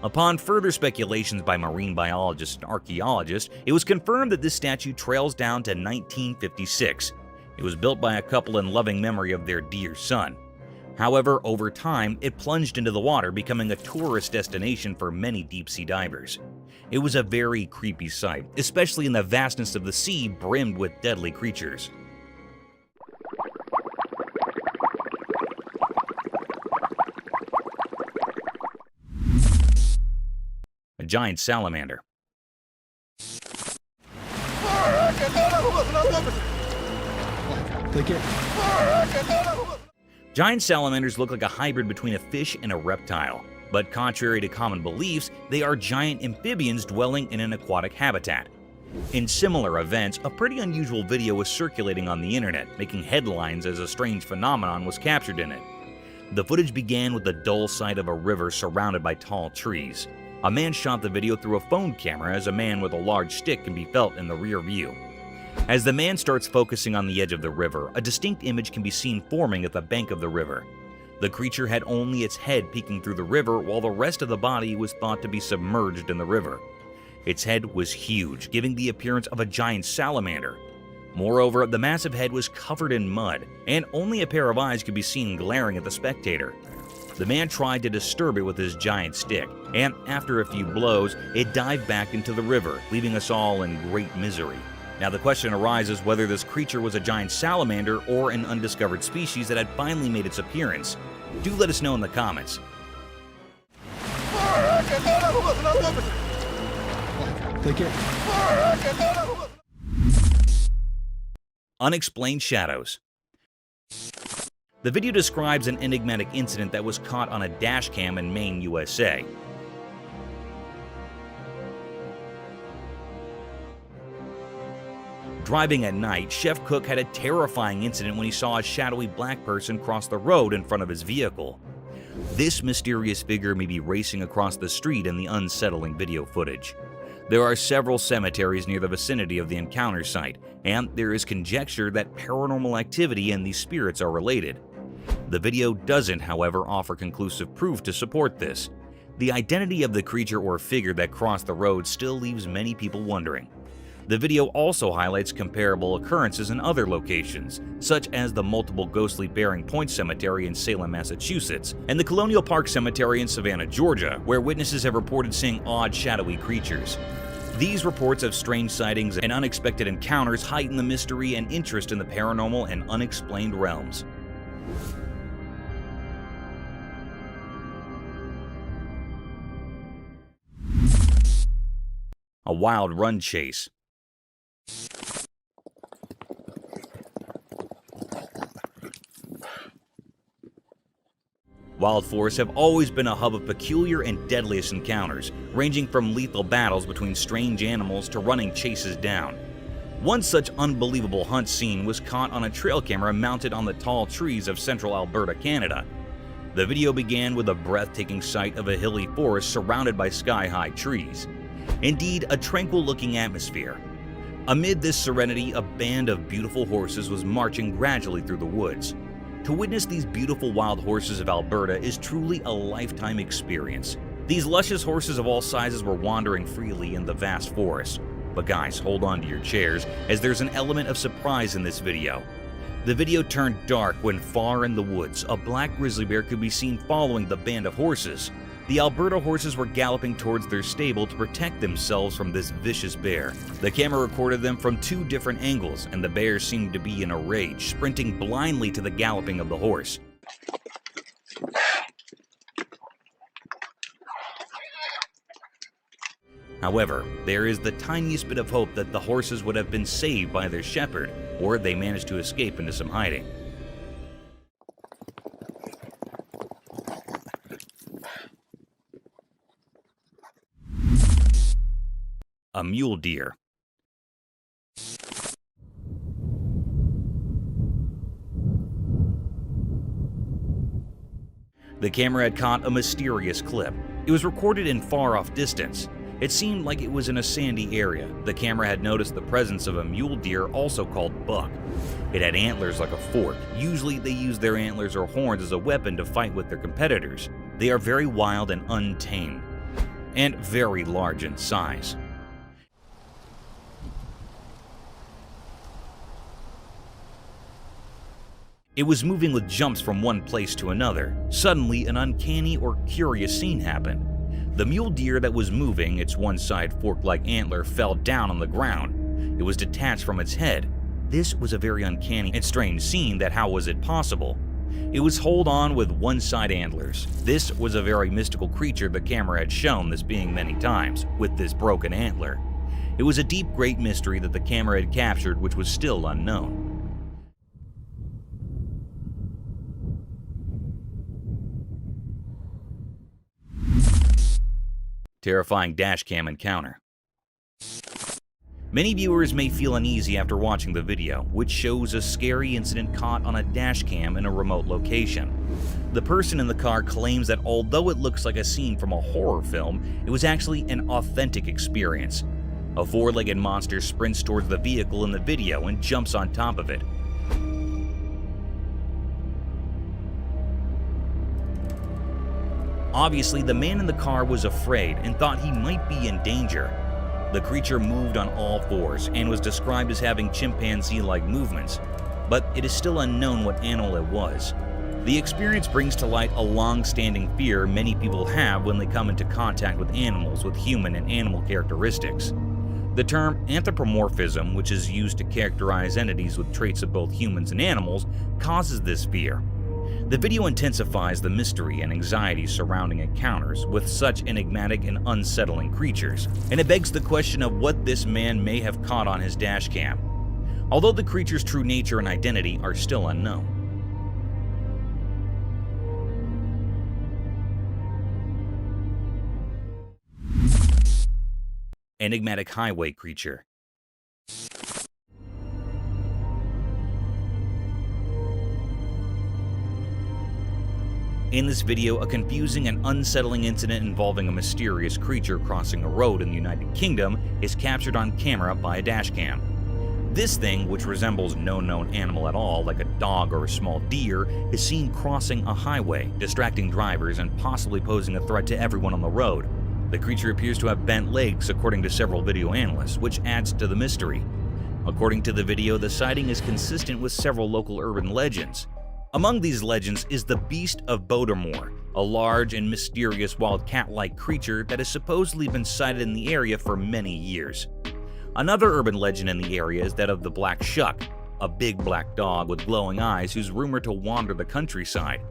Upon further speculations by marine biologists and archaeologists, it was confirmed that this statue trails down to 1956. It was built by a couple in loving memory of their dear son. However, over time, it plunged into the water, becoming a tourist destination for many deep-sea divers. It was a very creepy sight, especially in the vastness of the sea brimmed with deadly creatures. A giant salamander. Giant salamanders look like a hybrid between a fish and a reptile, but contrary to common beliefs, they are giant amphibians dwelling in an aquatic habitat. In similar events, a pretty unusual video was circulating on the internet, making headlines as a strange phenomenon was captured in it. The footage began with the dull sight of a river surrounded by tall trees. A man shot the video through a phone camera as a man with a large stick can be felt in the rear view. As the man starts focusing on the edge of the river, a distinct image can be seen forming at the bank of the river. The creature had only its head peeking through the river, while the rest of the body was thought to be submerged in the river. Its head was huge, giving the appearance of a giant salamander. Moreover, the massive head was covered in mud, and only a pair of eyes could be seen glaring at the spectator. The man tried to disturb it with his giant stick, and after a few blows, it dived back into the river, leaving us all in great misery. Now the question arises whether this creature was a giant salamander or an undiscovered species that had finally made its appearance. Do let us know in the comments. Unexplained shadows. The video describes an enigmatic incident that was caught on a dash cam in Maine, USA. Driving at night, Chef Cook had a terrifying incident when he saw a shadowy black person cross the road in front of his vehicle. This mysterious figure may be racing across the street in the unsettling video footage. There are several cemeteries near the vicinity of the encounter site, and there is conjecture that paranormal activity and these spirits are related. The video doesn't, however, offer conclusive proof to support this. The identity of the creature or figure that crossed the road still leaves many people wondering. The video also highlights comparable occurrences in other locations, such as the multiple ghostly Bearing Point Cemetery in Salem, Massachusetts, and the Colonial Park Cemetery in Savannah, Georgia, where witnesses have reported seeing odd, shadowy creatures. These reports of strange sightings and unexpected encounters heighten the mystery and interest in the paranormal and unexplained realms. A wild run chase. Wild forests have always been a hub of peculiar and deadliest encounters, ranging from lethal battles between strange animals to running chases down. One such unbelievable hunt scene was caught on a trail camera mounted on the tall trees of central Alberta, Canada. The video began with a breathtaking sight of a hilly forest surrounded by sky-high trees. Indeed, a tranquil-looking atmosphere. Amid this serenity, a band of beautiful horses was marching gradually through the woods. To witness these beautiful wild horses of Alberta is truly a lifetime experience. These luscious horses of all sizes were wandering freely in the vast forest. But guys, hold on to your chairs, as there's an element of surprise in this video. The video turned dark when far in the woods, a black grizzly bear could be seen following the band of horses. The Alberta horses were galloping towards their stable to protect themselves from this vicious bear. The camera recorded them from 2 different angles, and the bear seemed to be in a rage, sprinting blindly to the galloping of the horse. However, there is the tiniest bit of hope that the horses would have been saved by their shepherd, or they managed to escape into some hiding. A mule deer. The camera had caught a mysterious clip. It was recorded in far-off distance. It seemed like it was in a sandy area. The camera had noticed the presence of a mule deer, also called buck. It had antlers like a fork. Usually they use their antlers or horns as a weapon to fight with their competitors. They are very wild and untamed, and very large in size. It was moving with jumps from one place to another. Suddenly, an uncanny or curious scene happened. The mule deer that was moving, its one side fork-like antler, fell down on the ground. It was detached from its head. This was a very uncanny and strange scene that how was it possible? It was hold on with one side antlers. This was a very mystical creature the camera had shown this being many times, with this broken antler. It was a deep great mystery that the camera had captured which was still unknown. Terrifying dashcam encounter. Many viewers may feel uneasy after watching the video, which shows a scary incident caught on a dashcam in a remote location. The person in the car claims that although it looks like a scene from a horror film, it was actually an authentic experience. A 4-legged monster sprints towards the vehicle in the video and jumps on top of it. Obviously, the man in the car was afraid and thought he might be in danger. The creature moved on all fours and was described as having chimpanzee-like movements, but it is still unknown what animal it was. The experience brings to light a long-standing fear many people have when they come into contact with animals with human and animal characteristics. The term anthropomorphism, which is used to characterize entities with traits of both humans and animals, causes this fear. The video intensifies the mystery and anxiety surrounding encounters with such enigmatic and unsettling creatures, and it begs the question of what this man may have caught on his dashcam, although the creature's true nature and identity are still unknown. Enigmatic highway creature. In this video, a confusing and unsettling incident involving a mysterious creature crossing a road in the United Kingdom is captured on camera by a dashcam. This thing, which resembles no known animal at all, like a dog or a small deer, is seen crossing a highway, distracting drivers and possibly posing a threat to everyone on the road. The creature appears to have bent legs, according to several video analysts, which adds to the mystery. According to the video, the sighting is consistent with several local urban legends. Among these legends is the Beast of Bodermoor, a large and mysterious wild cat-like creature that has supposedly been sighted in the area for many years. Another urban legend in the area is that of the Black Shuck, a big black dog with glowing eyes who's rumored to wander the countryside.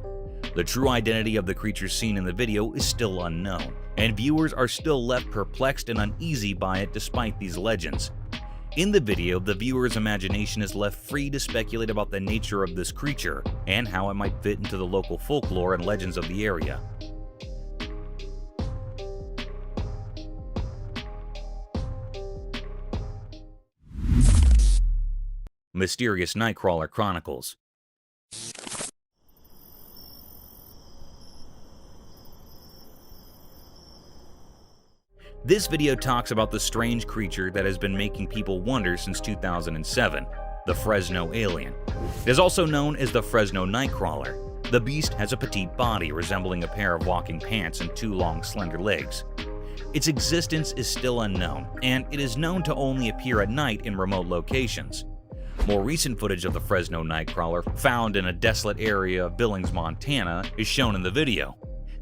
The true identity of the creature seen in the video is still unknown, and viewers are still left perplexed and uneasy by it despite these legends. In the video, the viewer's imagination is left free to speculate about the nature of this creature and how it might fit into the local folklore and legends of the area. Mysterious Nightcrawler Chronicles. This video talks about the strange creature that has been making people wonder since 2007, the Fresno alien. It is also known as the Fresno Nightcrawler. The beast has a petite body resembling a pair of walking pants and 2 long, slender legs. Its existence is still unknown, and it is known to only appear at night in remote locations. More recent footage of the Fresno Nightcrawler, found in a desolate area of Billings, Montana, is shown in the video.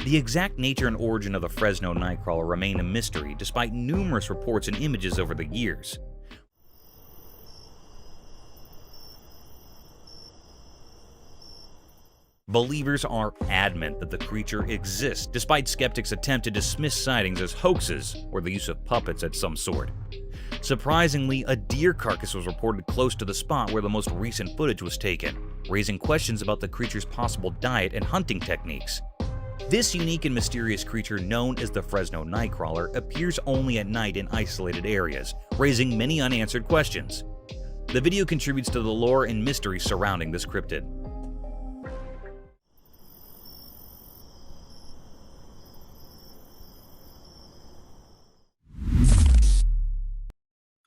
The exact nature and origin of the Fresno Nightcrawler remain a mystery despite numerous reports and images over the years. Believers are adamant that the creature exists, despite skeptics' attempt to dismiss sightings as hoaxes or the use of puppets of some sort. Surprisingly, a deer carcass was reported close to the spot where the most recent footage was taken, raising questions about the creature's possible diet and hunting techniques. This unique and mysterious creature, known as the Fresno Nightcrawler, appears only at night in isolated areas, raising many unanswered questions. The video contributes to the lore and mystery surrounding this cryptid.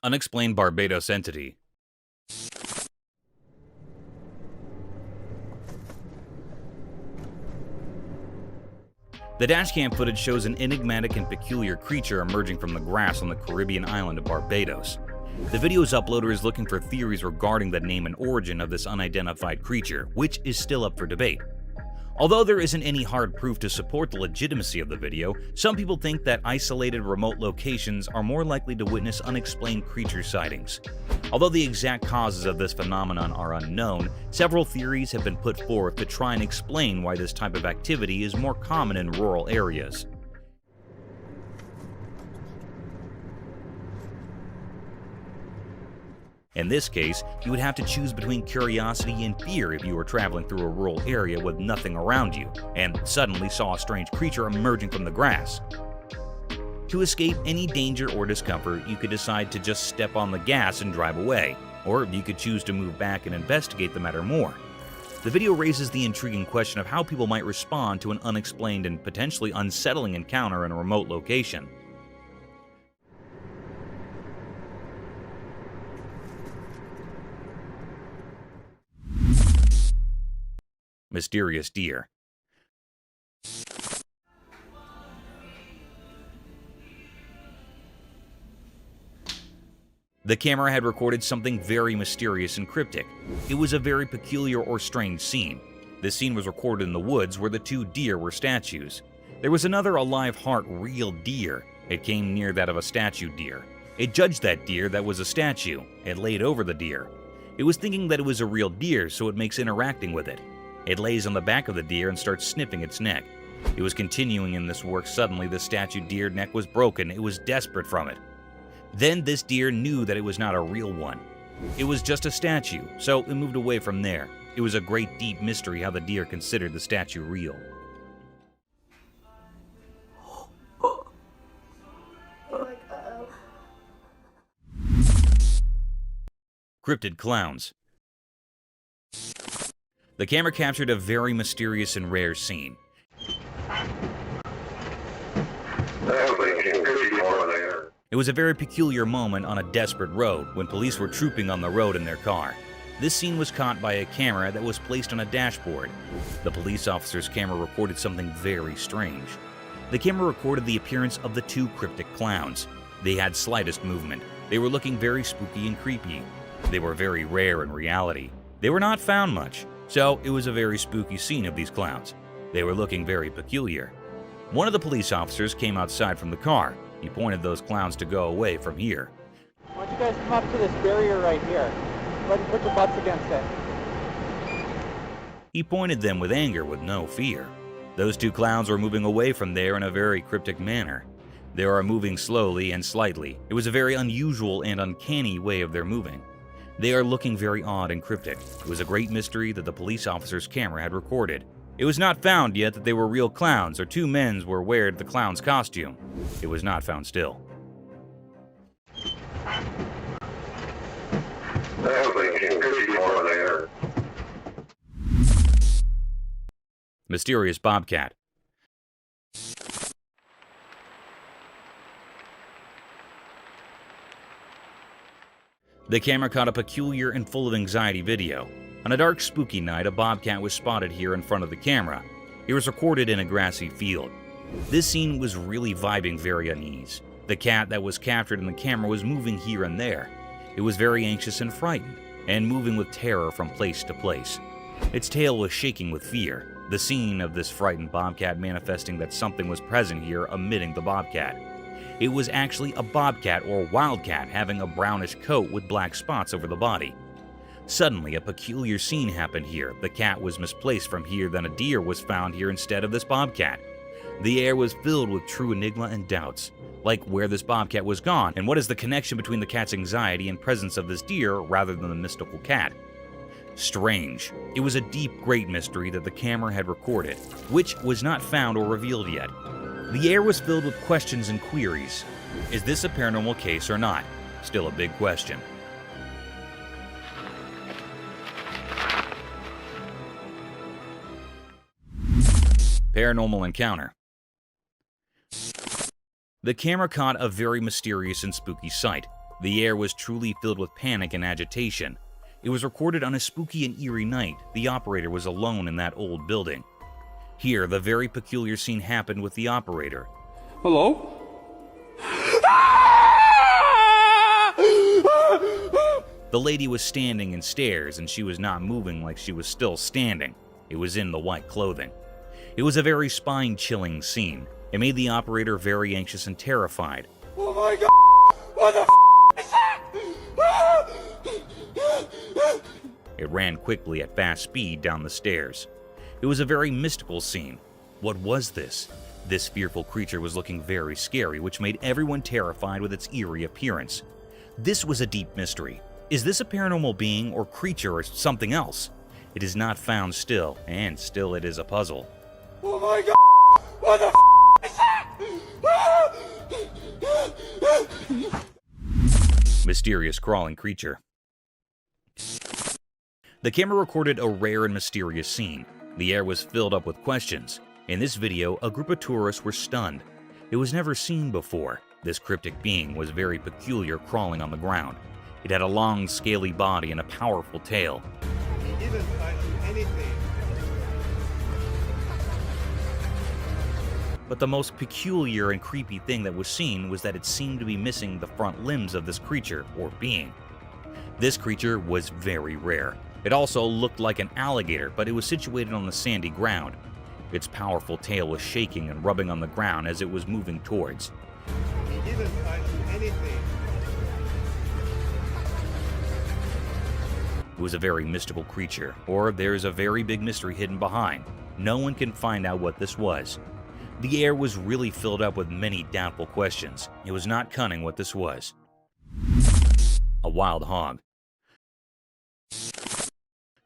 Unexplained Barbados entity. The dashcam footage shows an enigmatic and peculiar creature emerging from the grass on the Caribbean island of Barbados. The video's uploader is looking for theories regarding the name and origin of this unidentified creature, which is still up for debate. Although there isn't any hard proof to support the legitimacy of the video, some people think that isolated remote locations are more likely to witness unexplained creature sightings. Although the exact causes of this phenomenon are unknown, several theories have been put forth to try and explain why this type of activity is more common in rural areas. In this case, you would have to choose between curiosity and fear if you were traveling through a rural area with nothing around you, and suddenly saw a strange creature emerging from the grass. To escape any danger or discomfort, you could decide to just step on the gas and drive away, or you could choose to move back and investigate the matter more. The video raises the intriguing question of how people might respond to an unexplained and potentially unsettling encounter in a remote location. Mysterious deer. The camera had recorded something very mysterious and cryptic. It was a very peculiar or strange scene. This scene was recorded in the woods where the 2 deer were statues. There was another alive heart real deer. It came near that of a statue deer. It judged that deer that was a statue. It laid over the deer. It was thinking that it was a real deer, so it makes interacting with it. It lays on the back of the deer and starts sniffing its neck. It was continuing in this work. Suddenly, the statue deer neck was broken. It was desperate from it. Then this deer knew that it was not a real one. It was just a statue, so it moved away from there. It was a great deep mystery how the deer considered the statue real. Cryptid clowns. The camera captured a very mysterious and rare scene. It was a very peculiar moment on a desperate road when police were trooping on the road in their car. This scene was caught by a camera that was placed on a dashboard. The police officer's camera recorded something very strange. The camera recorded the appearance of the 2 cryptic clowns. They had slightest movement. They were looking very spooky and creepy. They were very rare in reality. They were not found much. So, it was a very spooky scene of these clowns. They were looking very peculiar. One of the police officers came outside from the car. He pointed those clowns to go away from here. Why don't you guys come up to this barrier right here? Go ahead and put your butts against it. He pointed them with anger, with no fear. Those 2 clowns were moving away from there in a very cryptic manner. They are moving slowly and slightly. It was a very unusual and uncanny way of their moving. They are looking very odd and cryptic. It was a great mystery that the police officer's camera had recorded. It was not found yet that they were real clowns or 2 men were wearing the clown's costume. It was not found still. Mysterious bobcat. The camera caught a peculiar and full of anxiety video. On a dark, spooky night, a bobcat was spotted here in front of the camera. It was recorded in a grassy field. This scene was really vibing very unease. The cat that was captured in the camera was moving here and there. It was very anxious and frightened, and moving with terror from place to place. Its tail was shaking with fear, the scene of this frightened bobcat manifesting that something was present here emitting the bobcat. It was actually a bobcat or wildcat having a brownish coat with black spots over the body. Suddenly, a peculiar scene happened here. The cat was misplaced from here, then a deer was found here instead of this bobcat. The air was filled with true enigma and doubts, like where this bobcat was gone, and what is the connection between the cat's anxiety and presence of this deer rather than the mystical cat. Strange. It was a deep, great mystery that the camera had recorded, which was not found or revealed yet. The air was filled with questions and queries. Is this a paranormal case or not? Still a big question. Paranormal encounter. The camera caught a very mysterious and spooky sight. The air was truly filled with panic and agitation. It was recorded on a spooky and eerie night. The operator was alone in that old building. Here, the very peculiar scene happened with the operator. Hello? The lady was standing in stairs, and she was not moving like she was still standing. It was in the white clothing. It was a very spine-chilling scene. It made the operator very anxious and terrified. Oh my god! What the is that? It ran quickly at fast speed down the stairs. It was a very mystical scene. What was this? This fearful creature was looking very scary, which made everyone terrified with its eerie appearance. This was a deep mystery. Is this a paranormal being or creature or something else? It is not found still, and still it is a puzzle. Oh my god! What the is that? Mysterious crawling creature. The camera recorded a rare and mysterious scene. The air was filled up with questions. In this video, a group of tourists were stunned. It was never seen before. This cryptic being was very peculiar, crawling on the ground. It had a long, scaly body and a powerful tail. He didn't find anything. But the most peculiar and creepy thing that was seen was that it seemed to be missing the front limbs of this creature, or being. This creature was very rare. It also looked like an alligator, but it was situated on the sandy ground. Its powerful tail was shaking and rubbing on the ground as it was moving towards. He didn't find anything. It was a very mystical creature, or there's a very big mystery hidden behind. No one can find out what this was. The air was really filled up with many doubtful questions. It was not cunning what this was. A wild hog.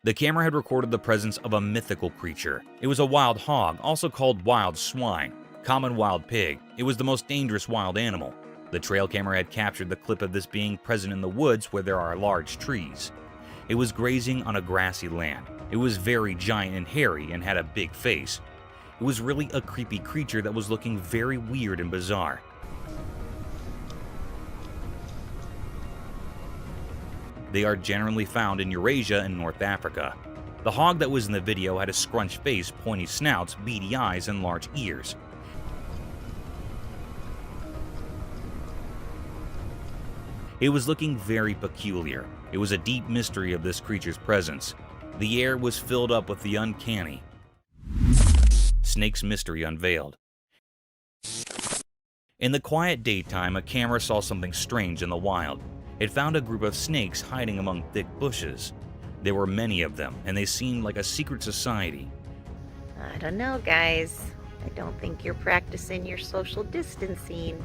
The camera had recorded the presence of a mythical creature. It was a wild hog, also called wild swine, common wild pig. It was the most dangerous wild animal. The trail camera had captured the clip of this being present in the woods where there are large trees. It was grazing on a grassy land. It was very giant and hairy and had a big face. It was really a creepy creature that was looking very weird and bizarre. They are generally found in Eurasia and North Africa. The hog that was in the video had a scrunched face, pointy snouts, beady eyes, and large ears. It was looking very peculiar. It was a deep mystery of this creature's presence. The air was filled up with the uncanny. Snake's mystery unveiled. In the quiet daytime, a camera saw something strange in the wild. It found a group of snakes hiding among thick bushes. There were many of them, and they seemed like a secret society. I don't know, guys. I don't think you're practicing your social distancing.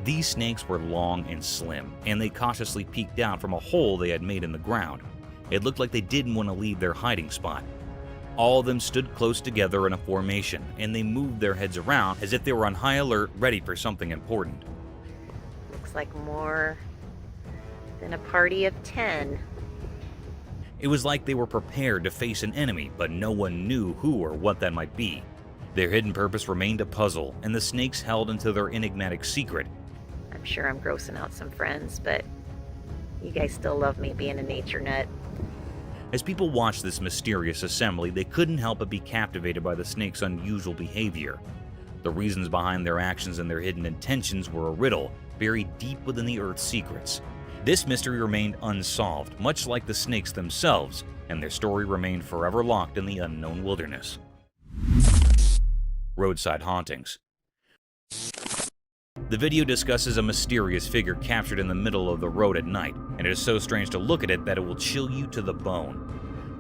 These snakes were long and slim, and they cautiously peeked out from a hole they had made in the ground. It looked like they didn't want to leave their hiding spot. All of them stood close together in a formation, and they moved their heads around as if they were on high alert, ready for something important. Looks like more than a party of 10. It was like they were prepared to face an enemy, but no one knew who or what that might be. Their hidden purpose remained a puzzle, and the snakes held into their enigmatic secret. I'm sure I'm grossing out some friends, but you guys still love me being a nature nut. As people watched this mysterious assembly, they couldn't help but be captivated by the snake's unusual behavior. The reasons behind their actions and their hidden intentions were a riddle, buried deep within the Earth's secrets. This mystery remained unsolved, much like the snakes themselves, and their story remained forever locked in the unknown wilderness. Roadside hauntings. The video discusses a mysterious figure captured in the middle of the road at night, and it is so strange to look at it that it will chill you to the bone.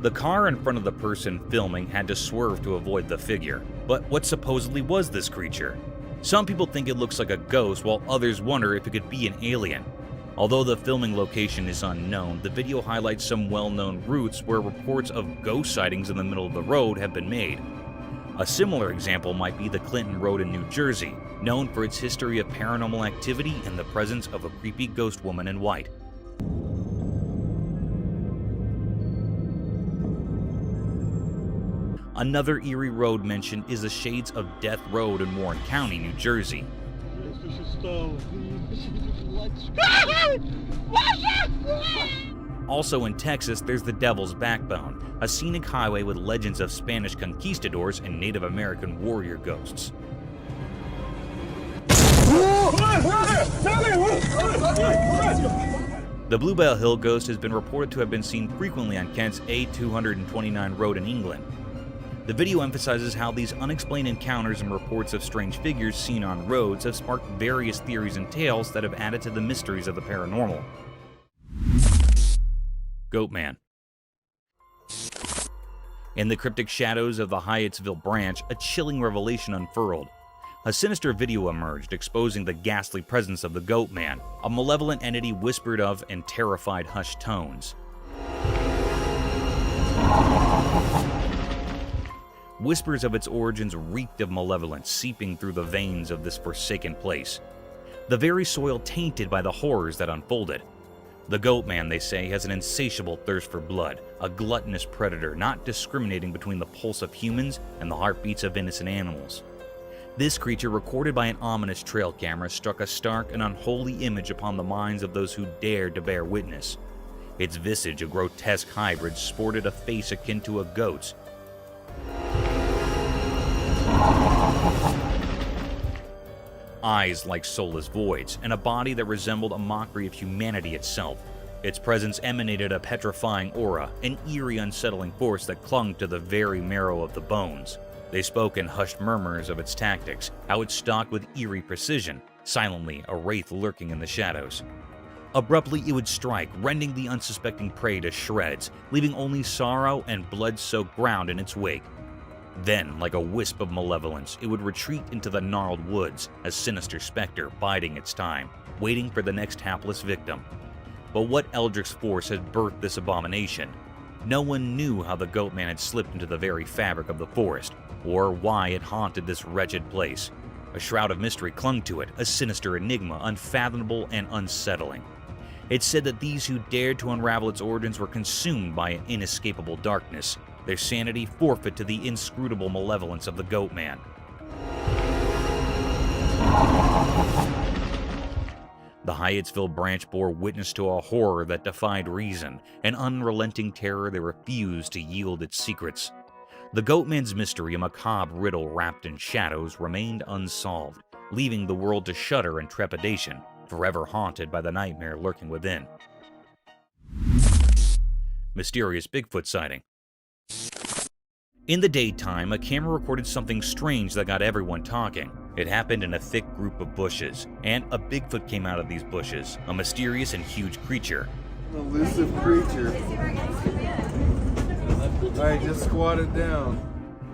The car in front of the person filming had to swerve to avoid the figure, but what supposedly was this creature? Some people think it looks like a ghost, while others wonder if it could be an alien. Although the filming location is unknown, the video highlights some well-known routes where reports of ghost sightings in the middle of the road have been made. A similar example might be the Clinton Road in New Jersey, known for its history of paranormal activity and the presence of a creepy ghost woman in white. Another eerie road mentioned is the Shades of Death Road in Warren County, New Jersey. Also in Texas, there's the Devil's Backbone, a scenic highway with legends of Spanish conquistadors and Native American warrior ghosts. The Bluebell Hill ghost has been reported to have been seen frequently on Kent's A229 road in England. The video emphasizes how these unexplained encounters and reports of strange figures seen on roads have sparked various theories and tales that have added to the mysteries of the paranormal. Goatman. In the cryptic shadows of the Hyattsville branch, a chilling revelation unfurled. A sinister video emerged, exposing the ghastly presence of the Goatman, a malevolent entity whispered of in terrified hushed tones. Whispers of its origins reeked of malevolence seeping through the veins of this forsaken place, the very soil tainted by the horrors that unfolded. The Goatman, they say, has an insatiable thirst for blood, a gluttonous predator not discriminating between the pulse of humans and the heartbeats of innocent animals. This creature, recorded by an ominous trail camera, struck a stark and unholy image upon the minds of those who dared to bear witness. Its visage, a grotesque hybrid, sported a face akin to a goat's. Eyes like soulless voids, and a body that resembled a mockery of humanity itself. Its presence emanated a petrifying aura, an eerie, unsettling force that clung to the very marrow of the bones. They spoke in hushed murmurs of its tactics, how it stalked with eerie precision, silently a wraith lurking in the shadows. Abruptly it would strike, rending the unsuspecting prey to shreds, leaving only sorrow and blood-soaked ground in its wake. Then, like a wisp of malevolence, it would retreat into the gnarled woods, a sinister specter biding its time, waiting for the next hapless victim. But what eldritch force had birthed this abomination? No one knew how the Goatman had slipped into the very fabric of the forest, or why it haunted this wretched place. A shroud of mystery clung to it, a sinister enigma, unfathomable and unsettling. It said that these who dared to unravel its origins were consumed by an inescapable darkness, their sanity forfeit to the inscrutable malevolence of the Goatman. The Hyattsville branch bore witness to a horror that defied reason, an unrelenting terror that refused to yield its secrets. The Goatman's mystery, a macabre riddle wrapped in shadows, remained unsolved, leaving the world to shudder in trepidation, forever haunted by the nightmare lurking within. Mysterious Bigfoot sighting. In the daytime, a camera recorded something strange that got everyone talking. It happened in a thick group of bushes, and a Bigfoot came out of these bushes, a mysterious and huge creature. An elusive creature. Alright, just squat it down.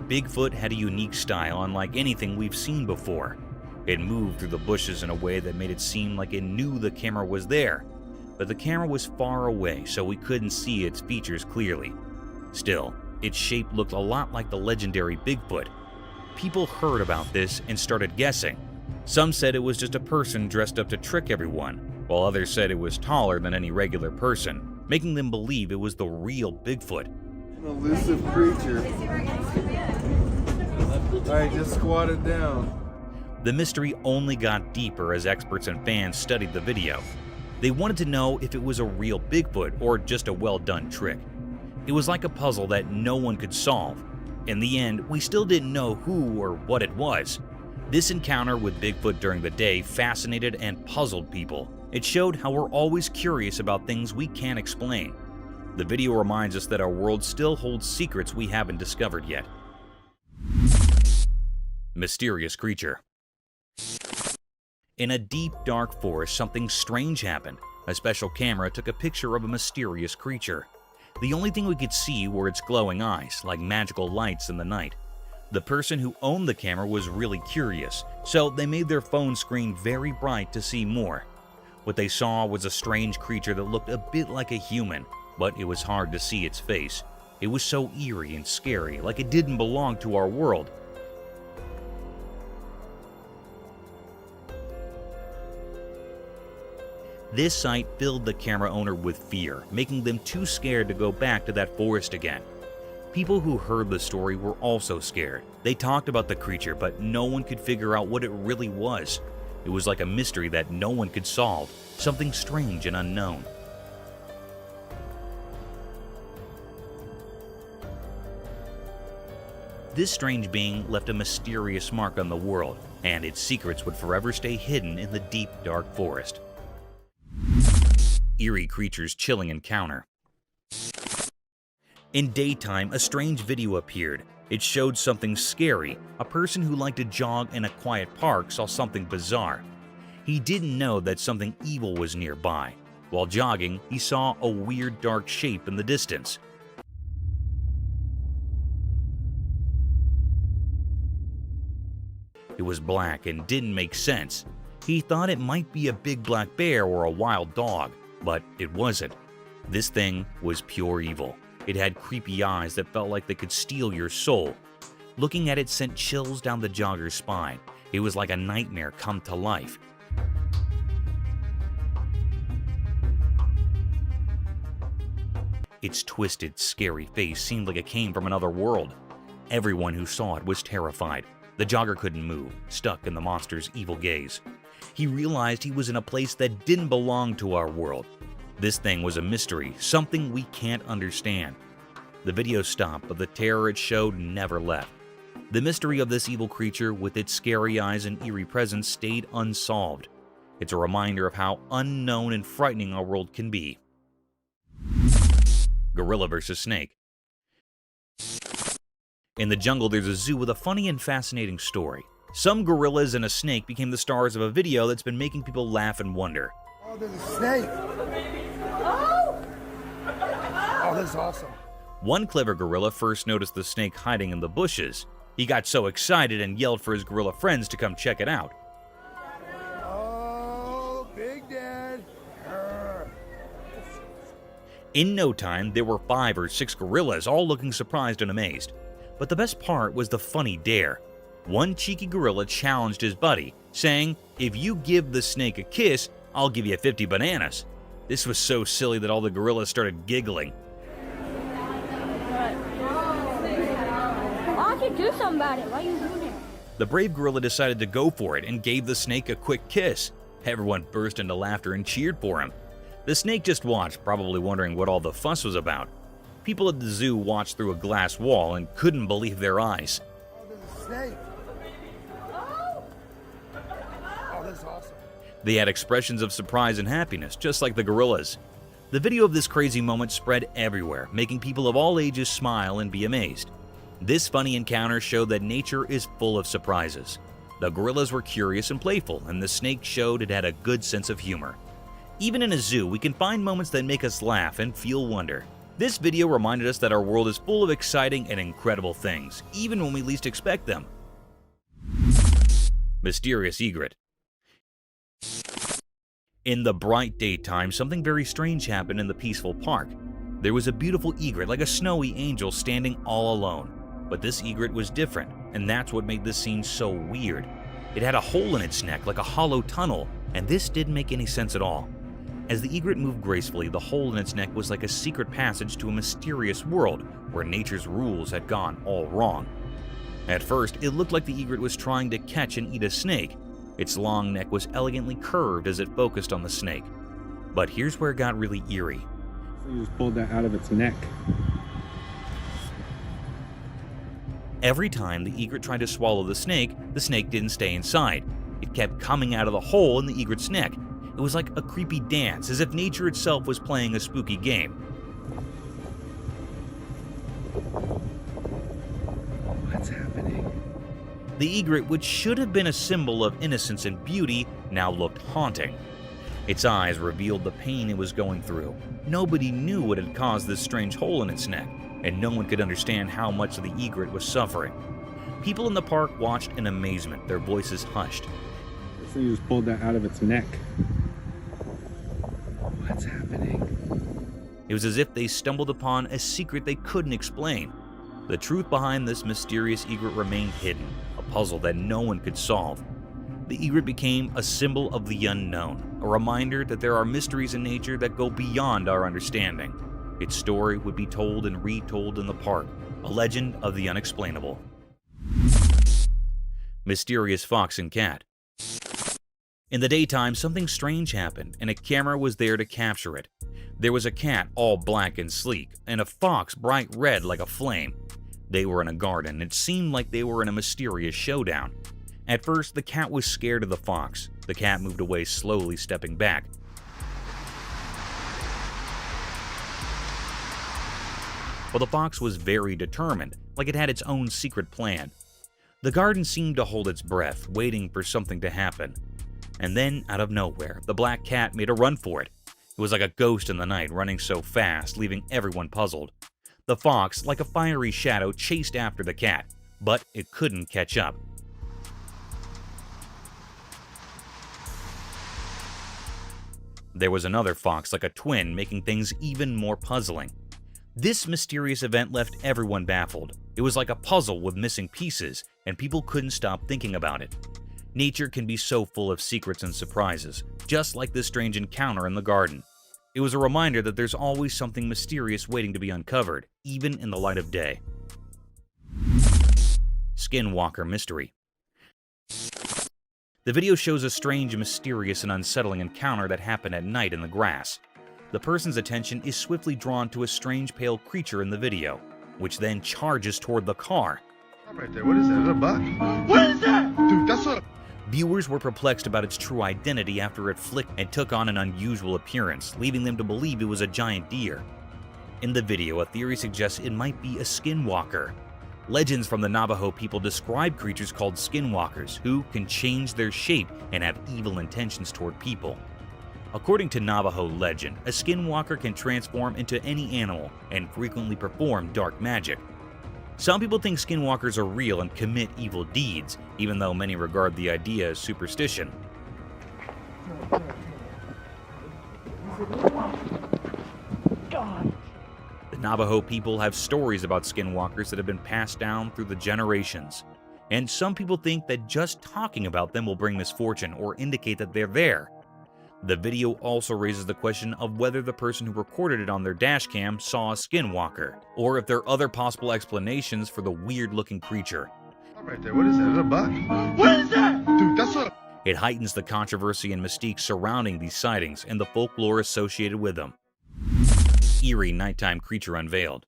Bigfoot had a unique style unlike anything we've seen before. It moved through the bushes in a way that made it seem like it knew the camera was there, but the camera was far away, so we couldn't see its features clearly. Still, its shape looked a lot like the legendary Bigfoot. People heard about this and started guessing. Some said it was just a person dressed up to trick everyone, while others said it was taller than any regular person, making them believe it was the real Bigfoot. An elusive creature. Alright, just squat it down. The mystery only got deeper as experts and fans studied the video. They wanted to know if it was a real Bigfoot or just a well-done trick. It was like a puzzle that no one could solve. In the end, we still didn't know who or what it was. This encounter with Bigfoot during the day fascinated and puzzled people. It showed how we're always curious about things we can't explain. The video reminds us that our world still holds secrets we haven't discovered yet. Mysterious creature. In a deep, dark forest, something strange happened. A special camera took a picture of a mysterious creature. The only thing we could see were its glowing eyes, like magical lights in the night. The person who owned the camera was really curious, so they made their phone screen very bright to see more. What they saw was a strange creature that looked a bit like a human, but it was hard to see its face. It was so eerie and scary, like it didn't belong to our world. This sight filled the camera owner with fear, making them too scared to go back to that forest again. People who heard the story were also scared. They talked about the creature, but no one could figure out what it really was. It was like a mystery that no one could solve, something strange and unknown. This strange being left a mysterious mark on the world, and its secrets would forever stay hidden in the deep, dark forest. Eerie creature's chilling encounter. In daytime, a strange video appeared. It showed something scary. A person who liked to jog in a quiet park saw something bizarre. He didn't know that something evil was nearby. While jogging, he saw a weird dark shape in the distance. It was black and didn't make sense. He thought it might be a big black bear or a wild dog, but it wasn't. This thing was pure evil. It had creepy eyes that felt like they could steal your soul. Looking at it sent chills down the jogger's spine. It was like a nightmare come to life. Its twisted, scary face seemed like it came from another world. Everyone who saw it was terrified. The jogger couldn't move, stuck in the monster's evil gaze. He realized he was in a place that didn't belong to our world. This thing was a mystery, something we can't understand. The video stopped, but the terror it showed never left. The mystery of this evil creature with its scary eyes and eerie presence stayed unsolved. It's a reminder of how unknown and frightening our world can be. Gorilla versus snake. In the jungle, there's a zoo with a funny and fascinating story. Some gorillas and a snake became the stars of a video that's been making people laugh and wonder. Oh, there's a snake. Oh! Oh, that's awesome. One clever gorilla first noticed the snake hiding in the bushes. He got so excited and yelled for his gorilla friends to come check it out. Oh, Big Dad. In no time, there were 5 or 6 gorillas, all looking surprised and amazed. But the best part was the funny dare. One cheeky gorilla challenged his buddy, saying, "If you give the snake a kiss, I'll give you 50 bananas." This was so silly that all the gorillas started giggling. I could do something about it. Why are you doing it? The brave gorilla decided to go for it and gave the snake a quick kiss. Everyone burst into laughter and cheered for him. The snake just watched, probably wondering what all the fuss was about. People at the zoo watched through a glass wall and couldn't believe their eyes. Oh, there's a snake. Oh, that's awesome. They had expressions of surprise and happiness, just like the gorillas. The video of this crazy moment spread everywhere, making people of all ages smile and be amazed. This funny encounter showed that nature is full of surprises. The gorillas were curious and playful, and the snake showed it had a good sense of humor. Even in a zoo, we can find moments that make us laugh and feel wonder. This video reminded us that our world is full of exciting and incredible things, even when we least expect them. Mysterious egret. In the bright daytime, something very strange happened in the peaceful park. There was a beautiful egret, like a snowy angel, standing all alone. But this egret was different, and that's what made this scene so weird. It had a hole in its neck, like a hollow tunnel, and this didn't make any sense at all. As the egret moved gracefully, the hole in its neck was like a secret passage to a mysterious world where nature's rules had gone all wrong. At first, it looked like the egret was trying to catch and eat a snake. Its long neck was elegantly curved as it focused on the snake. But here's where it got really eerie. So you just pulled that out of its neck. Every time the egret tried to swallow the snake didn't stay inside. It kept coming out of the hole in the egret's neck. It was like a creepy dance, as if nature itself was playing a spooky game. What's happening? The egret, which should have been a symbol of innocence and beauty, now looked haunting. Its eyes revealed the pain it was going through. Nobody knew what had caused this strange hole in its neck, and no one could understand how much the egret was suffering. People in the park watched in amazement, their voices hushed. This thing just pulled that out of its neck. What's happening? It was as if they stumbled upon a secret they couldn't explain. The truth behind this mysterious egret remained hidden, a puzzle that no one could solve. The egret became a symbol of the unknown, a reminder that there are mysteries in nature that go beyond our understanding. Its story would be told and retold in the park, a legend of the unexplainable. Mysterious fox and cat. In the daytime, something strange happened, and a camera was there to capture it. There was a cat all black and sleek, and a fox bright red like a flame. They were in a garden, and it seemed like they were in a mysterious showdown. At first, the cat was scared of the fox. The cat moved away slowly, stepping back. But the fox was very determined, like it had its own secret plan. The garden seemed to hold its breath, waiting for something to happen. And then, out of nowhere, the black cat made a run for it. It was like a ghost in the night, running so fast, leaving everyone puzzled. The fox, like a fiery shadow, chased after the cat, but it couldn't catch up. There was another fox, like a twin, making things even more puzzling. This mysterious event left everyone baffled. It was like a puzzle with missing pieces, and people couldn't stop thinking about it. Nature can be so full of secrets and surprises, just like this strange encounter in the garden. It was a reminder that there's always something mysterious waiting to be uncovered, even in the light of day. Skinwalker Mystery. The video shows a strange, mysterious, and unsettling encounter that happened at night in the grass. The person's attention is swiftly drawn to a strange pale creature in the video, which then charges toward the car. Right there, what is that? Is that a buck? What is that? Dude, that's what. Viewers were perplexed about its true identity after it flicked and took on an unusual appearance, leaving them to believe it was a giant deer. In the video, a theory suggests it might be a skinwalker. Legends from the Navajo people describe creatures called skinwalkers, who can change their shape and have evil intentions toward people. According to Navajo legend, a skinwalker can transform into any animal and frequently perform dark magic. Some people think skinwalkers are real and commit evil deeds, even though many regard the idea as superstition. The Navajo people have stories about skinwalkers that have been passed down through the generations, and some people think that just talking about them will bring misfortune or indicate that they're there. The video also raises the question of whether the person who recorded it on their dashcam saw a skinwalker, or if there are other possible explanations for the weird-looking creature. Right there, what is that? Is that a buck? What is that? Dude, that's what. It heightens the controversy and mystique surrounding these sightings and the folklore associated with them. Eerie nighttime creature unveiled.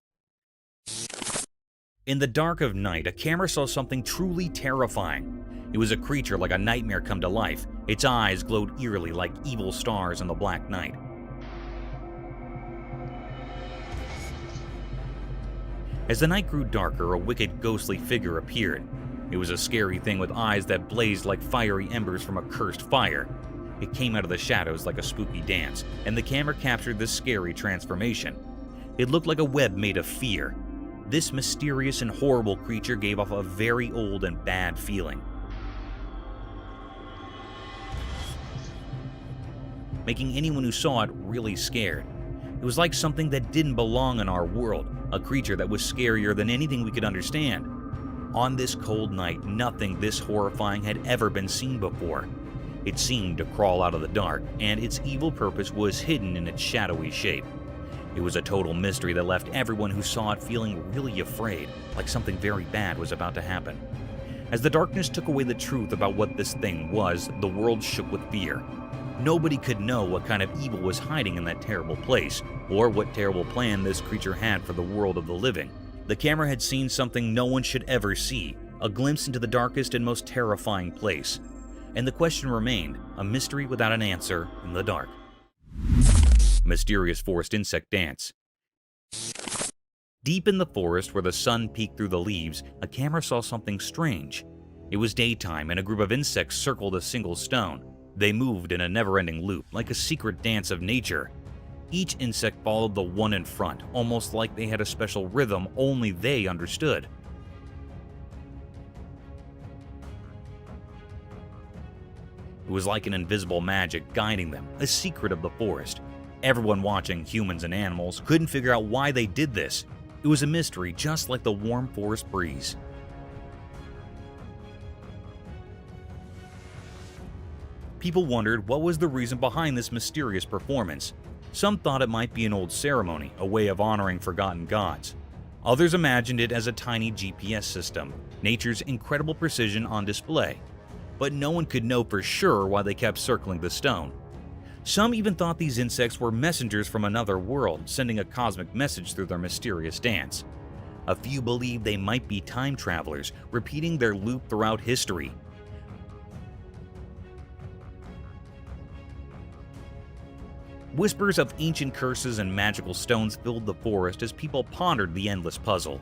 In the dark of night, a camera saw something truly terrifying. It was a creature like a nightmare come to life. Its eyes glowed eerily like evil stars in the black night. As the night grew darker, a wicked, ghostly figure appeared. It was a scary thing with eyes that blazed like fiery embers from a cursed fire. It came out of the shadows like a spooky dance, and the camera captured this scary transformation. It looked like a web made of fear. This mysterious and horrible creature gave off a very old and bad feeling, making anyone who saw it really scared. It was like something that didn't belong in our world, a creature that was scarier than anything we could understand. On this cold night, nothing this horrifying had ever been seen before. It seemed to crawl out of the dark, and its evil purpose was hidden in its shadowy shape. It was a total mystery that left everyone who saw it feeling really afraid, like something very bad was about to happen. As the darkness took away the truth about what this thing was, the world shook with fear. Nobody could know what kind of evil was hiding in that terrible place, or what terrible plan this creature had for the world of the living. The camera had seen something no one should ever see, a glimpse into the darkest and most terrifying place. And the question remained, a mystery without an answer in the dark. Mysterious forest insect dance. Deep in the forest where the sun peeked through the leaves, a camera saw something strange. It was daytime and a group of insects circled a single stone. They moved in a never-ending loop, like a secret dance of nature. Each insect followed the one in front, almost like they had a special rhythm only they understood. It was like an invisible magic guiding them, a secret of the forest. Everyone watching, humans and animals, couldn't figure out why they did this. It was a mystery just like the warm forest breeze. People wondered what was the reason behind this mysterious performance. Some thought it might be an old ceremony, a way of honoring forgotten gods. Others imagined it as a tiny GPS system, nature's incredible precision on display. But no one could know for sure why they kept circling the stone. Some even thought these insects were messengers from another world, sending a cosmic message through their mysterious dance. A few believed they might be time travelers, repeating their loop throughout history. Whispers of ancient curses and magical stones filled the forest as people pondered the endless puzzle.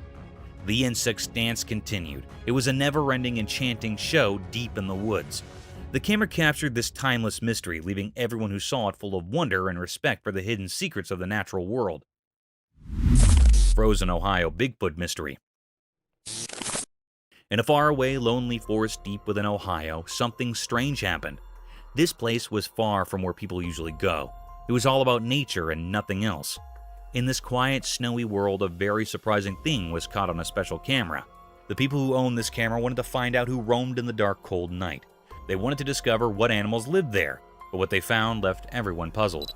The insects' dance continued. It was a never-ending enchanting show deep in the woods. The camera captured this timeless mystery, leaving everyone who saw it full of wonder and respect for the hidden secrets of the natural world. Frozen Ohio Bigfoot Mystery. In a faraway, lonely forest deep within Ohio, something strange happened. This place was far from where people usually go. It was all about nature and nothing else. In this quiet, snowy world, a very surprising thing was caught on a special camera. The people who owned this camera wanted to find out who roamed in the dark, cold night. They wanted to discover what animals lived there, but what they found left everyone puzzled.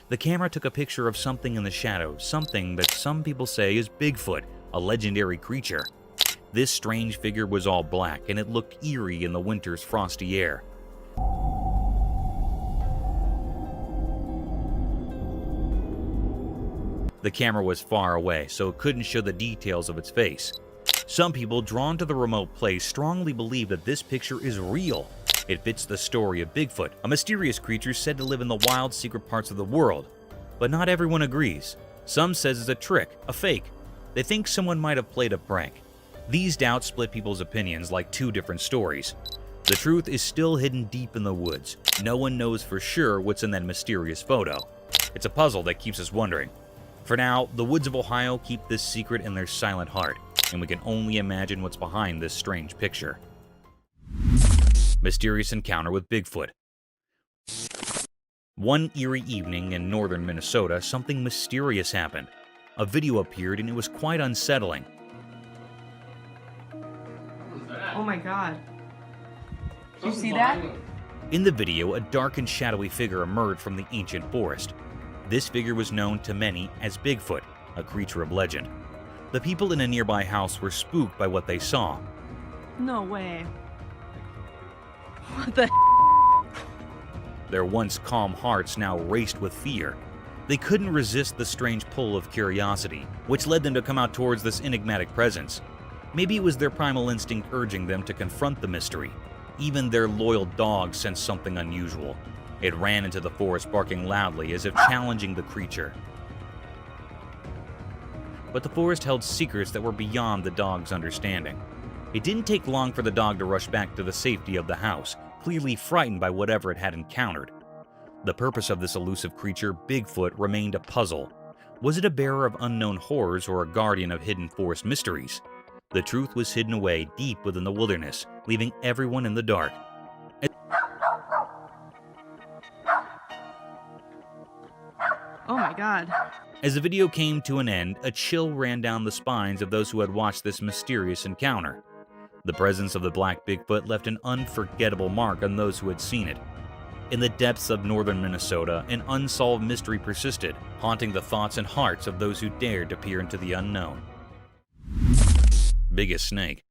The camera took a picture of something in the shadows, something that some people say is Bigfoot, a legendary creature. This strange figure was all black, and it looked eerie in the winter's frosty air. The camera was far away, so it couldn't show the details of its face. Some people drawn to the remote place strongly believe that this picture is real. It fits the story of Bigfoot, a mysterious creature said to live in the wild, secret parts of the world. But not everyone agrees. Some says it's a trick, a fake. They think someone might have played a prank. These doubts split people's opinions like two different stories. The truth is still hidden deep in the woods. No one knows for sure what's in that mysterious photo. It's a puzzle that keeps us wondering. For now, the woods of Ohio keep this secret in their silent heart, and we can only imagine what's behind this strange picture. Mysterious encounter with Bigfoot. One eerie evening in northern Minnesota, something mysterious happened. A video appeared and it was quite unsettling. Oh my god. Did you see that? In the video, a dark and shadowy figure emerged from the ancient forest. This figure was known to many as Bigfoot, a creature of legend. The people in a nearby house were spooked by what they saw. No way. What the Their once calm hearts now raced with fear. They couldn't resist the strange pull of curiosity, which led them to come out towards this enigmatic presence. Maybe it was their primal instinct urging them to confront the mystery. Even their loyal dog sensed something unusual. It ran into the forest barking loudly as if challenging the creature. But the forest held secrets that were beyond the dog's understanding. It didn't take long for the dog to rush back to the safety of the house, clearly frightened by whatever it had encountered. The purpose of this elusive creature, Bigfoot, remained a puzzle. Was it a bearer of unknown horrors or a guardian of hidden forest mysteries? The truth was hidden away deep within the wilderness, leaving everyone in the dark. Oh my god. As the video came to an end, a chill ran down the spines of those who had watched this mysterious encounter. The presence of the black Bigfoot left an unforgettable mark on those who had seen it. In the depths of northern Minnesota, an unsolved mystery persisted, haunting the thoughts and hearts of those who dared to peer into the unknown. Biggest snake.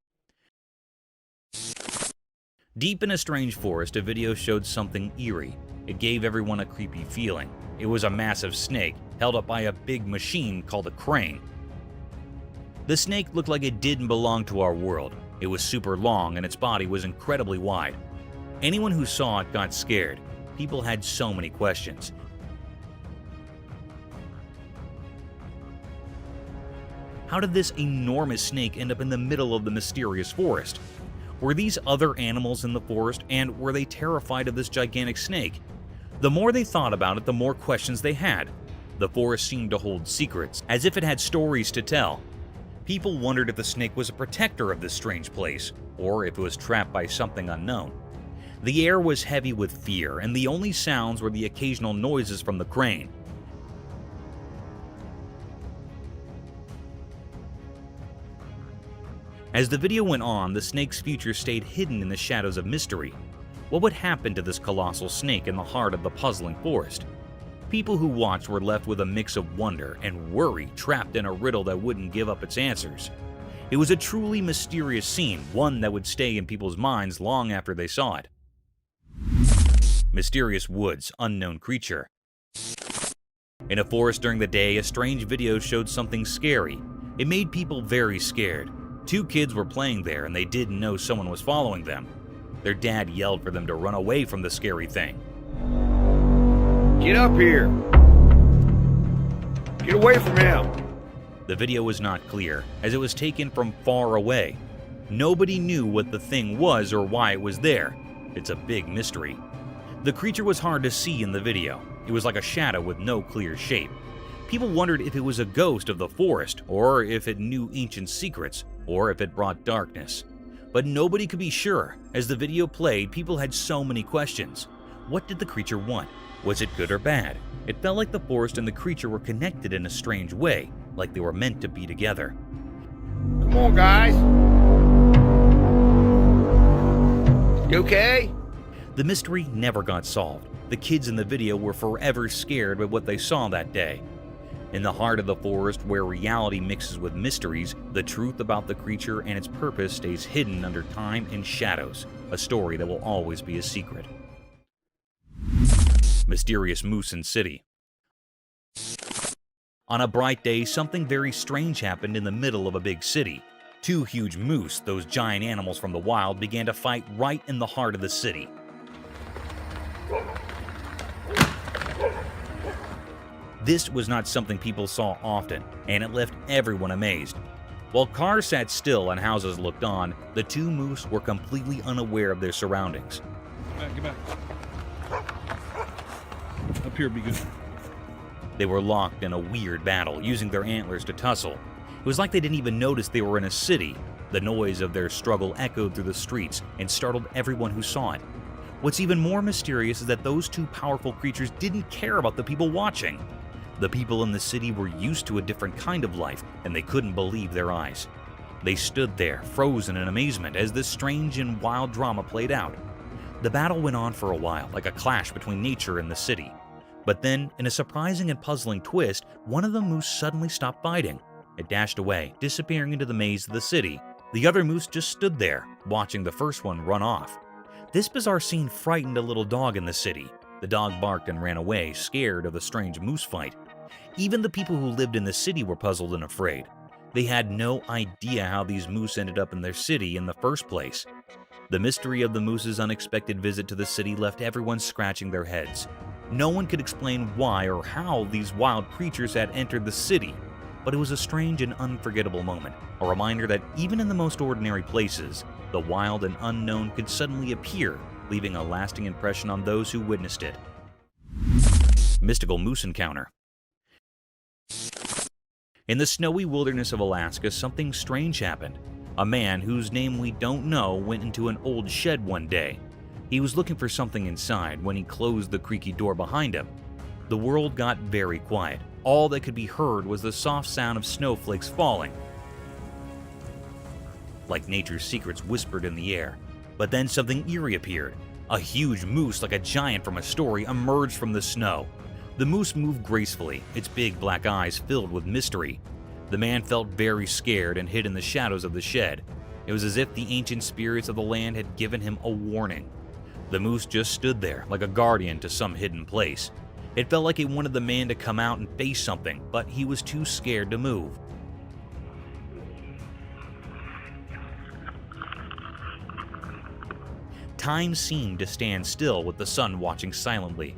Deep in a strange forest, a video showed something eerie. It gave everyone a creepy feeling. It was a massive snake, held up by a big machine called a crane. The snake looked like it didn't belong to our world. It was super long and its body was incredibly wide. Anyone who saw it got scared. People had so many questions. How did this enormous snake end up in the middle of the mysterious forest? Were these other animals in the forest, and were they terrified of this gigantic snake? The more they thought about it, the more questions they had. The forest seemed to hold secrets, as if it had stories to tell. People wondered if the snake was a protector of this strange place, or if it was trapped by something unknown. The air was heavy with fear, and the only sounds were the occasional noises from the crane. As the video went on, the snake's future stayed hidden in the shadows of mystery. What would happen to this colossal snake in the heart of the puzzling forest? People who watched were left with a mix of wonder and worry, trapped in a riddle that wouldn't give up its answers. It was a truly mysterious scene, one that would stay in people's minds long after they saw it. Mysterious woods, unknown creature. In a forest during the day, a strange video showed something scary. It made people very scared. 2 kids were playing there and they didn't know someone was following them. Their dad yelled for them to run away from the scary thing. Get up here! Get away from him! The video was not clear, as it was taken from far away. Nobody knew what the thing was or why it was there. It's a big mystery. The creature was hard to see in the video. It was like a shadow with no clear shape. People wondered if it was a ghost of the forest, or if it knew ancient secrets, or if it brought darkness. But nobody could be sure. As the video played, people had so many questions. What did the creature want? Was it good or bad? It felt like the forest and the creature were connected in a strange way, like they were meant to be together. Come on, guys! You okay? The mystery never got solved. The kids in the video were forever scared by what they saw that day. In the heart of the forest, where reality mixes with mysteries, the truth about the creature and its purpose stays hidden under time and shadows, a story that will always be a secret. Mysterious moose in city. On a bright day, something very strange happened in the middle of a big city. 2 huge moose, those giant animals from the wild, began to fight right in the heart of the city. This was not something people saw often, and it left everyone amazed. While cars sat still and houses looked on, the 2 moose were completely unaware of their surroundings. Get back. Up here would be good. They were locked in a weird battle, using their antlers to tussle. It was like they didn't even notice they were in a city. The noise of their struggle echoed through the streets and startled everyone who saw it. What's even more mysterious is that those 2 powerful creatures didn't care about the people watching. The people in the city were used to a different kind of life, and they couldn't believe their eyes. They stood there, frozen in amazement, as this strange and wild drama played out. The battle went on for a while, like a clash between nature and the city. But then, in a surprising and puzzling twist, one of the moose suddenly stopped fighting. It dashed away, disappearing into the maze of the city. The other moose just stood there, watching the first one run off. This bizarre scene frightened a little dog in the city. The dog barked and ran away, scared of the strange moose fight. Even the people who lived in the city were puzzled and afraid. They had no idea how these moose ended up in their city in the first place. The mystery of the moose's unexpected visit to the city left everyone scratching their heads. No one could explain why or how these wild creatures had entered the city, but it was a strange and unforgettable moment, a reminder that even in the most ordinary places, the wild and unknown could suddenly appear, leaving a lasting impression on those who witnessed it. Mystical moose encounter. In the snowy wilderness of Alaska, something strange happened. A man whose name we don't know went into an old shed one day. He was looking for something inside when he closed the creaky door behind him. The world got very quiet. All that could be heard was the soft sound of snowflakes falling, like nature's secrets whispered in the air. But then something eerie appeared. A huge moose, like a giant from a story, emerged from the snow. The moose moved gracefully, its big black eyes filled with mystery. The man felt very scared and hid in the shadows of the shed. It was as if the ancient spirits of the land had given him a warning. The moose just stood there, like a guardian to some hidden place. It felt like it wanted the man to come out and face something, but he was too scared to move. Time seemed to stand still with the sun watching silently.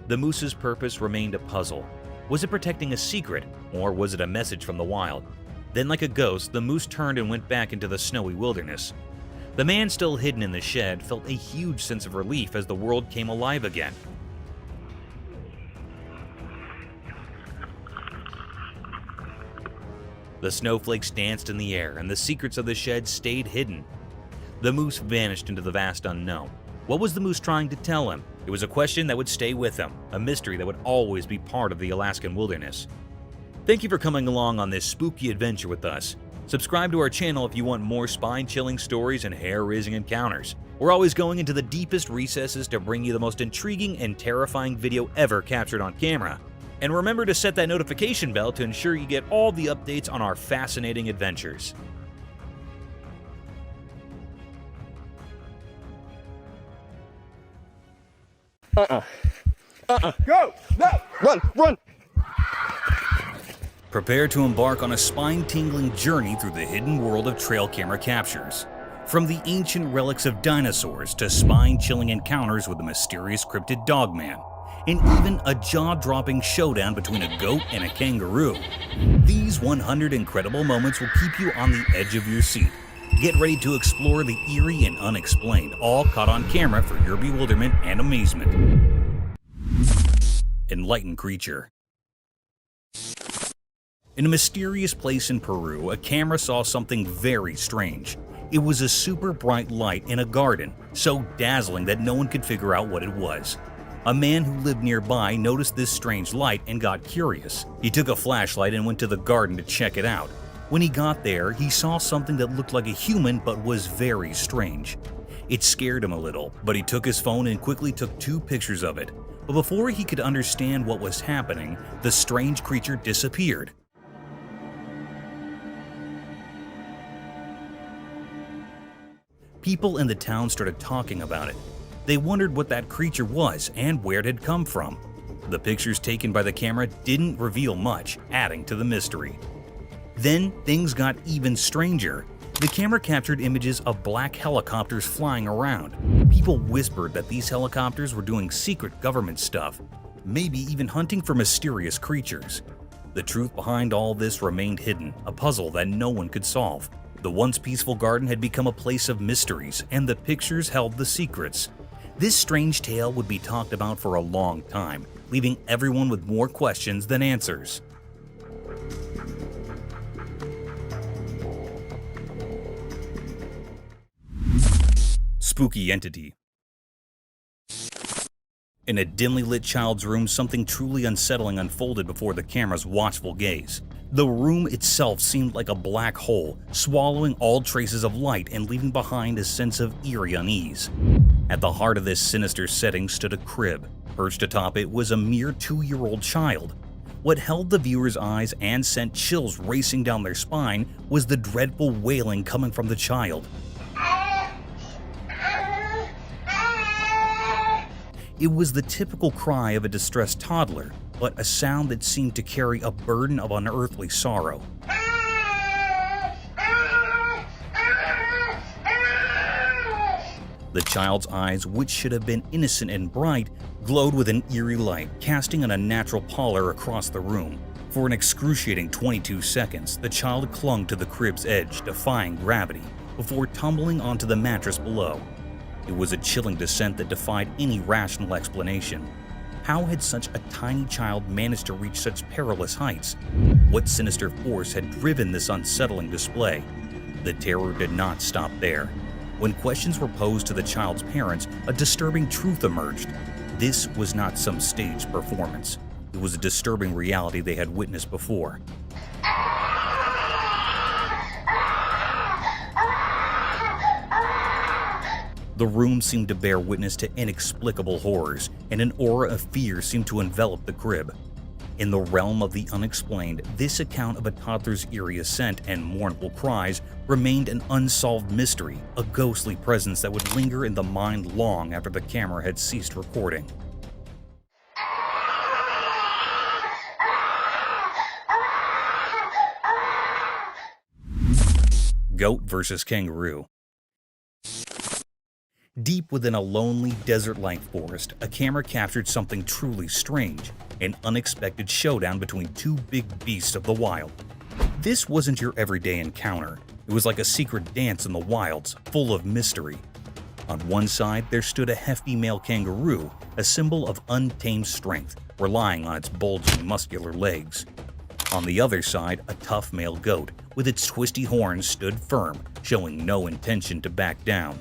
The moose's purpose remained a puzzle. Was it protecting a secret, or was it a message from the wild? Then, like a ghost, the moose turned and went back into the snowy wilderness. The man still hidden in the shed felt a huge sense of relief as the world came alive again. The snowflakes danced in the air, and the secrets of the shed stayed hidden. The moose vanished into the vast unknown. What was the moose trying to tell him? It was a question that would stay with him, a mystery that would always be part of the Alaskan wilderness. Thank you for coming along on this spooky adventure with us. Subscribe to our channel if you want more spine-chilling stories and hair-raising encounters. We're always going into the deepest recesses to bring you the most intriguing and terrifying video ever captured on camera. And remember to set that notification bell to ensure you get all the updates on our fascinating adventures. Go! No! Run! Prepare to embark on a spine-tingling journey through the hidden world of trail camera captures. From the ancient relics of dinosaurs to spine-chilling encounters with the mysterious cryptid dogman, and even a jaw-dropping showdown between a goat and a kangaroo. These 100 incredible moments will keep you on the edge of your seat. Get ready to explore the eerie and unexplained, all caught on camera for your bewilderment and amazement. Enlightened creature. In a mysterious place in Peru, a camera saw something very strange. It was a super bright light in a garden, so dazzling that no one could figure out what it was. A man who lived nearby noticed this strange light and got curious. He took a flashlight and went to the garden to check it out. When he got there, he saw something that looked like a human but was very strange. It scared him a little, but he took his phone and quickly took 2 pictures of it. But before he could understand what was happening, the strange creature disappeared. People in the town started talking about it. They wondered what that creature was and where it had come from. The pictures taken by the camera didn't reveal much, adding to the mystery. Then things got even stranger. The camera captured images of black helicopters flying around. People whispered that these helicopters were doing secret government stuff, maybe even hunting for mysterious creatures. The truth behind all this remained hidden, a puzzle that no one could solve. The once peaceful garden had become a place of mysteries, and the pictures held the secrets. This strange tale would be talked about for a long time, leaving everyone with more questions than answers. Spooky entity. In a dimly lit child's room, something truly unsettling unfolded before the camera's watchful gaze. The room itself seemed like a black hole, swallowing all traces of light and leaving behind a sense of eerie unease. At the heart of this sinister setting stood a crib. Perched atop it was a mere 2-year-old child. What held the viewer's eyes and sent chills racing down their spine was the dreadful wailing coming from the child. It was the typical cry of a distressed toddler, but a sound that seemed to carry a burden of unearthly sorrow. The child's eyes, which should have been innocent and bright, glowed with an eerie light, casting an unnatural pallor across the room. For an excruciating 22 seconds, the child clung to the crib's edge, defying gravity, before tumbling onto the mattress below. It was a chilling descent that defied any rational explanation. How had such a tiny child managed to reach such perilous heights? What sinister force had driven this unsettling display? The terror did not stop there. When questions were posed to the child's parents, a disturbing truth emerged. This was not some staged performance. It was a disturbing reality they had witnessed before. The room seemed to bear witness to inexplicable horrors, and an aura of fear seemed to envelop the crib. In the realm of the unexplained, this account of a toddler's eerie ascent and mournful cries remained an unsolved mystery, a ghostly presence that would linger in the mind long after the camera had ceased recording. Goat versus kangaroo. Deep within a lonely, desert-like forest, a camera captured something truly strange, an unexpected showdown between two big beasts of the wild. This wasn't your everyday encounter. It was like a secret dance in the wilds, full of mystery. On one side, there stood a hefty male kangaroo, a symbol of untamed strength, relying on its bulging, muscular legs. On the other side, a tough male goat, with its twisty horns, stood firm, showing no intention to back down.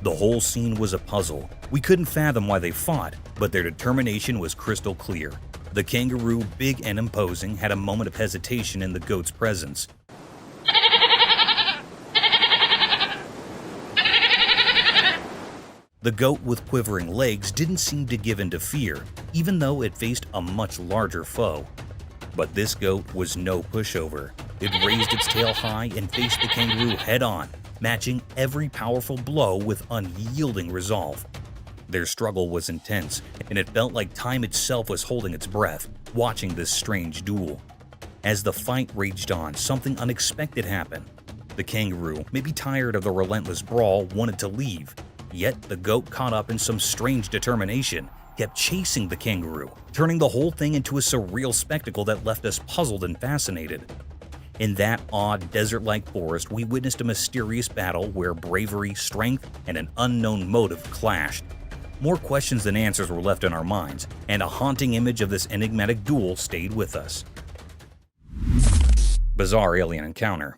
The whole scene was a puzzle. We couldn't fathom why they fought, but their determination was crystal clear. The kangaroo, big and imposing, had a moment of hesitation in the goat's presence. The goat with quivering legs didn't seem to give in to fear, even though it faced a much larger foe. But this goat was no pushover. It raised its tail high and faced the kangaroo head-on, matching every powerful blow with unyielding resolve. Their struggle was intense, and it felt like time itself was holding its breath, watching this strange duel. As the fight raged on, something unexpected happened. The kangaroo, maybe tired of the relentless brawl, wanted to leave. Yet the goat, caught up in some strange determination, kept chasing the kangaroo, turning the whole thing into a surreal spectacle that left us puzzled and fascinated. In that odd, desert-like forest, we witnessed a mysterious battle where bravery, strength, and an unknown motive clashed. More questions than answers were left in our minds, and a haunting image of this enigmatic duel stayed with us. Bizarre alien encounter.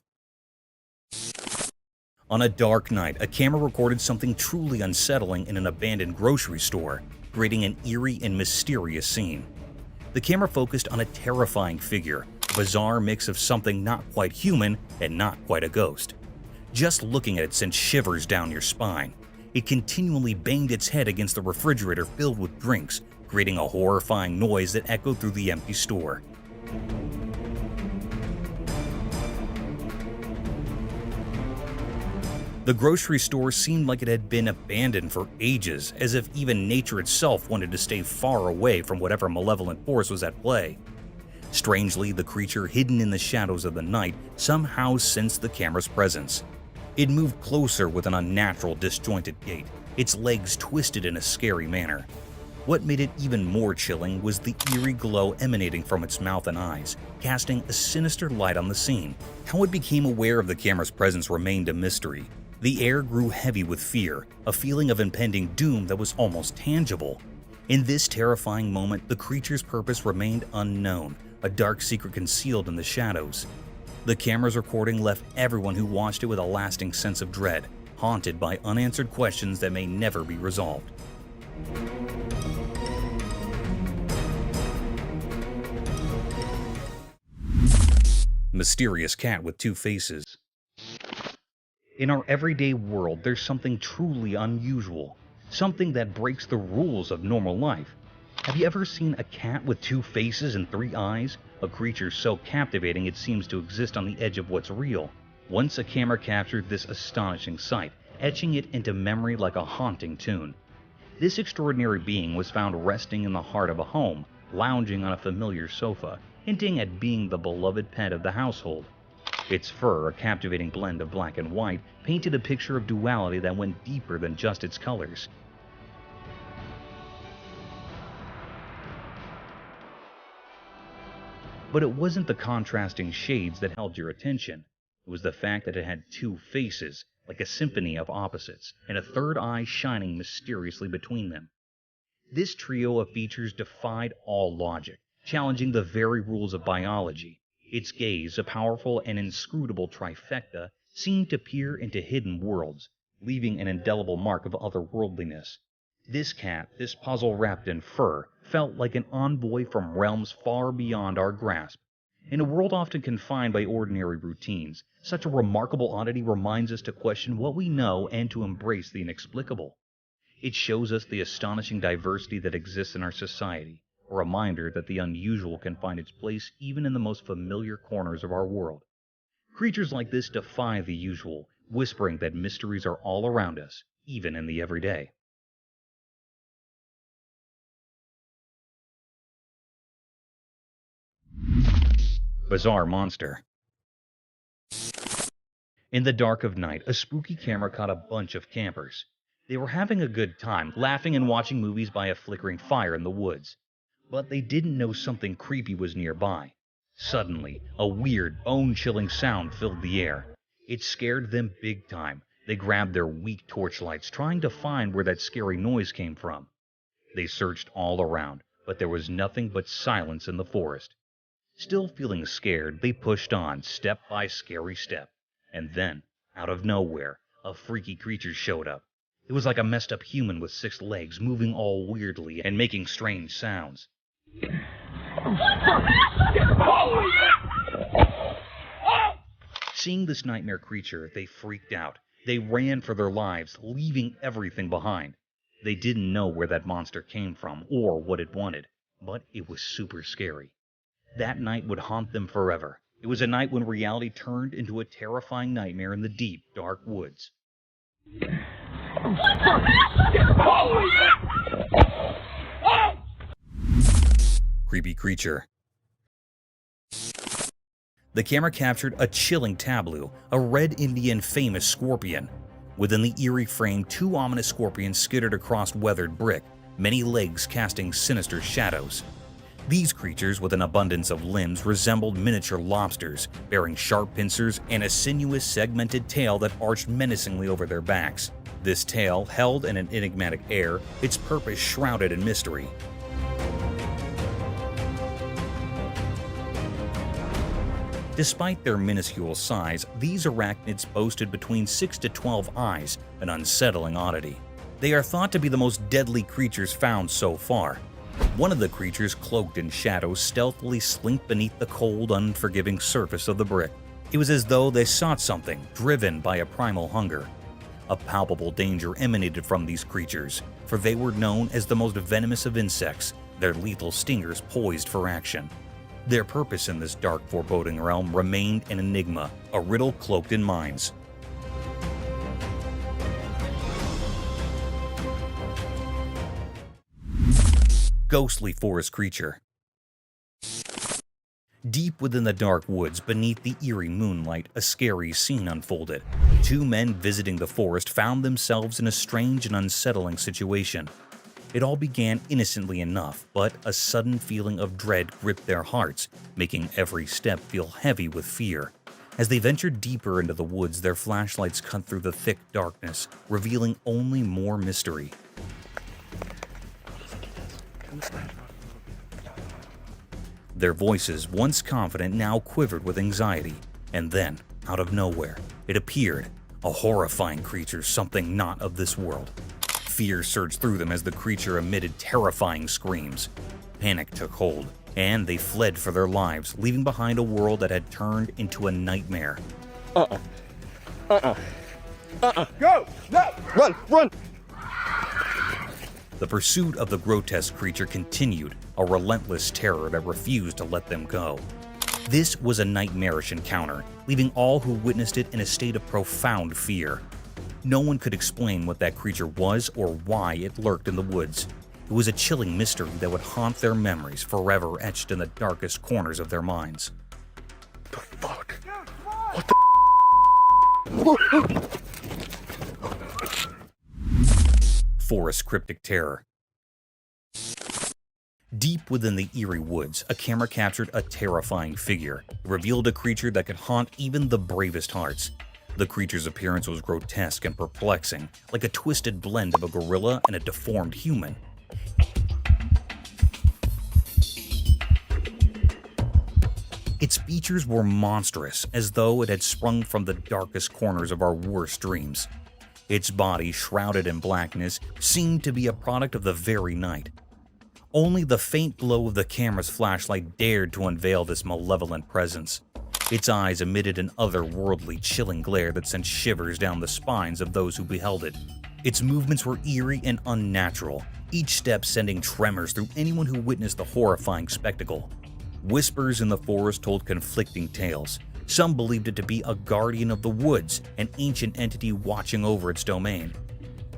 On a dark night, a camera recorded something truly unsettling in an abandoned grocery store, creating an eerie and mysterious scene. The camera focused on a terrifying figure, a bizarre mix of something not quite human and not quite a ghost. Just looking at it sent shivers down your spine. It continually banged its head against the refrigerator filled with drinks, creating a horrifying noise that echoed through the empty store. The grocery store seemed like it had been abandoned for ages, as if even nature itself wanted to stay far away from whatever malevolent force was at play. Strangely, the creature hidden in the shadows of the night somehow sensed the camera's presence. It moved closer with an unnatural, disjointed gait, its legs twisted in a scary manner. What made it even more chilling was the eerie glow emanating from its mouth and eyes, casting a sinister light on the scene. How it became aware of the camera's presence remained a mystery. The air grew heavy with fear, a feeling of impending doom that was almost tangible. In this terrifying moment, the creature's purpose remained unknown, a dark secret concealed in the shadows. The camera's recording left everyone who watched it with a lasting sense of dread, haunted by unanswered questions that may never be resolved. Mysterious cat with two faces. In our everyday world, there's something truly unusual, something that breaks the rules of normal life. Have you ever seen a cat with two faces and three eyes? A creature so captivating it seems to exist on the edge of what's real. Once a camera captured this astonishing sight, etching it into memory like a haunting tune. This extraordinary being was found resting in the heart of a home, lounging on a familiar sofa, hinting at being the beloved pet of the household. Its fur, a captivating blend of black and white, painted a picture of duality that went deeper than just its colors. But it wasn't the contrasting shades that held your attention. It was the fact that it had two faces, like a symphony of opposites, and a third eye shining mysteriously between them. This trio of features defied all logic, challenging the very rules of biology. Its gaze, a powerful and inscrutable trifecta, seemed to peer into hidden worlds, leaving an indelible mark of otherworldliness. This cat, this puzzle wrapped in fur, felt like an envoy from realms far beyond our grasp. In a world often confined by ordinary routines, such a remarkable oddity reminds us to question what we know and to embrace the inexplicable. It shows us the astonishing diversity that exists in our society, a reminder that the unusual can find its place even in the most familiar corners of our world. Creatures like this defy the usual, whispering that mysteries are all around us, even in the everyday. Bizarre monster. In the dark of night, a spooky camera caught a bunch of campers. They were having a good time, laughing and watching movies by a flickering fire in the woods. But they didn't know something creepy was nearby. Suddenly, a weird, bone-chilling sound filled the air. It scared them big time. They grabbed their weak torchlights, trying to find where that scary noise came from. They searched all around, but there was nothing but silence in the forest. Still feeling scared, they pushed on, step by scary step. And then, out of nowhere, a freaky creature showed up. It was like a messed up human with 6 legs, moving all weirdly and making strange sounds. Seeing this nightmare creature, they freaked out. They ran for their lives, leaving everything behind. They didn't know where that monster came from or what it wanted, but it was super scary. That night would haunt them forever. It was a night when reality turned into a terrifying nightmare in the deep, dark woods. Creepy creature. The camera captured a chilling tableau, a red Indian famous scorpion. Within the eerie frame, 2 ominous scorpions skittered across weathered brick, many legs casting sinister shadows. These creatures, with an abundance of limbs, resembled miniature lobsters, bearing sharp pincers and a sinuous, segmented tail that arched menacingly over their backs. This tail, held in an enigmatic air, its purpose shrouded in mystery. Despite their minuscule size, these arachnids boasted between 6 to 12 eyes, an unsettling oddity. They are thought to be the most deadly creatures found so far. One of the creatures, cloaked in shadows, stealthily slinked beneath the cold, unforgiving surface of the brick. It was as though they sought something, driven by a primal hunger. A palpable danger emanated from these creatures, for they were known as the most venomous of insects, their lethal stingers poised for action. Their purpose in this dark, foreboding realm remained an enigma, a riddle cloaked in minds. Ghostly forest creature. Deep within the dark woods, beneath the eerie moonlight, a scary scene unfolded. 2 men visiting the forest found themselves in a strange and unsettling situation. It all began innocently enough, but a sudden feeling of dread gripped their hearts, making every step feel heavy with fear. As they ventured deeper into the woods, their flashlights cut through the thick darkness, revealing only more mystery. Their voices, once confident, now quivered with anxiety. And then, out of nowhere, it appeared, a horrifying creature, something not of this world. Fear surged through them as the creature emitted terrifying screams. Panic took hold, and they fled for their lives, leaving behind a world that had turned into a nightmare. Go! No! Run! Run! The pursuit of the grotesque creature continued, a relentless terror that refused to let them go. This was a nightmarish encounter, leaving all who witnessed it in a state of profound fear. No one could explain what that creature was or why it lurked in the woods. It was a chilling mystery that would haunt their memories, forever etched in the darkest corners of their minds. The fuck? What the? Forest cryptic terror. Deep within the eerie woods, a camera captured a terrifying figure. It revealed a creature that could haunt even the bravest hearts. The creature's appearance was grotesque and perplexing, like a twisted blend of a gorilla and a deformed human. Its features were monstrous, as though it had sprung from the darkest corners of our worst dreams. Its body, shrouded in blackness, seemed to be a product of the very night. Only the faint glow of the camera's flashlight dared to unveil this malevolent presence. Its eyes emitted an otherworldly, chilling glare that sent shivers down the spines of those who beheld it. Its movements were eerie and unnatural, each step sending tremors through anyone who witnessed the horrifying spectacle. Whispers in the forest told conflicting tales. Some believed it to be a guardian of the woods, an ancient entity watching over its domain.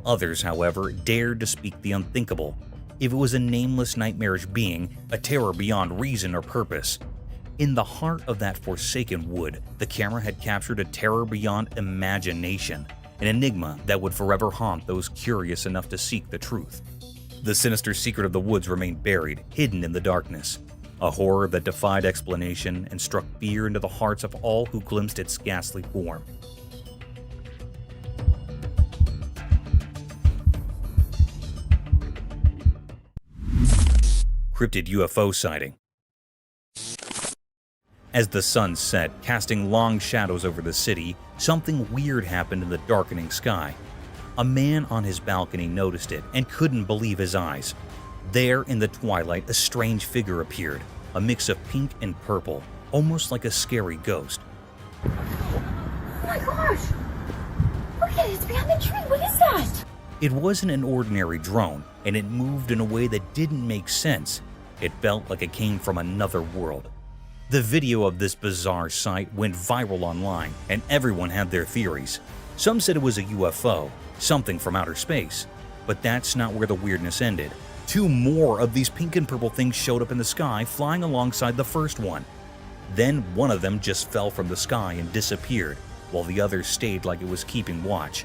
Others, however, dared to speak the unthinkable. If it was a nameless, nightmarish being, a terror beyond reason or purpose. In the heart of that forsaken wood, the camera had captured a terror beyond imagination. an enigma that would forever haunt those curious enough to seek the truth. The sinister secret of the woods remained buried, hidden in the darkness, a horror that defied explanation and struck fear into the hearts of all who glimpsed its ghastly form. Cryptid UFO sighting. As the sun set, casting long shadows over the city, something weird happened in the darkening sky. A man on his balcony noticed it and couldn't believe his eyes. There in the twilight, a strange figure appeared, a mix of pink and purple, almost like a scary ghost. Oh my gosh! Look at it, it's behind the tree, what is that? It wasn't an ordinary drone, and it moved in a way that didn't make sense. It felt like it came from another world. The video of this bizarre sight went viral online, and everyone had their theories. Some said it was a UFO, something from outer space. But that's not where the weirdness ended. 2 more of these pink and purple things showed up in the sky, flying alongside the first one. Then one of them just fell from the sky and disappeared, while the other stayed like it was keeping watch.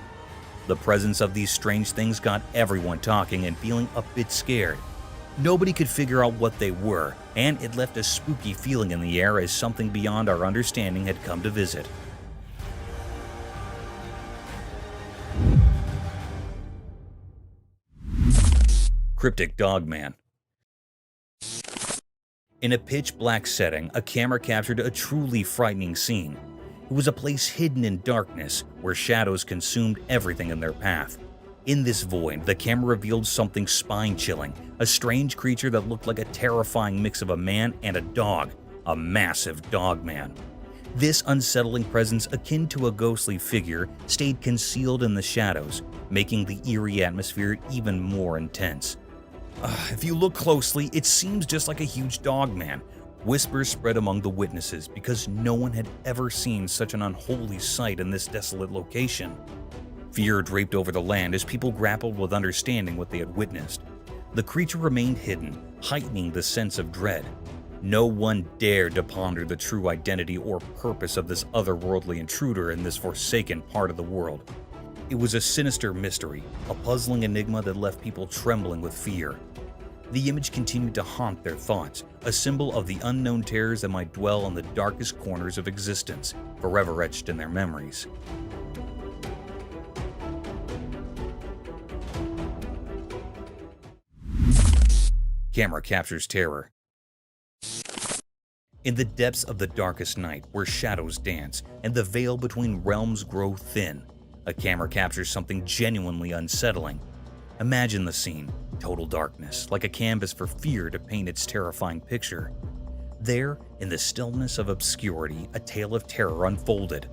The presence of these strange things got everyone talking and feeling a bit scared. Nobody could figure out what they were, and it left a spooky feeling in the air as something beyond our understanding had come to visit. Cryptic Dogman. In a pitch-black setting, a camera captured a truly frightening scene. It was a place hidden in darkness, where shadows consumed everything in their path. In this void, the camera revealed something spine-chilling, a strange creature that looked like a terrifying mix of a man and a dog, a massive dogman. This unsettling presence, akin to a ghostly figure, stayed concealed in the shadows, making the eerie atmosphere even more intense. If you look closely, it seems just like a huge dogman. Whispers spread among the witnesses because no one had ever seen such an unholy sight in this desolate location. Fear draped over the land as people grappled with understanding what they had witnessed. The creature remained hidden, heightening the sense of dread. No one dared to ponder the true identity or purpose of this otherworldly intruder in this forsaken part of the world. It was a sinister mystery, a puzzling enigma that left people trembling with fear. The image continued to haunt their thoughts, a symbol of the unknown terrors that might dwell in the darkest corners of existence, forever etched in their memories. Camera captures terror. In the depths of the darkest night, where shadows dance and the veil between realms grow thin, a camera captures something genuinely unsettling. Imagine the scene, total darkness, like a canvas for fear to paint its terrifying picture. There, in the stillness of obscurity, a tale of terror unfolded.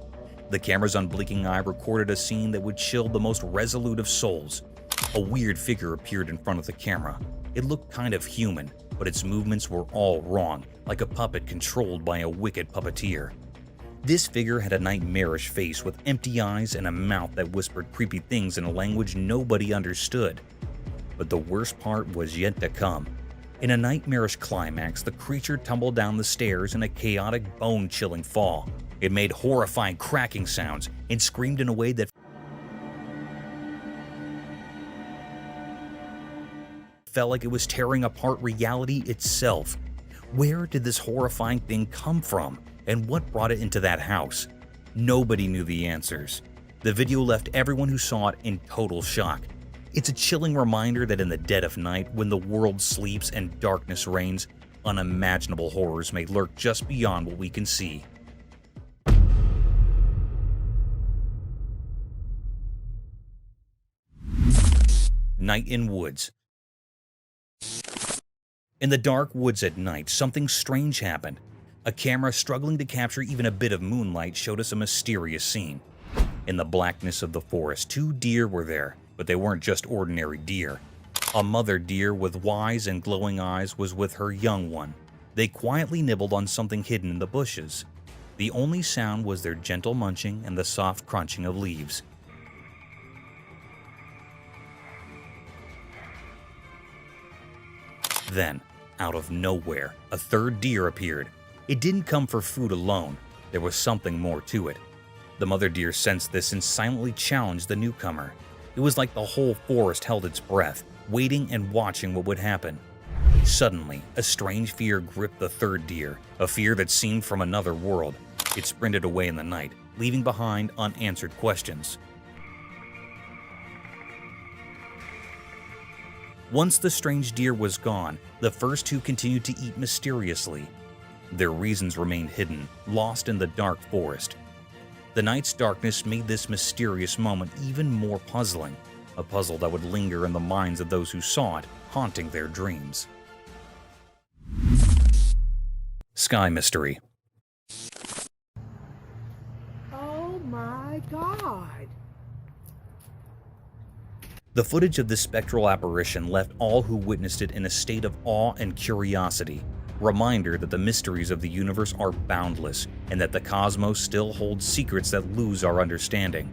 The camera's unblinking eye recorded a scene that would chill the most resolute of souls. A weird figure appeared in front of the camera. It looked kind of human, but its movements were all wrong, like a puppet controlled by a wicked puppeteer. This figure had a nightmarish face with empty eyes and a mouth that whispered creepy things in a language nobody understood. But the worst part was yet to come. In a nightmarish climax, the creature tumbled down the stairs in a chaotic, bone-chilling fall. It made horrifying cracking sounds and screamed in a way that felt like it was tearing apart reality itself. Where did this horrifying thing come from, and what brought it into that house? Nobody knew the answers. The video left everyone who saw it in total shock. It's a chilling reminder that in the dead of night, when the world sleeps and darkness reigns, unimaginable horrors may lurk just beyond what we can see. Night in woods. In the dark woods at night, something strange happened. A camera struggling to capture even a bit of moonlight showed us a mysterious scene. In the blackness of the forest, 2 deer were there, but they weren't just ordinary deer. A mother deer with wise and glowing eyes was with her young one. They quietly nibbled on something hidden in the bushes. The only sound was their gentle munching and the soft crunching of leaves. Then, out of nowhere, a 3rd deer appeared. It didn't come for food alone. There was something more to it. The mother deer sensed this and silently challenged the newcomer. It was like the whole forest held its breath, waiting and watching what would happen. Suddenly, a strange fear gripped the third deer, a fear that seemed from another world. It sprinted away in the night, leaving behind unanswered questions. Once the strange deer was gone, the first two continued to eat mysteriously. Their reasons remained hidden, lost in the dark forest. The night's darkness made this mysterious moment even more puzzling, a puzzle that would linger in the minds of those who saw it, haunting their dreams. Sky Mystery. Oh my God. The footage of this spectral apparition left all who witnessed it in a state of awe and curiosity, reminder that the mysteries of the universe are boundless and that the cosmos still holds secrets that lose our understanding.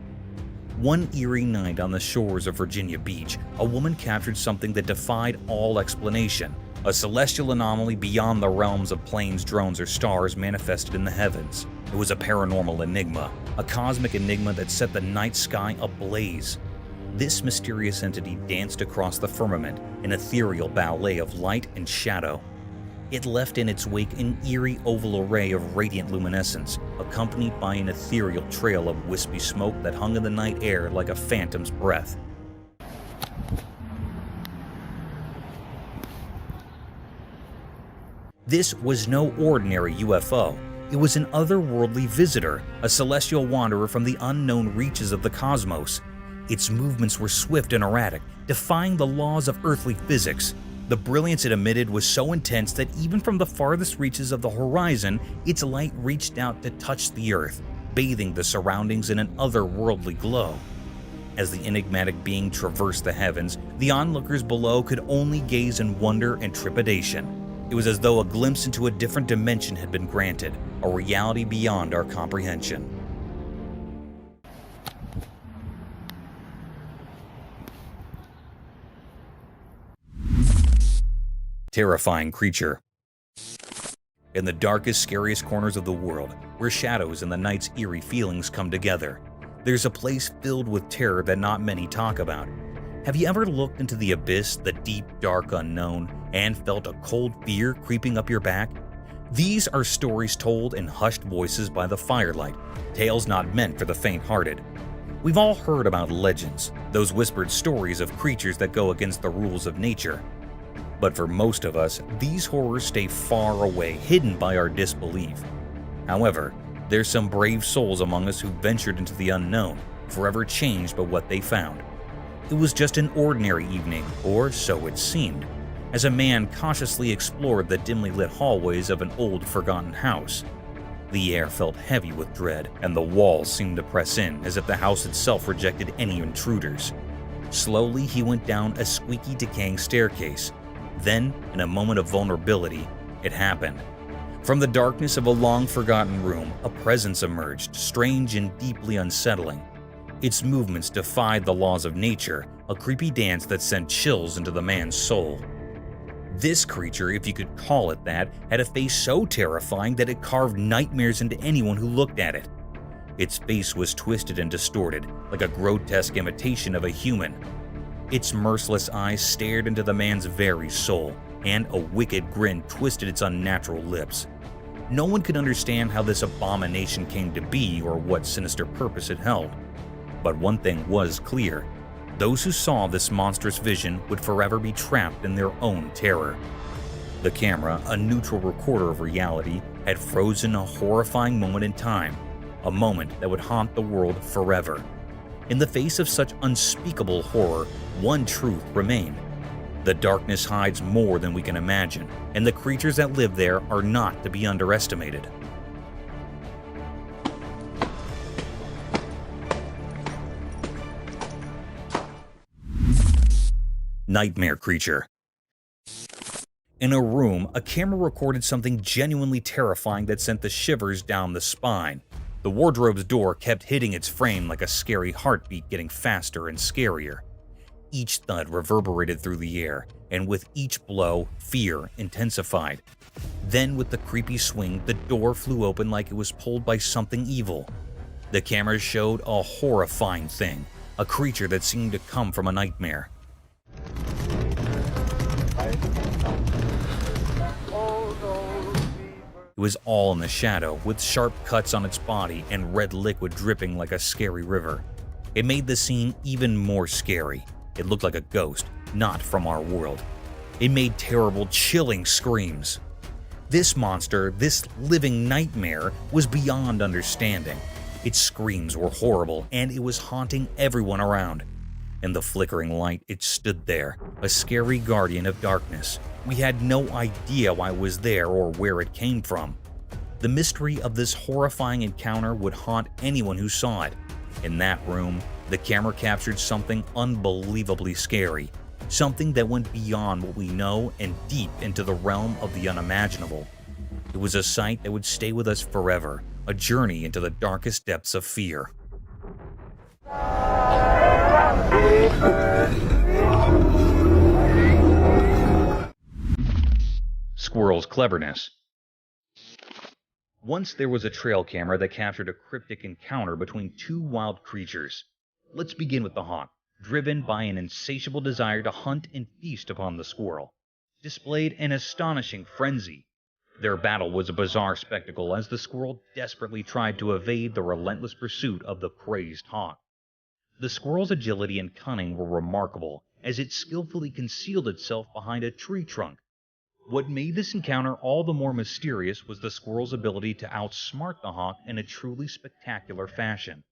One eerie night on the shores of Virginia Beach, a woman captured something that defied all explanation, a celestial anomaly beyond the realms of planes, drones, or stars manifested in the heavens. It was a paranormal enigma, a cosmic enigma that set the night sky ablaze. This mysterious entity danced across the firmament, an ethereal ballet of light and shadow. It left in its wake an eerie oval array of radiant luminescence, accompanied by an ethereal trail of wispy smoke that hung in the night air like a phantom's breath. This was no ordinary UFO. It was an otherworldly visitor, a celestial wanderer from the unknown reaches of the cosmos. Its movements were swift and erratic, defying the laws of earthly physics. The brilliance it emitted was so intense that even from the farthest reaches of the horizon, its light reached out to touch the earth, bathing the surroundings in an otherworldly glow. As the enigmatic being traversed the heavens, the onlookers below could only gaze in wonder and trepidation. It was as though a glimpse into a different dimension had been granted, a reality beyond our comprehension. Terrifying creature. In the darkest, scariest corners of the world, where shadows and the night's eerie feelings come together, there's a place filled with terror that not many talk about. Have you ever looked into the abyss, the deep, dark unknown, and felt a cold fear creeping up your back? These are stories told in hushed voices by the firelight, tales not meant for the faint-hearted. We've all heard about legends, those whispered stories of creatures that go against the rules of nature. But for most of us, these horrors stay far away, hidden by our disbelief. However, there's some brave souls among us who ventured into the unknown, forever changed by what they found. It was just an ordinary evening, or so it seemed, as a man cautiously explored the dimly lit hallways of an old, forgotten house. The air felt heavy with dread, and the walls seemed to press in as if the house itself rejected any intruders. Slowly, he went down a squeaky, decaying staircase. Then, in a moment of vulnerability, it happened. From the darkness of a long-forgotten room, a presence emerged, strange and deeply unsettling. Its movements defied the laws of nature, a creepy dance that sent chills into the man's soul. This creature, if you could call it that, had a face so terrifying that it carved nightmares into anyone who looked at it. Its face was twisted and distorted, like a grotesque imitation of a human. Its merciless eyes stared into the man's very soul, and a wicked grin twisted its unnatural lips. No one could understand how this abomination came to be or what sinister purpose it held. But one thing was clear. Those who saw this monstrous vision would forever be trapped in their own terror. The camera, a neutral recorder of reality, had frozen a horrifying moment in time, a moment that would haunt the world forever. In the face of such unspeakable horror, one truth remained. The darkness hides more than we can imagine, and the creatures that live there are not to be underestimated. Nightmare creature. In a room, a camera recorded something genuinely terrifying that sent the shivers down the spine. The wardrobe's door kept hitting its frame like a scary heartbeat, getting faster and scarier. Each thud reverberated through the air, and with each blow, fear intensified. Then, with the creepy swing, the door flew open like it was pulled by something evil. The cameras showed a horrifying thing, a creature that seemed to come from a nightmare. It was all in the shadow, with sharp cuts on its body and red liquid dripping like a scary river. It made the scene even more scary. It looked like a ghost, not from our world. It made terrible, chilling screams. This monster, this living nightmare, was beyond understanding. Its screams were horrible, and it was haunting everyone around. In the flickering light, it stood there, a scary guardian of darkness. We had no idea why it was there or where it came from. The mystery of this horrifying encounter would haunt anyone who saw it. In that room, the camera captured something unbelievably scary, something that went beyond what we know and deep into the realm of the unimaginable. It was a sight that would stay with us forever, a journey into the darkest depths of fear. Squirrel's cleverness. Once there was a trail camera that captured a cryptic encounter between two wild creatures. Let's begin with the hawk, driven by an insatiable desire to hunt and feast upon the squirrel, displayed an astonishing frenzy. Their battle was a bizarre spectacle as the squirrel desperately tried to evade the relentless pursuit of the crazed hawk. The squirrel's agility and cunning were remarkable as it skillfully concealed itself behind a tree trunk. What made this encounter all the more mysterious was the squirrel's ability to outsmart the hawk in a truly spectacular fashion.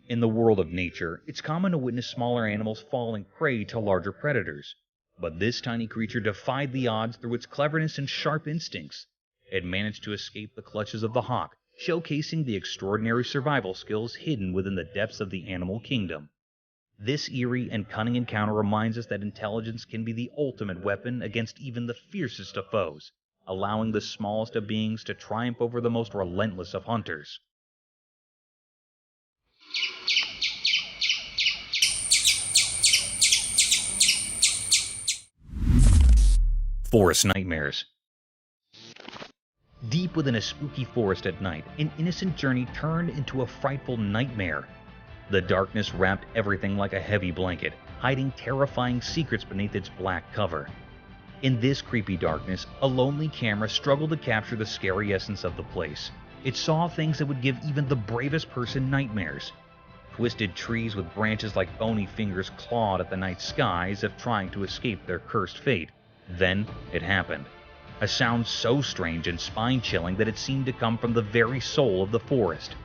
In the world of nature, it's common to witness smaller animals falling prey to larger predators. But this tiny creature defied the odds through its cleverness and sharp instincts. It managed to escape the clutches of the hawk, showcasing the extraordinary survival skills hidden within the depths of the animal kingdom. This eerie and cunning encounter reminds us that intelligence can be the ultimate weapon against even the fiercest of foes, allowing the smallest of beings to triumph over the most relentless of hunters. Forest nightmares. Deep within a spooky forest at night, an innocent journey turned into a frightful nightmare. The darkness wrapped everything like a heavy blanket, hiding terrifying secrets beneath its black cover. In this creepy darkness, a lonely camera struggled to capture the scary essence of the place. It saw things that would give even the bravest person nightmares. Twisted trees with branches like bony fingers clawed at the night sky as if trying to escape their cursed fate. Then it happened. A sound so strange and spine-chilling that it seemed to come from the very soul of the forest.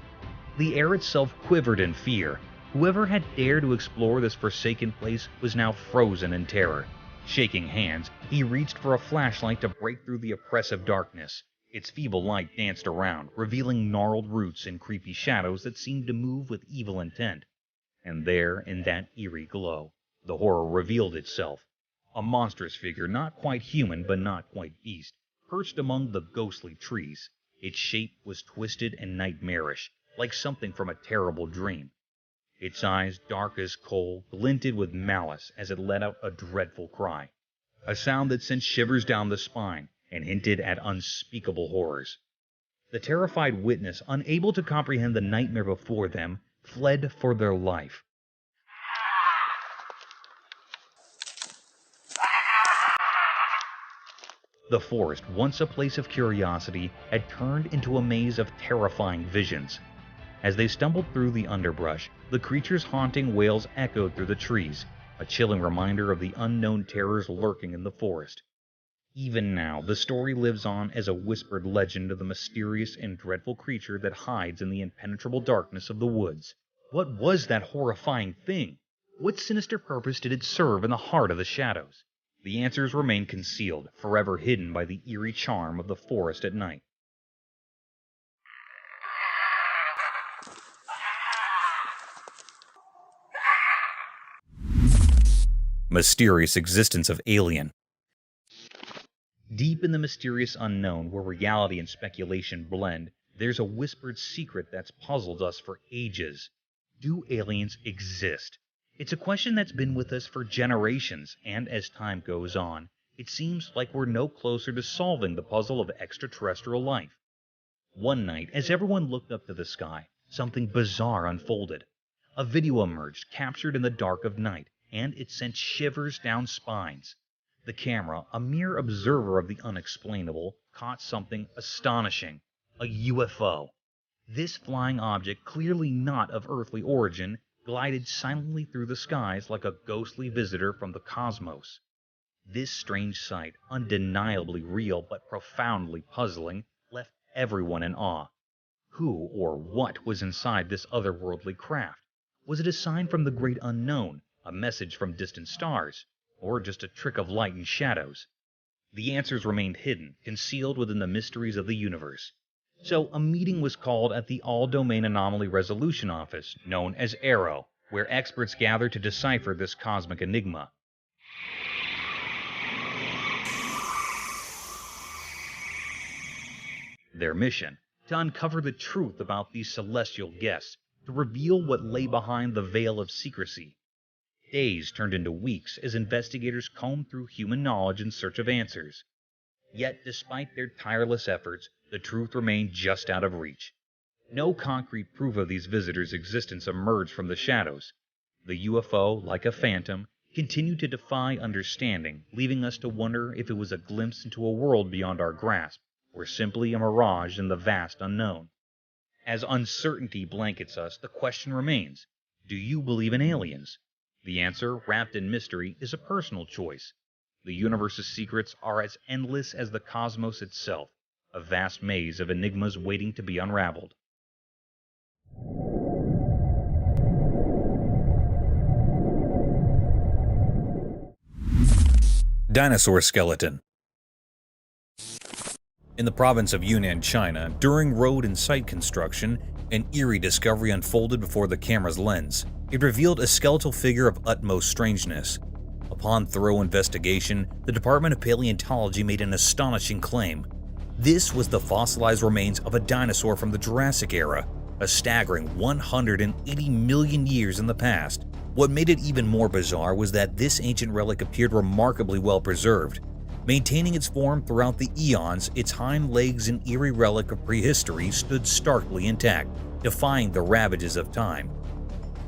The air itself quivered in fear. Whoever had dared to explore this forsaken place was now frozen in terror. Shaking hands, he reached for a flashlight to break through the oppressive darkness. Its feeble light danced around, revealing gnarled roots and creepy shadows that seemed to move with evil intent. And there, in that eerie glow, the horror revealed itself. A monstrous figure, not quite human but not quite beast, perched among the ghostly trees. Its shape was twisted and nightmarish, like something from a terrible dream. Its eyes, dark as coal, glinted with malice as it let out a dreadful cry, a sound that sent shivers down the spine and hinted at unspeakable horrors. The terrified witness, unable to comprehend the nightmare before them, fled for their life. The forest, once a place of curiosity, had turned into a maze of terrifying visions. As they stumbled through the underbrush, the creature's haunting wails echoed through the trees, a chilling reminder of the unknown terrors lurking in the forest. Even now, the story lives on as a whispered legend of the mysterious and dreadful creature that hides in the impenetrable darkness of the woods. What was that horrifying thing? What sinister purpose did it serve in the heart of the shadows? The answers remain concealed, forever hidden by the eerie charm of the forest at night. Mysterious existence of alien. Deep in the mysterious unknown, where reality and speculation blend, there's a whispered secret that's puzzled us for ages. Do aliens exist? It's a question that's been with us for generations, and as time goes on, it seems like we're no closer to solving the puzzle of extraterrestrial life. One night, as everyone looked up to the sky, something bizarre unfolded. A video emerged, captured in the dark of night, and it sent shivers down spines. The camera, a mere observer of the unexplainable, caught something astonishing: a UFO. This flying object, clearly not of earthly origin, glided silently through the skies like a ghostly visitor from the cosmos. This strange sight, undeniably real but profoundly puzzling, left everyone in awe. Who or what was inside this otherworldly craft? Was it a sign from the great unknown, a message from distant stars, or just a trick of light and shadows? The answers remained hidden, concealed within the mysteries of the universe. So a meeting was called at the All-Domain Anomaly Resolution Office, known as ARROW, where experts gathered to decipher this cosmic enigma. Their mission: to uncover the truth about these celestial guests, to reveal what lay behind the veil of secrecy. Days turned into weeks as investigators combed through human knowledge in search of answers. Yet, despite their tireless efforts, the truth remained just out of reach. No concrete proof of these visitors' existence emerged from the shadows. The UFO, like a phantom, continued to defy understanding, leaving us to wonder if it was a glimpse into a world beyond our grasp, or simply a mirage in the vast unknown. As uncertainty blankets us, the question remains: do you believe in aliens? The answer, wrapped in mystery, is a personal choice. The universe's secrets are as endless as the cosmos itself, a vast maze of enigmas waiting to be unraveled. Dinosaur skeleton. In the province of Yunnan, China, during road and site construction, an eerie discovery unfolded before the camera's lens. It revealed a skeletal figure of utmost strangeness. Upon thorough investigation, the Department of Paleontology made an astonishing claim. This was the fossilized remains of a dinosaur from the Jurassic era, a staggering 180 million years in the past. What made it even more bizarre was that this ancient relic appeared remarkably well preserved. Maintaining its form throughout the eons, its hind legs, an eerie relic of prehistory, stood starkly intact, defying the ravages of time.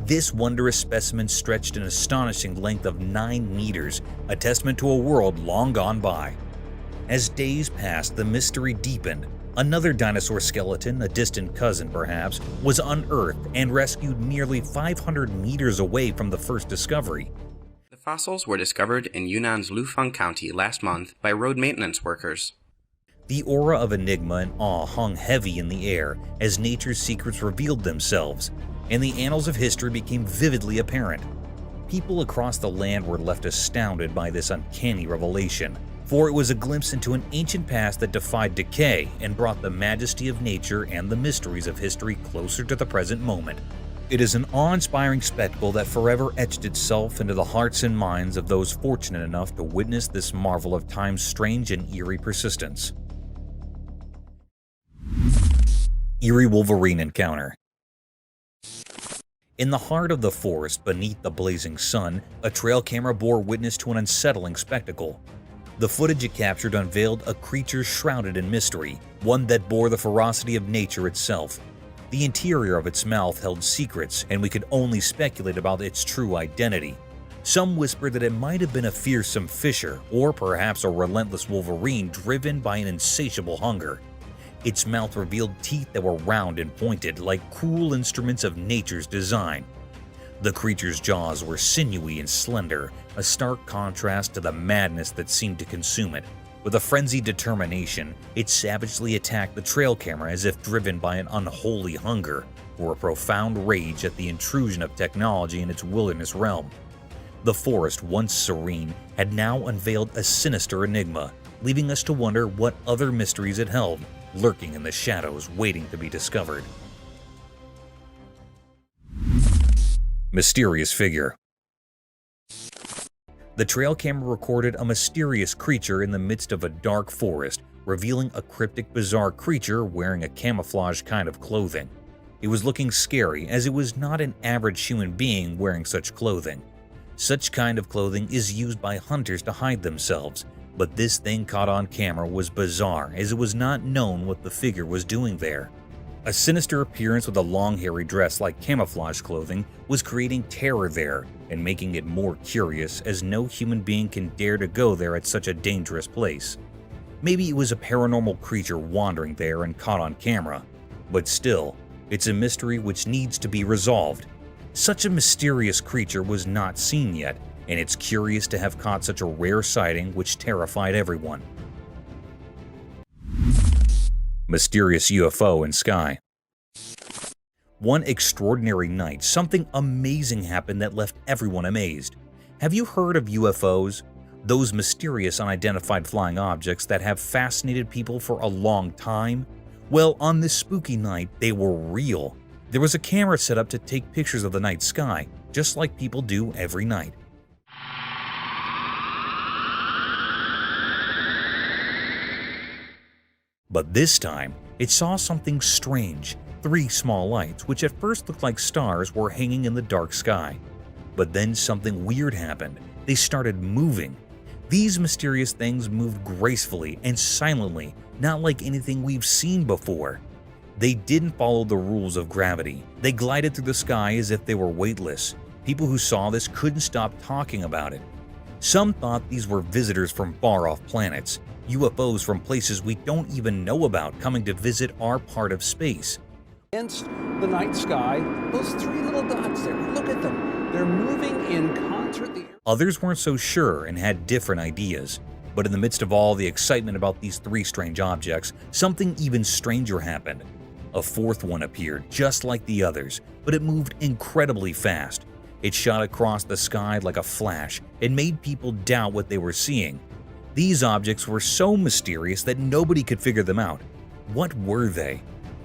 This wondrous specimen stretched an astonishing length of 9 meters, a testament to a world long gone by. As days passed, the mystery deepened. Another dinosaur skeleton, a distant cousin perhaps, was unearthed and rescued nearly 500 meters away from the first discovery. The fossils were discovered in Yunnan's Lufeng County last month by road maintenance workers. The aura of enigma and awe hung heavy in the air as nature's secrets revealed themselves, and the annals of history became vividly apparent. People across the land were left astounded by this uncanny revelation, for it was a glimpse into an ancient past that defied decay and brought the majesty of nature and the mysteries of history closer to the present moment. It is an awe-inspiring spectacle that forever etched itself into the hearts and minds of those fortunate enough to witness this marvel of time's strange and eerie persistence. Eerie Wolverine Encounter. In the heart of the forest, beneath the blazing sun, a trail camera bore witness to an unsettling spectacle. The footage it captured unveiled a creature shrouded in mystery, one that bore the ferocity of nature itself. The interior of its mouth held secrets, and we could only speculate about its true identity. Some whispered that it might have been a fearsome fisher, or perhaps a relentless wolverine driven by an insatiable hunger. Its mouth revealed teeth that were round and pointed, like cruel instruments of nature's design. The creature's jaws were sinewy and slender, a stark contrast to the madness that seemed to consume it. With a frenzied determination, it savagely attacked the trail camera as if driven by an unholy hunger, or a profound rage at the intrusion of technology in its wilderness realm. The forest, once serene, had now unveiled a sinister enigma, leaving us to wonder what other mysteries it held, lurking in the shadows waiting to be discovered. Mysterious figure. The trail camera recorded a mysterious creature in the midst of a dark forest, revealing a cryptic, bizarre creature wearing a camouflage kind of clothing. It was looking scary, as it was not an average human being wearing such clothing. Such kind of clothing is used by hunters to hide themselves, But this thing caught on camera was bizarre, as it was not known what the figure was doing there. A sinister appearance with a long hairy dress like camouflage clothing was creating terror there and making it more curious, as no human being can dare to go there at such a dangerous place. Maybe it was a paranormal creature wandering there and caught on camera, but still, it's a mystery which needs to be resolved. Such a mysterious creature was not seen yet, and it's curious to have caught such a rare sighting which terrified everyone. Mysterious UFO in sky. One extraordinary night, something amazing happened that left everyone amazed. Have you heard of UFOs? Those mysterious unidentified flying objects that have fascinated people for a long time? Well, on this spooky night, they were real. There was a camera set up to take pictures of the night sky, just like people do every night. But this time, it saw something strange. 3 small lights, which at first looked like stars, were hanging in the dark sky. But then something weird happened. They started moving. These mysterious things moved gracefully and silently, not like anything we've seen before. They didn't follow the rules of gravity. They glided through the sky as if they were weightless. People who saw this couldn't stop talking about it. Some thought these were visitors from far-off planets, UFOs from places we don't even know about coming to visit our part of space. Against the night sky, those 3 little dots there, look at them. They're moving in concert. Others weren't so sure and had different ideas. But in the midst of all the excitement about these 3 strange objects, something even stranger happened. A 4th one appeared, just like the others, but it moved incredibly fast. It shot across the sky like a flash and made people doubt what they were seeing. These objects were so mysterious that nobody could figure them out. What were they?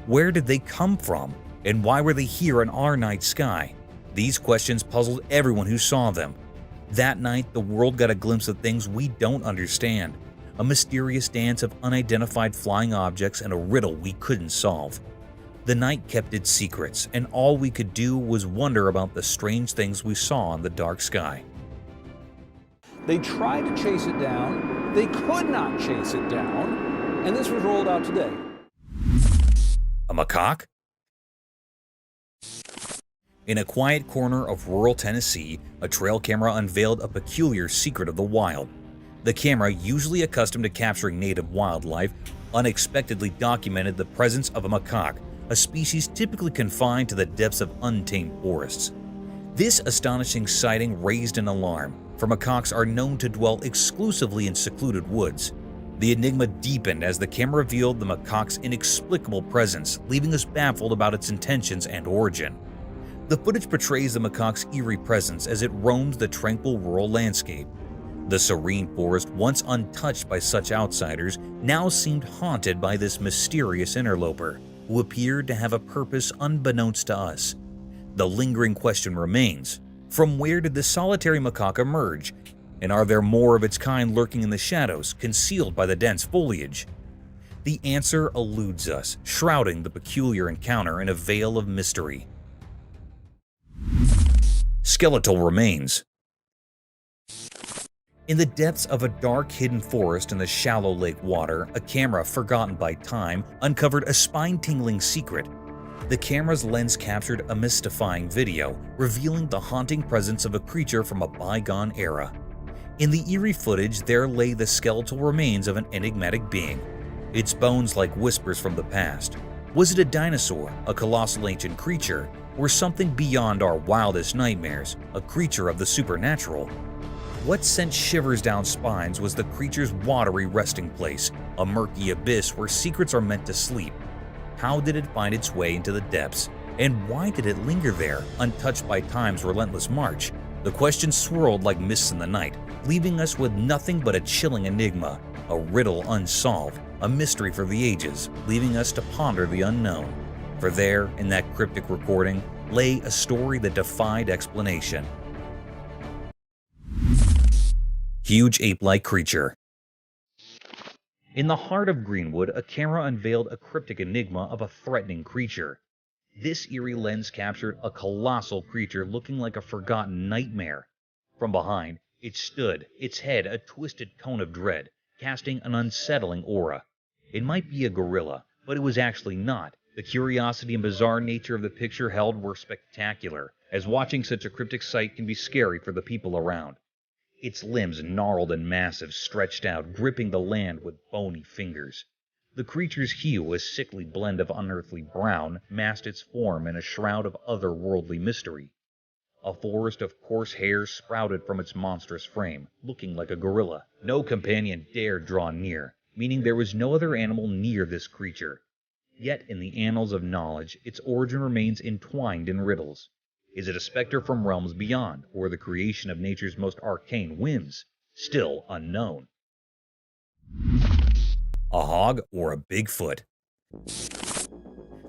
Where did they come from? And why were they here in our night sky? These questions puzzled everyone who saw them. That night, the world got a glimpse of things we don't understand. A mysterious dance of unidentified flying objects and a riddle we couldn't solve. The night kept its secrets, and all we could do was wonder about the strange things we saw in the dark sky. They tried to chase it down. They could not chase it down. And this was rolled out today. A macaque? In a quiet corner of rural Tennessee, a trail camera unveiled a peculiar secret of the wild. The camera, usually accustomed to capturing native wildlife, unexpectedly documented the presence of a macaque, a species typically confined to the depths of untamed forests. This astonishing sighting raised an alarm, for macaques are known to dwell exclusively in secluded woods. The enigma deepened as the camera revealed the macaque's inexplicable presence, leaving us baffled about its intentions and origin. The footage portrays the macaque's eerie presence as it roams the tranquil rural landscape. The serene forest, once untouched by such outsiders, now seemed haunted by this mysterious interloper, who appeared to have a purpose unbeknownst to us. The lingering question remains, from where did this solitary macaque emerge? And are there more of its kind lurking in the shadows, concealed by the dense foliage? The answer eludes us, shrouding the peculiar encounter in a veil of mystery. Skeletal remains. In the depths of a dark, hidden forest in the shallow lake water, a camera, forgotten by time, uncovered a spine-tingling secret. The camera's lens captured a mystifying video, revealing the haunting presence of a creature from a bygone era. In the eerie footage, there lay the skeletal remains of an enigmatic being, its bones like whispers from the past. Was it a dinosaur, a colossal ancient creature, or something beyond our wildest nightmares, a creature of the supernatural? What sent shivers down spines was the creature's watery resting place, a murky abyss where secrets are meant to sleep. How did it find its way into the depths? And why did it linger there, untouched by time's relentless march? The questions swirled like mists in the night, leaving us with nothing but a chilling enigma, a riddle unsolved, a mystery for the ages, leaving us to ponder the unknown. For there, in that cryptic recording, lay a story that defied explanation. Huge ape-like creature. In the heart of Greenwood, a camera unveiled a cryptic enigma of a threatening creature. This eerie lens captured a colossal creature looking like a forgotten nightmare. From behind, it stood, its head a twisted cone of dread, casting an unsettling aura. It might be a gorilla, but it was actually not. The curiosity and bizarre nature of the picture held were spectacular, as watching such a cryptic sight can be scary for the people around. Its limbs, gnarled and massive, stretched out, gripping the land with bony fingers. The creature's hue, a sickly blend of unearthly brown, masked its form in a shroud of otherworldly mystery. A forest of coarse hairs sprouted from its monstrous frame, looking like a gorilla. No companion dared draw near, meaning there was no other animal near this creature. Yet in the annals of knowledge, its origin remains entwined in riddles. Is it a specter from realms beyond, or the creation of nature's most arcane whims? Still unknown. A hog or a Bigfoot?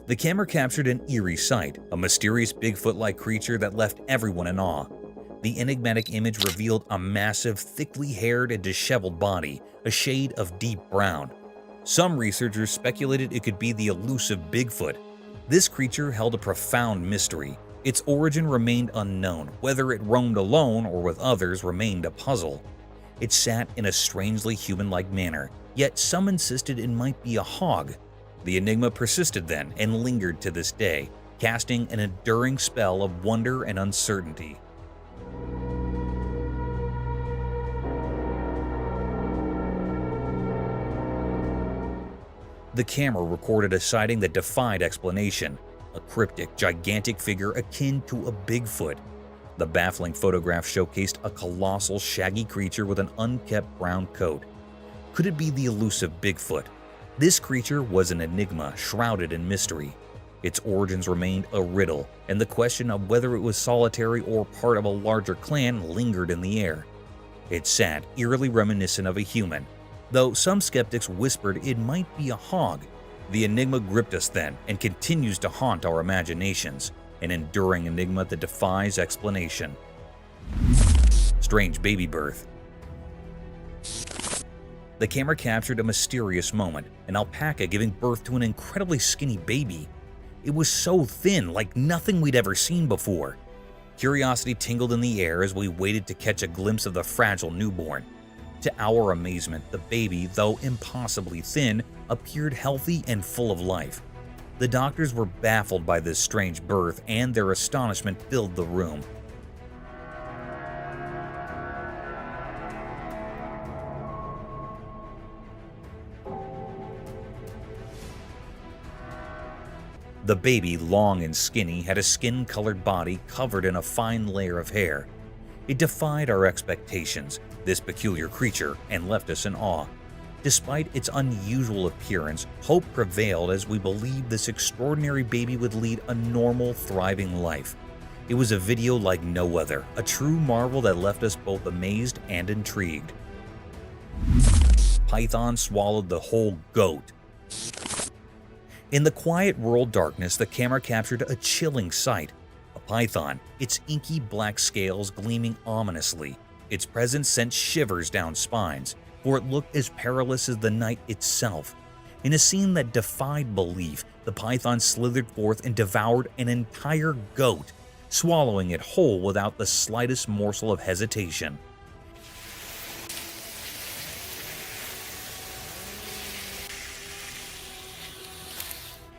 The camera captured an eerie sight, a mysterious Bigfoot-like creature that left everyone in awe. The enigmatic image revealed a massive, thickly haired and disheveled body, a shade of deep brown. Some researchers speculated it could be the elusive Bigfoot. This creature held a profound mystery. Its origin remained unknown. Whether it roamed alone or with others remained a puzzle. It sat in a strangely human-like manner, yet some insisted it might be a hog. The enigma persisted then and lingered to this day, casting an enduring spell of wonder and uncertainty. The camera recorded a sighting that defied explanation, a cryptic, gigantic figure akin to a Bigfoot. The baffling photograph showcased a colossal, shaggy creature with an unkempt brown coat. Could it be the elusive Bigfoot? This creature was an enigma shrouded in mystery. Its origins remained a riddle, and the question of whether it was solitary or part of a larger clan lingered in the air. It sat eerily reminiscent of a human, though some skeptics whispered it might be a hog. The enigma gripped us then and continues to haunt our imaginations, an enduring enigma that defies explanation. Strange baby birth. The camera captured a mysterious moment, an alpaca giving birth to an incredibly skinny baby. It was so thin, like nothing we'd ever seen before. Curiosity tingled in the air as we waited to catch a glimpse of the fragile newborn. To our amazement, the baby, though impossibly thin, appeared healthy and full of life. The doctors were baffled by this strange birth, and their astonishment filled the room. The baby, long and skinny, had a skin-colored body covered in a fine layer of hair. It defied our expectations, this peculiar creature, and left us in awe. Despite its unusual appearance, hope prevailed as we believed this extraordinary baby would lead a normal, thriving life. It was a video like no other, a true marvel that left us both amazed and intrigued. Python swallowed the whole goat. In the quiet rural darkness, the camera captured a chilling sight. A python, its inky black scales gleaming ominously. Its presence sent shivers down spines, for it looked as perilous as the night itself. In a scene that defied belief, the python slithered forth and devoured an entire goat, swallowing it whole without the slightest morsel of hesitation.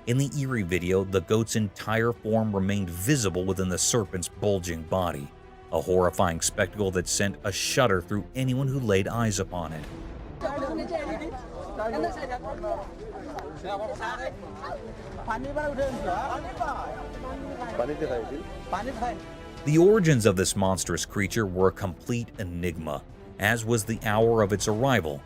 In the eerie video, the goat's entire form remained visible within the serpent's bulging body, a horrifying spectacle that sent a shudder through anyone who laid eyes upon it. The origins of this monstrous creature were a complete enigma, as was the hour of its arrival.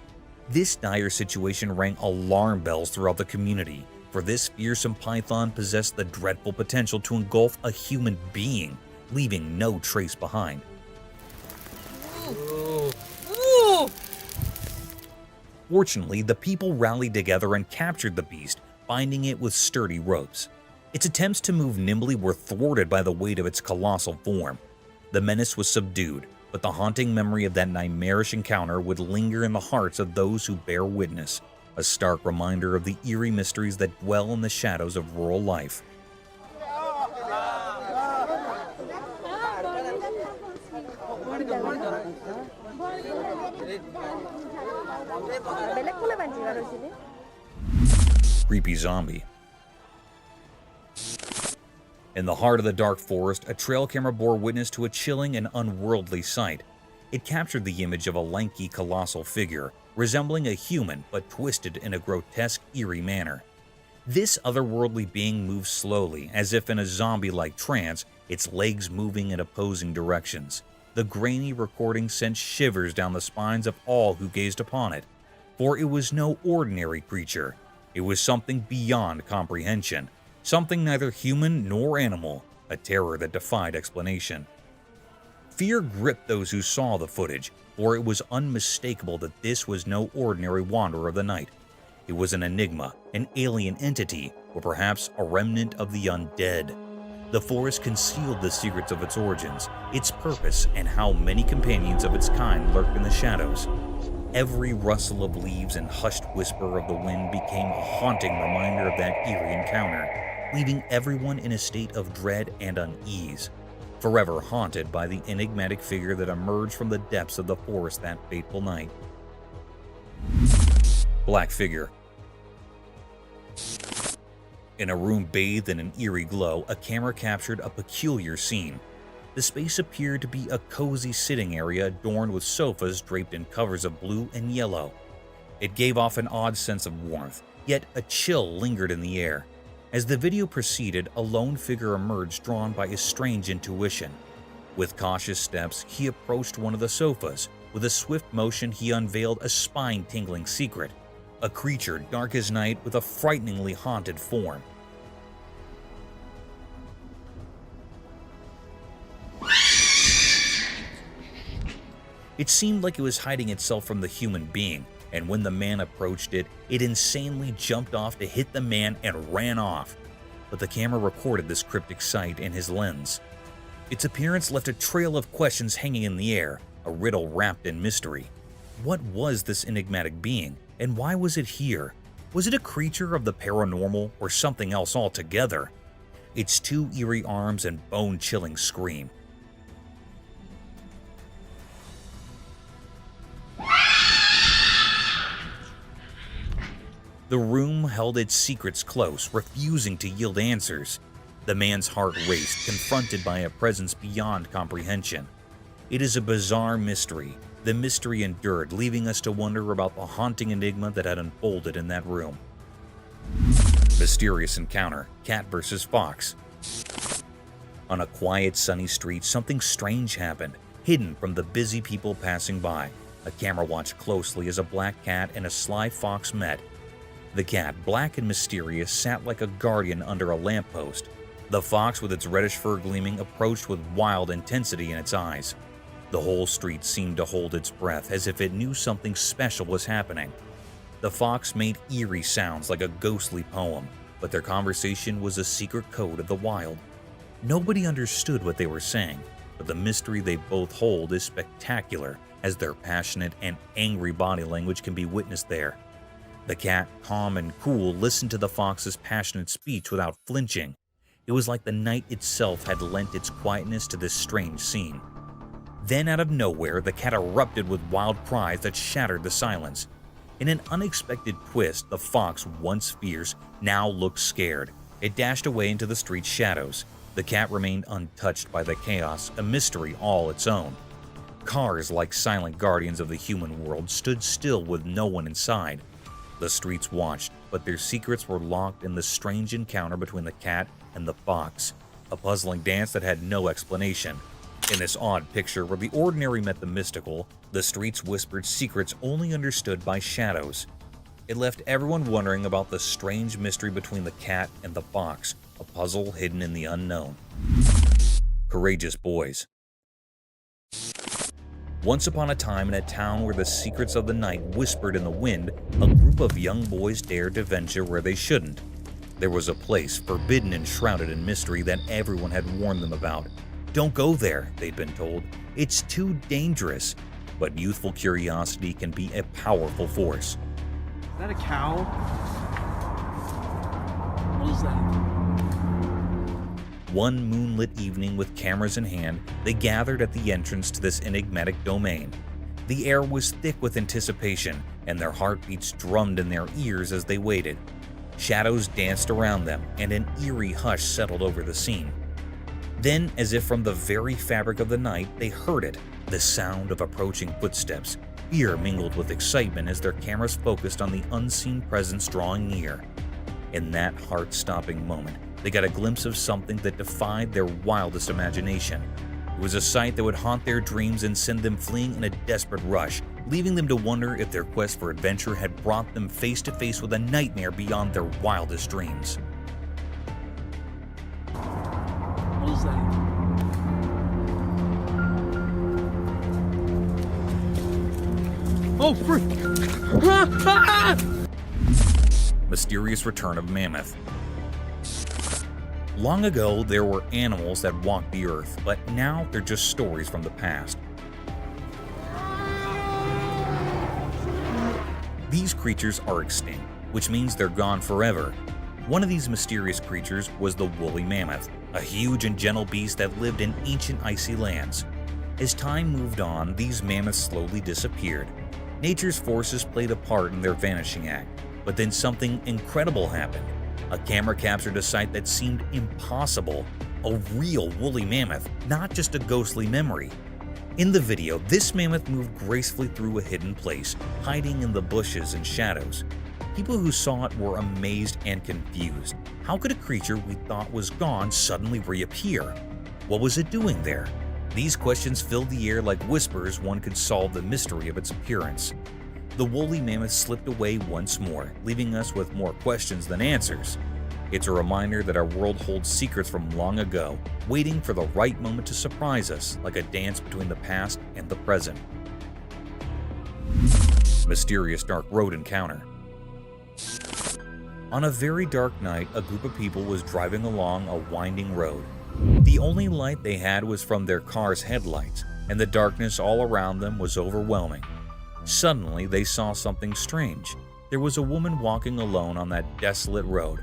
This dire situation rang alarm bells throughout the community, for this fearsome python possessed the dreadful potential to engulf a human being, leaving no trace behind. Fortunately, the people rallied together and captured the beast, binding it with sturdy ropes. Its attempts to move nimbly were thwarted by the weight of its colossal form. The menace was subdued, but the haunting memory of that nightmarish encounter would linger in the hearts of those who bear witness, a stark reminder of the eerie mysteries that dwell in the shadows of rural life. Creepy zombie. In the heart of the dark forest, a trail camera bore witness to a chilling and unworldly sight. It captured the image of a lanky, colossal figure, resembling a human but twisted in a grotesque, eerie manner. This otherworldly being moved slowly, as if in a zombie-like trance, its legs moving in opposing directions. The grainy recording sent shivers down the spines of all who gazed upon it, for it was no ordinary creature. It was something beyond comprehension, something neither human nor animal, a terror that defied explanation. Fear gripped those who saw the footage, for it was unmistakable that this was no ordinary wanderer of the night. It was an enigma, an alien entity, or perhaps a remnant of the undead. The forest concealed the secrets of its origins, its purpose, and how many companions of its kind lurked in the shadows. Every rustle of leaves and hushed whisper of the wind became a haunting reminder of that eerie encounter, leaving everyone in a state of dread and unease, forever haunted by the enigmatic figure that emerged from the depths of the forest that fateful night. Black figure. In a room bathed in an eerie glow, a camera captured a peculiar scene. The space appeared to be a cozy sitting area adorned with sofas draped in covers of blue and yellow. It gave off an odd sense of warmth, yet a chill lingered in the air. As the video proceeded, a lone figure emerged drawn by a strange intuition. With cautious steps, he approached one of the sofas. With a swift motion, he unveiled a spine-tingling secret. A creature dark as night with a frighteningly haunted form. It seemed like it was hiding itself from the human being, and when the man approached it, it insanely jumped off to hit the man and ran off. But the camera recorded this cryptic sight in his lens. Its appearance left a trail of questions hanging in the air, a riddle wrapped in mystery. What was this enigmatic being, and why was it here? Was it a creature of the paranormal or something else altogether? Its two eerie arms and bone-chilling scream. The room held its secrets close, refusing to yield answers. The man's heart raced, confronted by a presence beyond comprehension. It is a bizarre mystery. The mystery endured, leaving us to wonder about the haunting enigma that had unfolded in that room. Mysterious encounter, cat versus fox. On a quiet, sunny street, something strange happened, hidden from the busy people passing by. A camera watched closely as a black cat and a sly fox met. The cat, black and mysterious, sat like a guardian under a lamppost. The fox, with its reddish fur gleaming, approached with wild intensity in its eyes. The whole street seemed to hold its breath, as if it knew something special was happening. The fox made eerie sounds like a ghostly poem, but their conversation was a secret code of the wild. Nobody understood what they were saying, but the mystery they both hold is spectacular, as their passionate and angry body language can be witnessed there. The cat, calm and cool, listened to the fox's passionate speech without flinching. It was like the night itself had lent its quietness to this strange scene. Then, out of nowhere, the cat erupted with wild cries that shattered the silence. In an unexpected twist, the fox, once fierce, now looked scared. It dashed away into the street's shadows. The cat remained untouched by the chaos, a mystery all its own. Cars, like silent guardians of the human world, stood still with no one inside. The streets watched, but their secrets were locked in the strange encounter between the cat and the fox, a puzzling dance that had no explanation. In this odd picture where the ordinary met the mystical, the streets whispered secrets only understood by shadows. It left everyone wondering about the strange mystery between the cat and the fox, a puzzle hidden in the unknown. Courageous boys. Once upon a time, in a town where the secrets of the night whispered in the wind, a group of young boys dared to venture where they shouldn't. There was a place, forbidden and shrouded in mystery, that everyone had warned them about. Don't go there, they'd been told. It's too dangerous. But youthful curiosity can be a powerful force. Is that a cow? What is that? One moonlit evening, with cameras in hand, they gathered at the entrance to this enigmatic domain. The air was thick with anticipation, and their heartbeats drummed in their ears as they waited. Shadows danced around them, and an eerie hush settled over the scene. Then, as if from the very fabric of the night, they heard it, the sound of approaching footsteps. Fear mingled with excitement as their cameras focused on the unseen presence drawing near. In that heart-stopping moment, they got a glimpse of something that defied their wildest imagination. It was a sight that would haunt their dreams and send them fleeing in a desperate rush, leaving them to wonder if their quest for adventure had brought them face to face with a nightmare beyond their wildest dreams. What is that? Oh, frick! Mysterious return of mammoth. Long ago, there were animals that walked the earth, but now they're just stories from the past. These creatures are extinct, which means they're gone forever. One of these mysterious creatures was the woolly mammoth, a huge and gentle beast that lived in ancient icy lands. As time moved on, these mammoths slowly disappeared. Nature's forces played a part in their vanishing act, but then something incredible happened. A camera captured a sight that seemed impossible, a real woolly mammoth, not just a ghostly memory. In the video, this mammoth moved gracefully through a hidden place, hiding in the bushes and shadows. People who saw it were amazed and confused. How could a creature we thought was gone suddenly reappear? What was it doing there? These questions filled the air like whispers one could solve the mystery of its appearance. The woolly mammoth slipped away once more, leaving us with more questions than answers. It's a reminder that our world holds secrets from long ago, waiting for the right moment to surprise us, like a dance between the past and the present. Mysterious dark road encounter. On a very dark night, a group of people was driving along a winding road. The only light they had was from their car's headlights, and the darkness all around them was overwhelming. Suddenly, they saw something strange. There was a woman walking alone on that desolate road.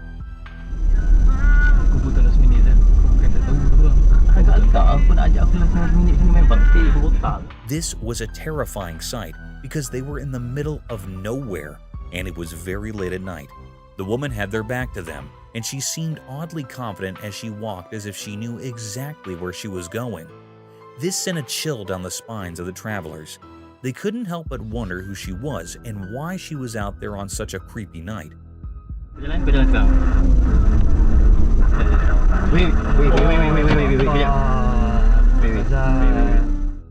This was a terrifying sight because they were in the middle of nowhere, and it was very late at night. The woman had their back to them, and she seemed oddly confident as she walked, as if she knew exactly where she was going. This sent a chill down the spines of the travelers. They couldn't help but wonder who she was and why she was out there on such a creepy night.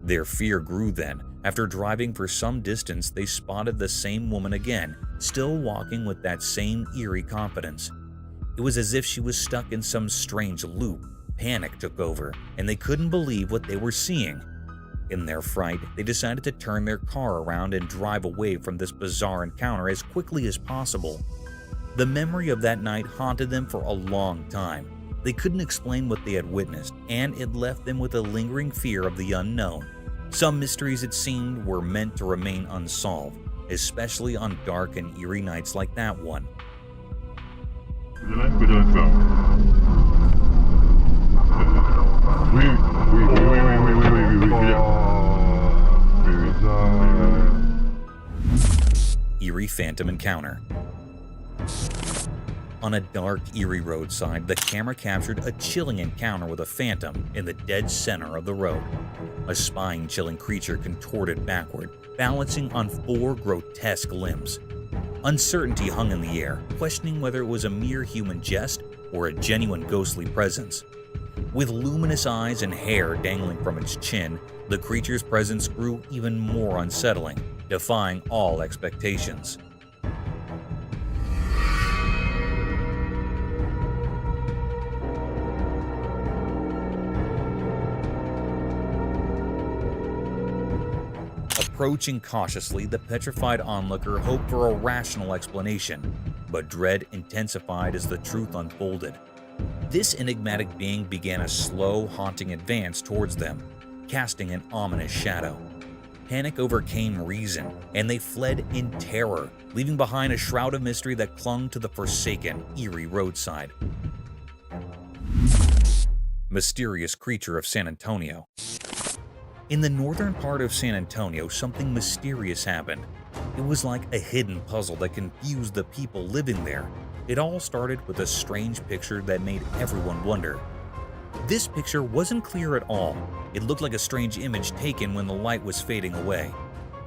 Their fear grew then. After driving for some distance, they spotted the same woman again, still walking with that same eerie confidence. It was as if she was stuck in some strange loop. Panic took over, and they couldn't believe what they were seeing. In their fright, they decided to turn their car around and drive away from this bizarre encounter as quickly as possible. The memory of that night haunted them for a long time. They couldn't explain what they had witnessed, and it left them with a lingering fear of the unknown. Some mysteries, it seemed, were meant to remain unsolved, especially on dark and eerie nights like that one. Eerie phantom encounter. On a dark, eerie roadside, the camera captured a chilling encounter with a phantom in the dead center of the road. A spine-chilling creature contorted backward, balancing on 4 grotesque limbs. Uncertainty hung in the air, questioning whether it was a mere human jest or a genuine ghostly presence. With luminous eyes and hair dangling from its chin, the creature's presence grew even more unsettling, defying all expectations. Approaching cautiously, the petrified onlooker hoped for a rational explanation, but dread intensified as the truth unfolded. This enigmatic being began a slow, haunting advance towards them, casting an ominous shadow. Panic overcame reason, and they fled in terror, leaving behind a shroud of mystery that clung to the forsaken, eerie roadside. Mysterious creature of San Antonio. In the northern part of San Antonio, something mysterious happened. It was like a hidden puzzle that confused the people living there. It all started with a strange picture that made everyone wonder. This picture wasn't clear at all. It looked like a strange image taken when the light was fading away.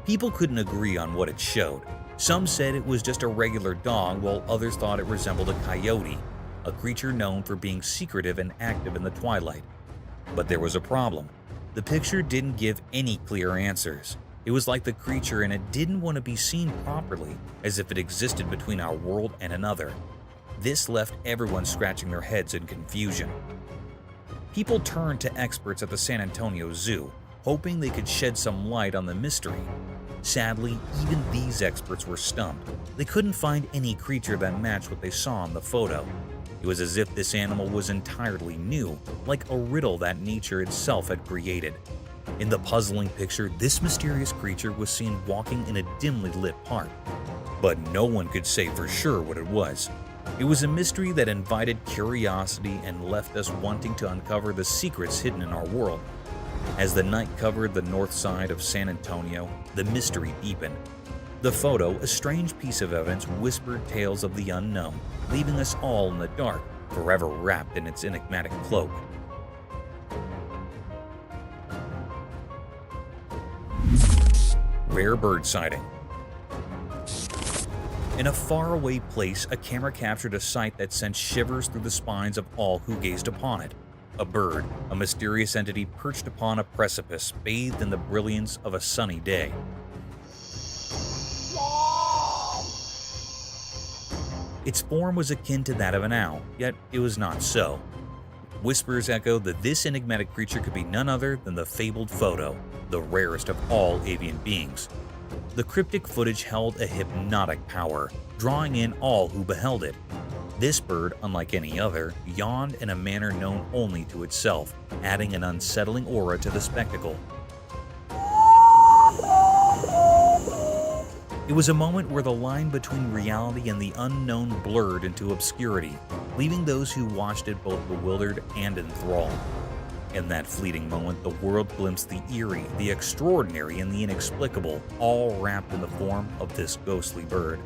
People couldn't agree on what it showed. Some said it was just a regular dog, while others thought it resembled a coyote, a creature known for being secretive and active in the twilight. But there was a problem. The picture didn't give any clear answers. It was like the creature and it didn't want to be seen properly, as if it existed between our world and another. This left everyone scratching their heads in confusion. People turned to experts at the San Antonio Zoo, hoping they could shed some light on the mystery. Sadly, even these experts were stumped. They couldn't find any creature that matched what they saw in the photo. It was as if this animal was entirely new, like a riddle that nature itself had created. In the puzzling picture, this mysterious creature was seen walking in a dimly lit park, but no one could say for sure what it was. It was a mystery that invited curiosity and left us wanting to uncover the secrets hidden in our world. As the night covered the north side of San Antonio, the mystery deepened. The photo, a strange piece of evidence, whispered tales of the unknown, leaving us all in the dark, forever wrapped in its enigmatic cloak. Rare bird sighting. In a faraway place, a camera captured a sight that sent shivers through the spines of all who gazed upon it. A bird, a mysterious entity perched upon a precipice, bathed in the brilliance of a sunny day. Its form was akin to that of an owl, yet it was not so. Whispers echoed that this enigmatic creature could be none other than the fabled photo, the rarest of all avian beings. The cryptic footage held a hypnotic power, drawing in all who beheld it. This bird, unlike any other, yawned in a manner known only to itself, adding an unsettling aura to the spectacle. It was a moment where the line between reality and the unknown blurred into obscurity, leaving those who watched it both bewildered and enthralled. In that fleeting moment, the world glimpsed the eerie, the extraordinary, and the inexplicable, all wrapped in the form of this ghostly bird.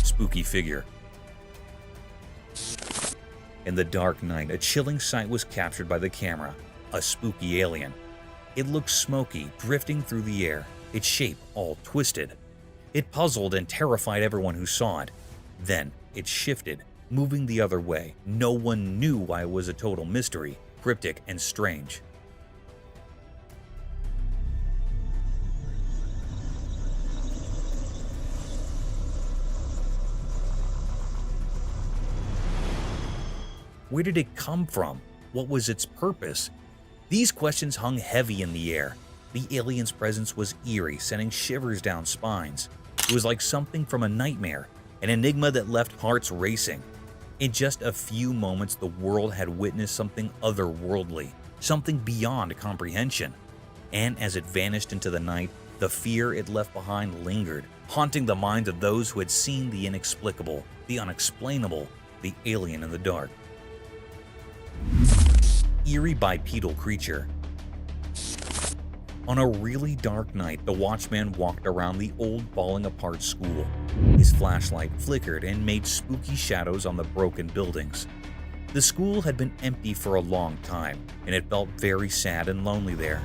Spooky figure. In the dark night, a chilling sight was captured by the camera. A spooky alien. It looked smoky, drifting through the air, its shape all twisted. It puzzled and terrified everyone who saw it. Then it shifted, moving the other way. No one knew why it was a total mystery, cryptic and strange. Where did it come from? What was its purpose? These questions hung heavy in the air. The alien's presence was eerie, sending shivers down spines. It was like something from a nightmare, an enigma that left hearts racing. In just a few moments, the world had witnessed something otherworldly, something beyond comprehension. And as it vanished into the night, the fear it left behind lingered, haunting the minds of those who had seen the inexplicable, the unexplainable, the alien in the dark. Eerie bipedal creature. On a really dark night, the watchman walked around the old falling apart school. His flashlight flickered and made spooky shadows on the broken buildings. The school had been empty for a long time, and it felt very sad and lonely there.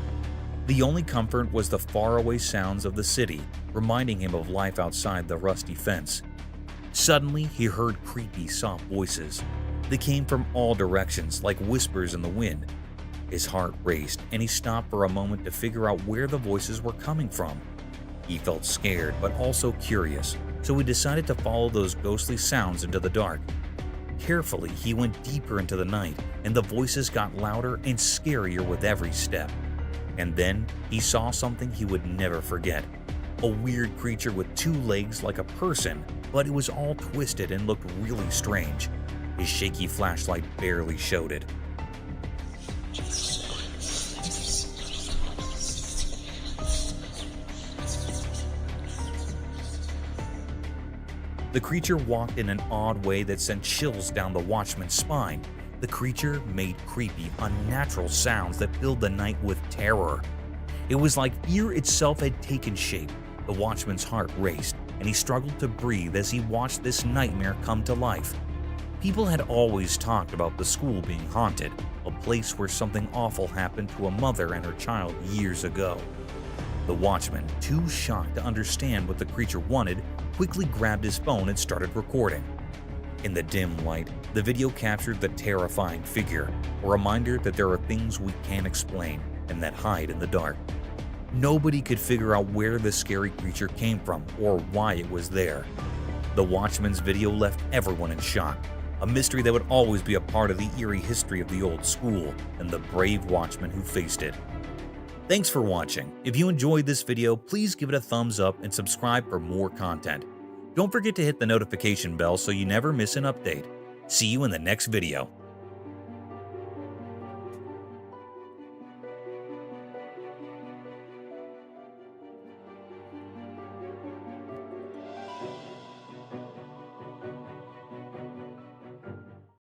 The only comfort was the faraway sounds of the city, reminding him of life outside the rusty fence. Suddenly, he heard creepy, soft voices. They came from all directions, like whispers in the wind. His heart raced, and he stopped for a moment to figure out where the voices were coming from. He felt scared, but also curious, so he decided to follow those ghostly sounds into the dark. Carefully, he went deeper into the night, and the voices got louder and scarier with every step. And then, he saw something he would never forget. A weird creature with 2 legs like a person, but it was all twisted and looked really strange. His shaky flashlight barely showed it. The creature walked in an odd way that sent chills down the watchman's spine. The creature made creepy, unnatural sounds that filled the night with terror. It was like fear itself had taken shape. The watchman's heart raced, and he struggled to breathe as he watched this nightmare come to life. People had always talked about the school being haunted, a place where something awful happened to a mother and her child years ago. The watchman, too shocked to understand what the creature wanted, quickly grabbed his phone and started recording. In the dim light, the video captured the terrifying figure, a reminder that there are things we can't explain and that hide in the dark. Nobody could figure out where the scary creature came from or why it was there. The watchman's video left everyone in shock, a mystery that would always be a part of the eerie history of the old school and the brave watchman who faced it. Thanks for watching. If you enjoyed this video, please give it a thumbs up and subscribe for more content. Don't forget to hit the notification bell so you never miss an update. See you in the next video.